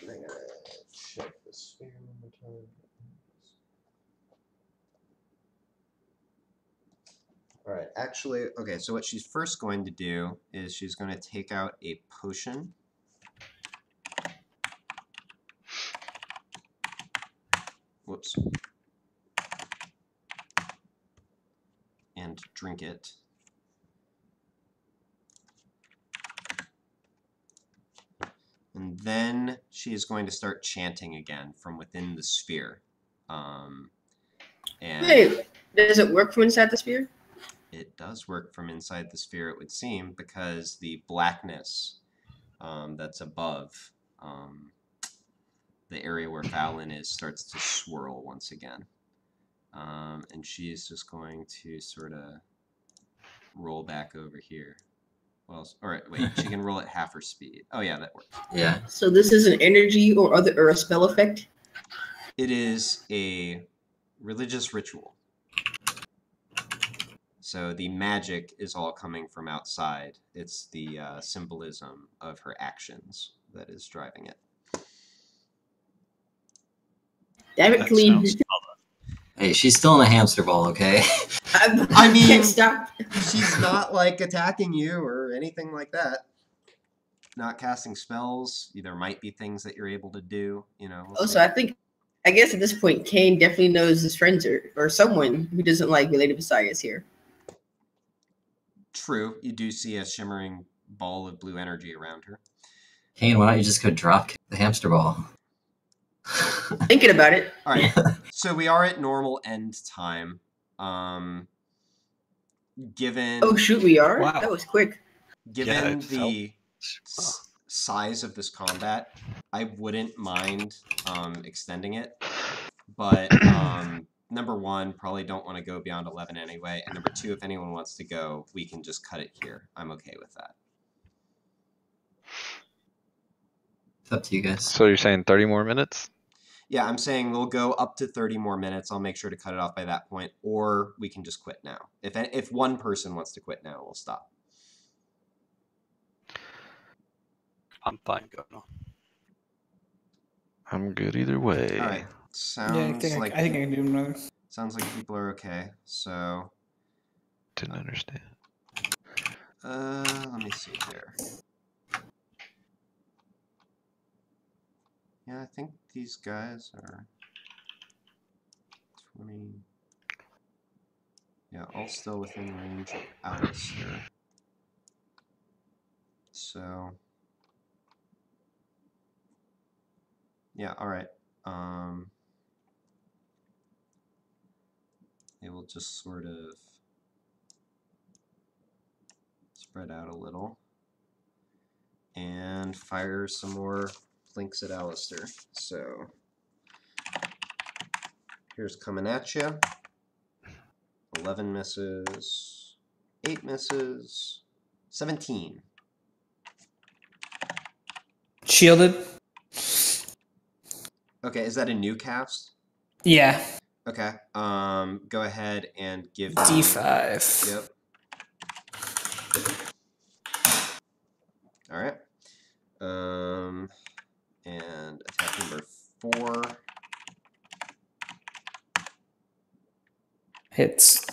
I gotta check the sphere one more time. Alright, actually, okay, so what she's first going to do is she's going to take out a potion. Whoops. And drink it. And then she is going to start chanting again from within the sphere. And Wait, does it work from inside the sphere? it does work from inside the sphere, it would seem, because the blackness that's above the area where Fallon is starts to swirl once again. And she's just going to sort of roll back over here. Well, all right, wait, she can roll at half her speed. Oh yeah, that works. Yeah. So this is an energy or a spell effect? It is a religious ritual. So the magic is all coming from outside. It's the symbolism of her actions that is driving it. Damn it, That Colleen. sounds Hey, she's still in a hamster ball, okay? I mean- can't stop. She's not like attacking you or anything like that. Not casting spells. There might be things that you're able to do, you know. we'll Also, see. I guess at this point, Kane definitely knows his friends or someone who doesn't like Lady Visaya is here. True, you do see a shimmering ball of blue energy around her. Kane, why don't you just go drop kick the hamster ball? Thinking about it. All right, so we are at normal end time. Given Oh shoot, we are. Wow. That was quick. given it the felt- size of this combat, I wouldn't mind extending it. But number one, probably don't want to go beyond 11 anyway. And number two, if anyone wants to go, we can just cut it here. I'm okay with that. It's up to you guys. So you're saying 30 more minutes? Yeah, I'm saying we'll go up to 30 more minutes. I'll make sure to cut it off by that point, or we can just quit now. If one person wants to quit now, we'll stop. I'm fine going on. I'm good either way. All right. Yeah, Sounds I think I can do another. sounds like people are okay. So, Didn't understand. let me see here. Yeah, I think these guys are 20. Yeah, all still within range of Alistair. So, yeah, all right. They will just sort of spread out a little. and fire some more links at Alistair. So here's coming at you. 11 misses, 8 misses, 17. Shielded. Okay, is that a new cast? Yeah. Okay. Go ahead and give me D5. Yep. All right. And attack number 4. Hits.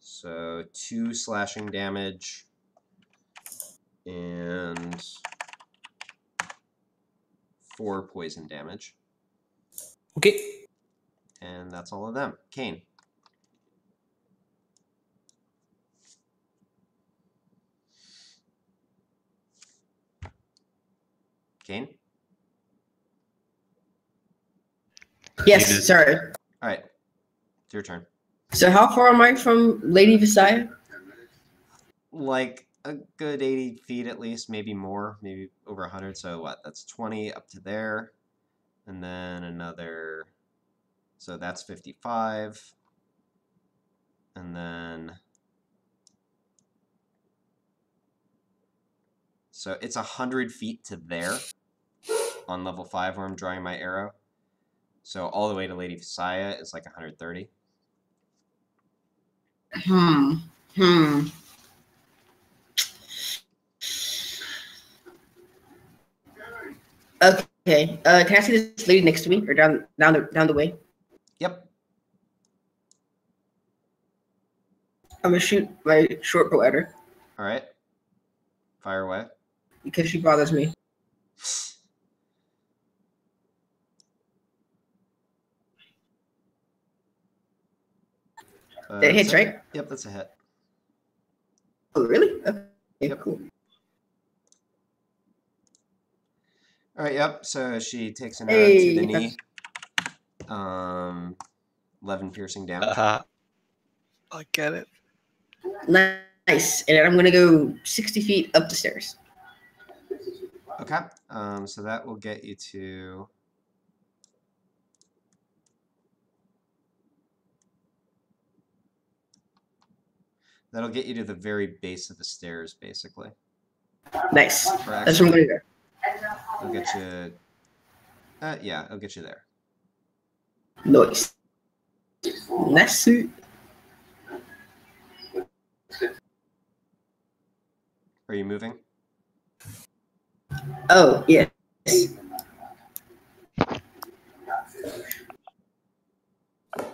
So 2 slashing damage and 4 poison damage. Okay. And that's all of them. Kane. Kane? Yes, Muted. sorry. All right. It's your turn. So how far am I from Lady Visaya? Like a good 80 feet at least, maybe more, maybe over 100. So what? That's 20 up to there. And then another, so that's 55. And then, so it's 100 feet to there on level 5 where I'm drawing my arrow. So all the way to Lady Visaya is like 130. Okay. Can I see this lady next to me or down the way? Yep. I'm gonna shoot my short bow at her All right. Fire away. because she bothers me. That hits, that's a- right? Yep, that's a hit. Oh, really? Okay, Yep. cool. All right, yep. So she takes an arrow to the knee. 11 piercing damage. I get it. Nice. And I'm gonna go 60 feet up the stairs. Okay. So that will get you to. That'll get you to the very base of the stairs, basically. Nice. Or That's what I'm actually, gonna do. it'll get you. Yeah, it'll get you there. Nice. Nice suit. Are you moving? Oh, yes. All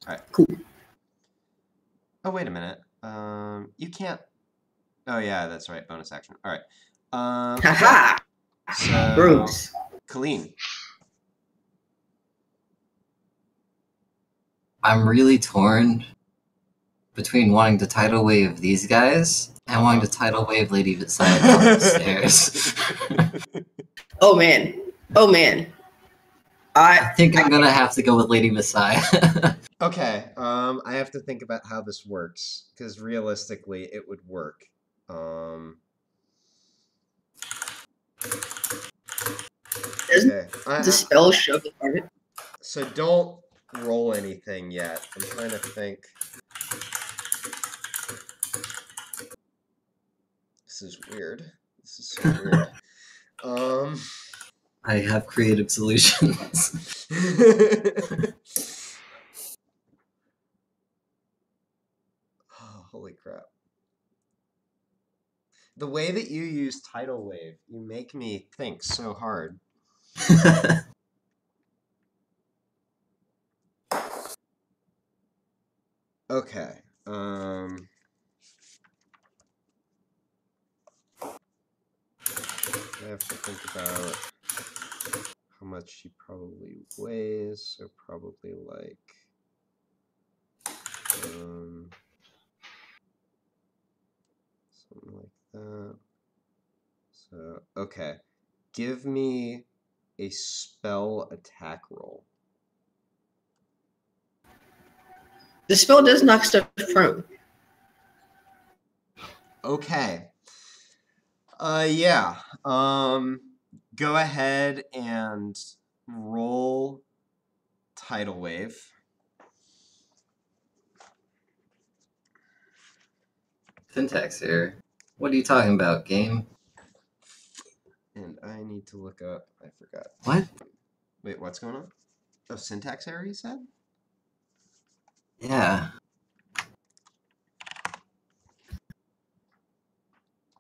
right. Cool. Oh, wait a minute. You can't. Oh, yeah, that's right. Bonus action. All right. Haha. So, Bruce. Colleen. I'm really torn between wanting to tidal wave these guys and wanting to tidal wave Lady Visaya down the stairs. Oh man. Oh man. I think I'm gonna have to go with Lady Visaya. Okay, I have to think about how this works because realistically, it would work. Doesn't Okay, the spell show the target? so don't roll anything yet. I'm trying to think. This is weird. This is so weird. I have creative solutions. Oh, holy crap. The way that you use tidal wave, you make me think so hard. Okay. I have to think about how much she probably weighs, so probably like something like that. So okay. Give me a spell attack roll. The spell does knock stuff prone. Okay. Yeah. Go ahead and roll tidal wave. Syntax error. What are you talking about, game? And I need to look up. I forgot. What? Wait, what's going on? Oh, syntax error, you said? Yeah.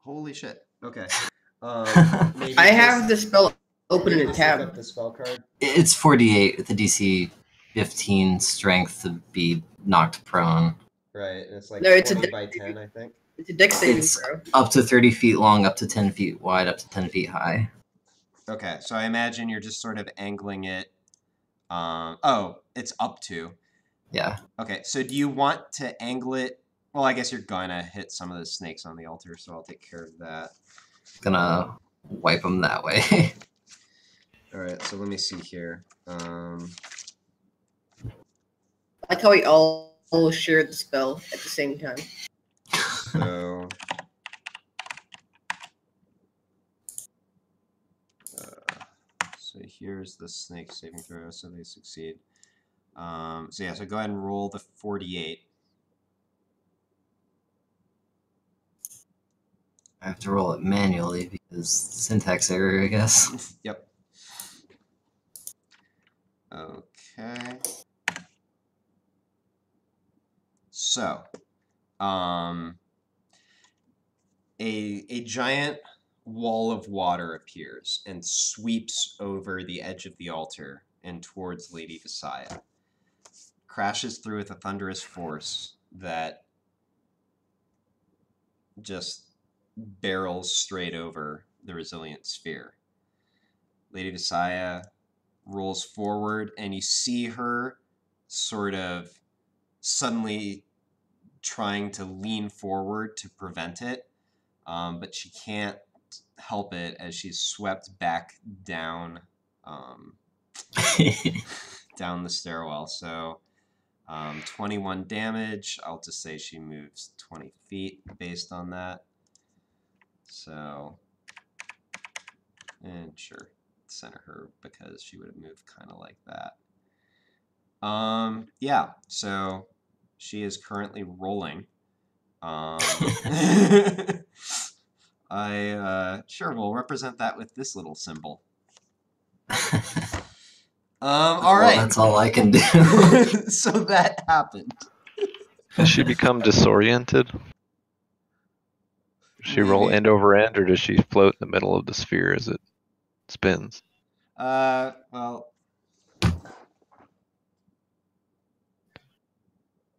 Holy shit. Okay. Maybe I have the spell open in a just look up tab. the spell card. It's 48 with a DC 15 strength to be knocked prone. Right, and it's like No, it's a 20 by 10, I think. It's a dex saving It's throw. up to 30 feet long, up to 10 feet wide, up to 10 feet high. Okay, so I imagine you're just sort of angling it. Oh, it's up to. Yeah. Okay, so do you want to angle it? Well, I guess you're gonna hit some of the snakes on the altar, so I'll take care of that. Gonna wipe them that way. All right, so let me see here. I like how we all share the spell at the same time. So, so here's the snake saving throw, so they succeed. So yeah, so go ahead and roll the 48. I have to roll it manually because syntax error, I guess. Yep. Okay. So, a giant wall of water appears and sweeps over the edge of the altar and towards Lady Visaya. Crashes through with a thunderous force that just barrels straight over the resilient sphere. Lady Visaya rolls forward, and you see her sort of suddenly trying to lean forward to prevent it, but she can't help it as she's swept back down down the stairwell. So 21 damage. I'll just say she moves 20 feet based on that. So, and sure, center her because she would have moved kind of like that. Yeah, so she is currently rolling. I sure will represent that with this little symbol. All Well, right. that's all I can do. So that happened. Does she become disoriented? Does she roll Maybe. end over end, or does she float in the middle of the sphere as it spins? Well,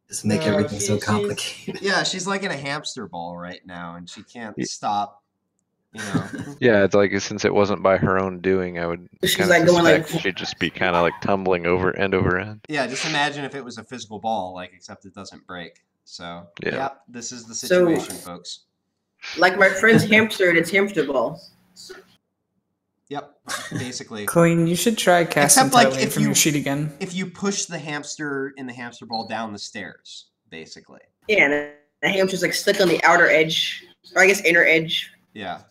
Just make no, everything so she's complicated. yeah, she's like in a hamster ball right now, and she can't Ye- stop. You know. Yeah, it's like since it wasn't by her own doing, I would She's kind like of going like- suspect she'd just be kind of like tumbling over end. Yeah, just imagine if it was a physical ball, like except it doesn't break. So Yeah. this is the So- situation, folks. Like my friend's hamster and its hamster ball. Yep, basically. Colleen, you should try casting Except, like, Tidal Wave if from you- your sheet again. If you push the hamster in the hamster ball down the stairs, basically. Yeah, and the hamster's like stuck on the outer edge, or I guess inner edge. Yeah.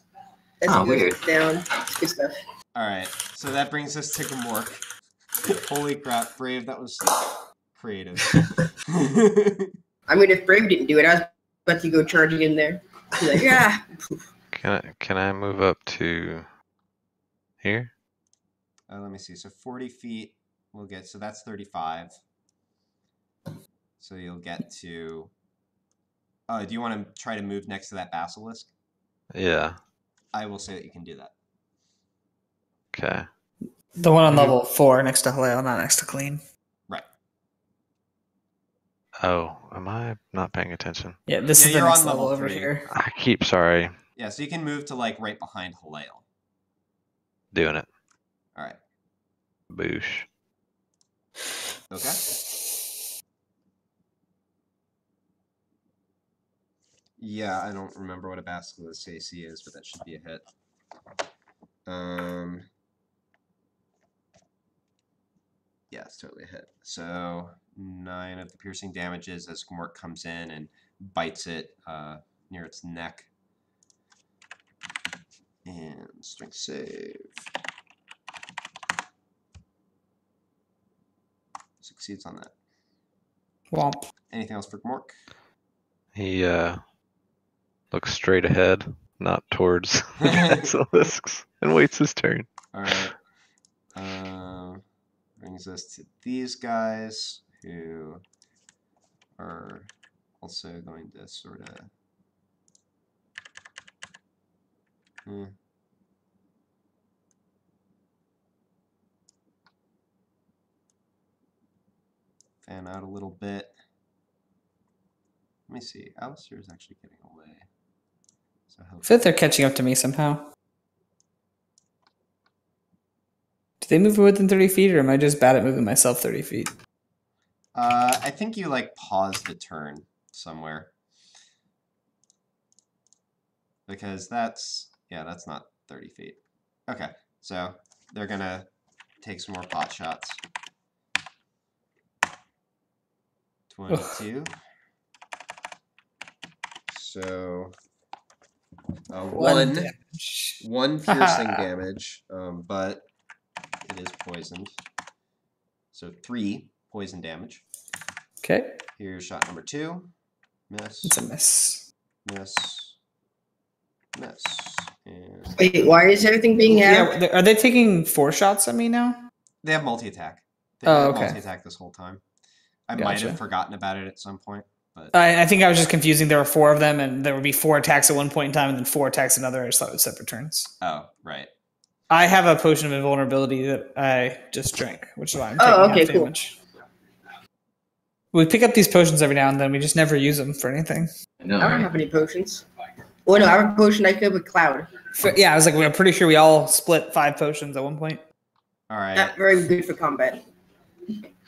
That's Oh, good. weird. Down. It's good stuff. All right. So that brings us to Gamork. Holy crap, Brave! That was creative. I mean, if Brave didn't do it, I was about to go charging in there. He's like, yeah. Can I move up to here? Let me see. So 40 feet we'll get. So that's 35. So you'll get to. Do you want to try to move next to that basilisk? Yeah. I will say that you can do that. Okay. The one on level 4 next to Halil, not next to Colleen. Right. Oh, am I not paying attention? Yeah, this Yeah, is the you're next on level level over 3. here. I keep sorry Yeah, so you can move to like right behind Halil. doing it. All right. Boosh. Okay. Yeah, I don't remember what a basilisk AC is, but that should be a hit. Yeah, it's totally a hit. So 9 of the piercing damages as Gamork comes in and bites it near its neck. And strength save. Succeeds on that. Womp. Anything else for Gmork? He looks straight ahead, not towards the basilisks, and waits his turn. All right. Brings us to these guys who are also going to sort of. Fan out a little bit. Let me see. Alistair is actually getting away. So I feel like they're catching up to me somehow. Do they move within 30 feet, or am I just bad at moving myself 30 feet? I think you like pause the turn somewhere. Because that's not 30 feet. Okay, so they're gonna take some more pot shots. 22. So one piercing damage, but it is poisoned. So 3 poison damage. Okay. Here's shot number 2. Miss. It's a miss. Miss. Miss. And Wait, why is everything being halved? Yeah, are they taking 4 shots at me now? they have multi-attack. They Oh, had okay. multi-attack this whole time. I might have Gotcha. forgotten about it at some point, but I think I was just confusing. There were 4 of them, and there would be 4 attacks at one point in time, and then 4 attacks another. I just thought it was separate turns. oh, right. I have a potion of invulnerability that I just drank, which is why I'm Oh, taking okay, half damage. We pick up these potions every now and then. We just never use them for anything. No, I don't have any potions. Well, no, I have a potion I could with Cloud. Yeah, I was like, we're pretty sure we all split 5 potions at one point. All right. Not very good for combat.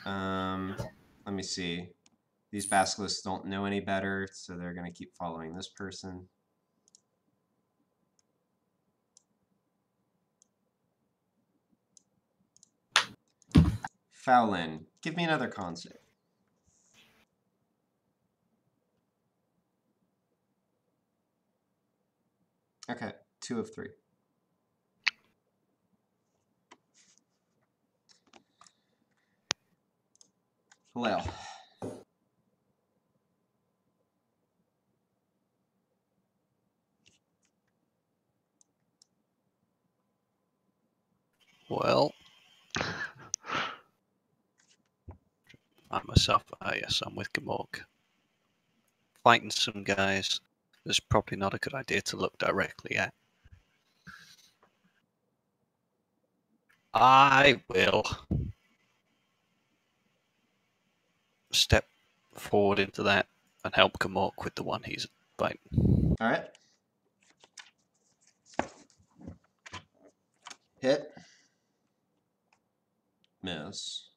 Let me see. These basilisks don't know any better, so they're going to keep following this person. Fowlin, give me another con save. Okay, 2 of 3. Halal. Well, I myself, yes, I'm with Gamork. Fighting some guys, that's probably not a good idea to look directly at. I will step forward into that and help Gamork with the one he's fighting. All right. Hit. Miss.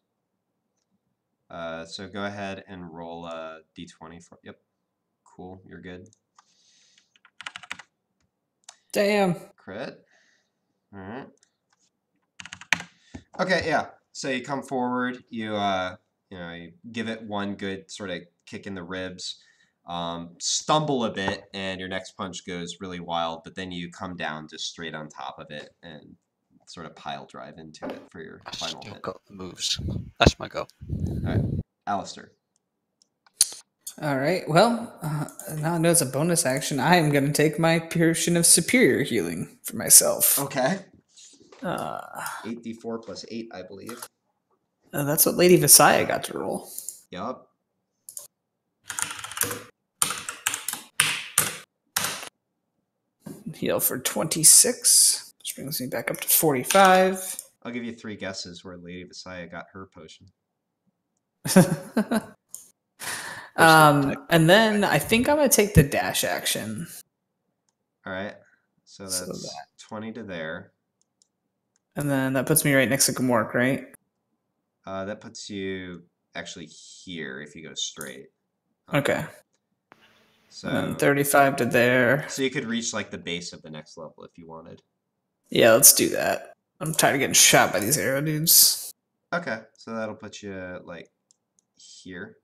So go ahead and roll a d20 for. Yep. Cool. You're good. Damn. Crit. All right. Okay. Yeah. So you come forward. You you give it one good sort of kick in the ribs. Stumble a bit, and your next punch goes really wild. But then you come down just straight on top of it and sort of pile drive into it for your I final still hit. got the moves. That's my goal. All right. Alistair. All right. Well, now I know it's a bonus action. I am going to take my potion of superior healing for myself. Okay. 8d4 8d4 plus 8, I believe. That's what Lady Visaya got to roll. Yup. Heal for 26, which brings me back up to 45. I'll give you 3 guesses where Lady Visaya got her potion. And then I think I'm going to take the dash action. All right. So that's 20 to there. And then that puts me right next to Gamork, right? That puts you actually here if you go straight. Okay. So And then 35 to there. So you could reach like the base of the next level if you wanted. Yeah, let's do that. I'm tired of getting shot by these arrow dudes. Okay. So that'll put you like here.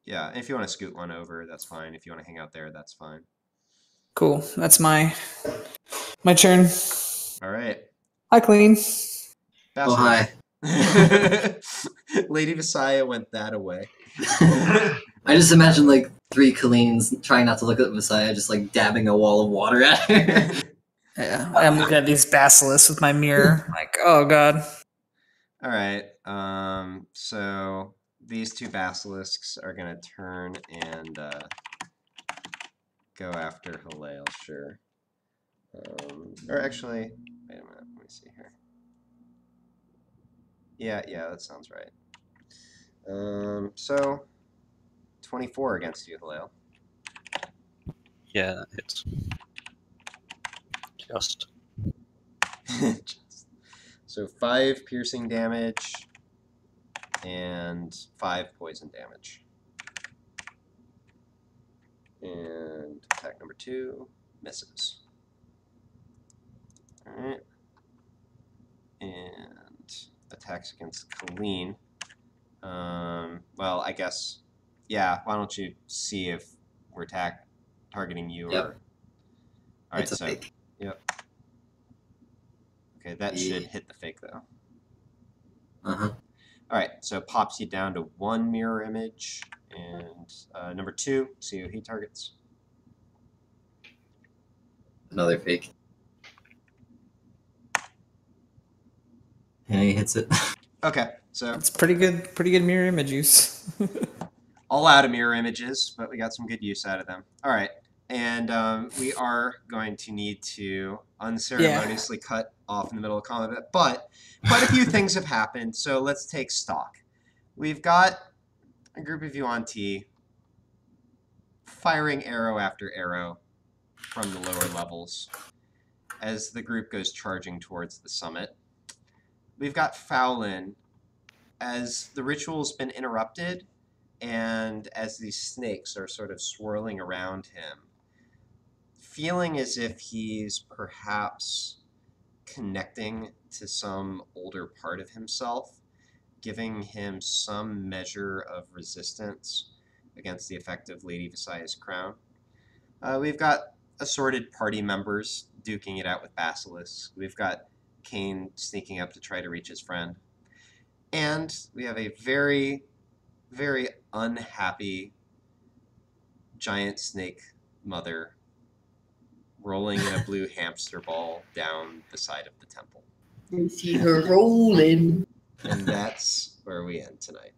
Yeah, if you want to scoot one over, that's fine. If you want to hang out there, that's fine. Cool. That's my turn. All right. Hi, Clean. Oh, hi. Lady Messiah went that away. I just imagine like 3 Kaleens trying not to look at Messiah, just like dabbing a wall of water at her. Yeah, I'm looking at these basilisks with my mirror. Like, oh god. All right. So these 2 basilisks are gonna turn and go after Halal. Sure. Or actually, wait a minute. Let me see here. Yeah, that sounds right. So 24 against you, Halal. Yeah, it's just. So 5 piercing damage and 5 poison damage. And attack number 2 misses. Alright. And attacks against Colleen. Well, I guess, yeah, why don't you see if we're targeting you Yep. or... Alright, It's a so... fake. Yep. Okay, that should hit the fake, though. Uh-huh. Alright, so pops you down to 1 mirror image, and number 2, see who he targets. Another fake. And he hits it. Okay, so It's pretty good mirror image use. all out of mirror images, but we got some good use out of them. Alright, and we are going to need to unceremoniously cut off in the middle of combat, but quite a few things have happened, so let's take stock. We've got a group of you on T firing arrow after arrow from the lower levels as the group goes charging towards the summit. We've got Fowlin as the ritual's been interrupted and as these snakes are sort of swirling around him, feeling as if he's perhaps connecting to some older part of himself, giving him some measure of resistance against the effect of Lady Visayas' crown. We've got assorted party members duking it out with basilisks. We've got Kane sneaking up to try to reach his friend. And we have a very, very unhappy giant snake mother rolling in a blue hamster ball down the side of the temple. I see her rolling. And that's where we end tonight.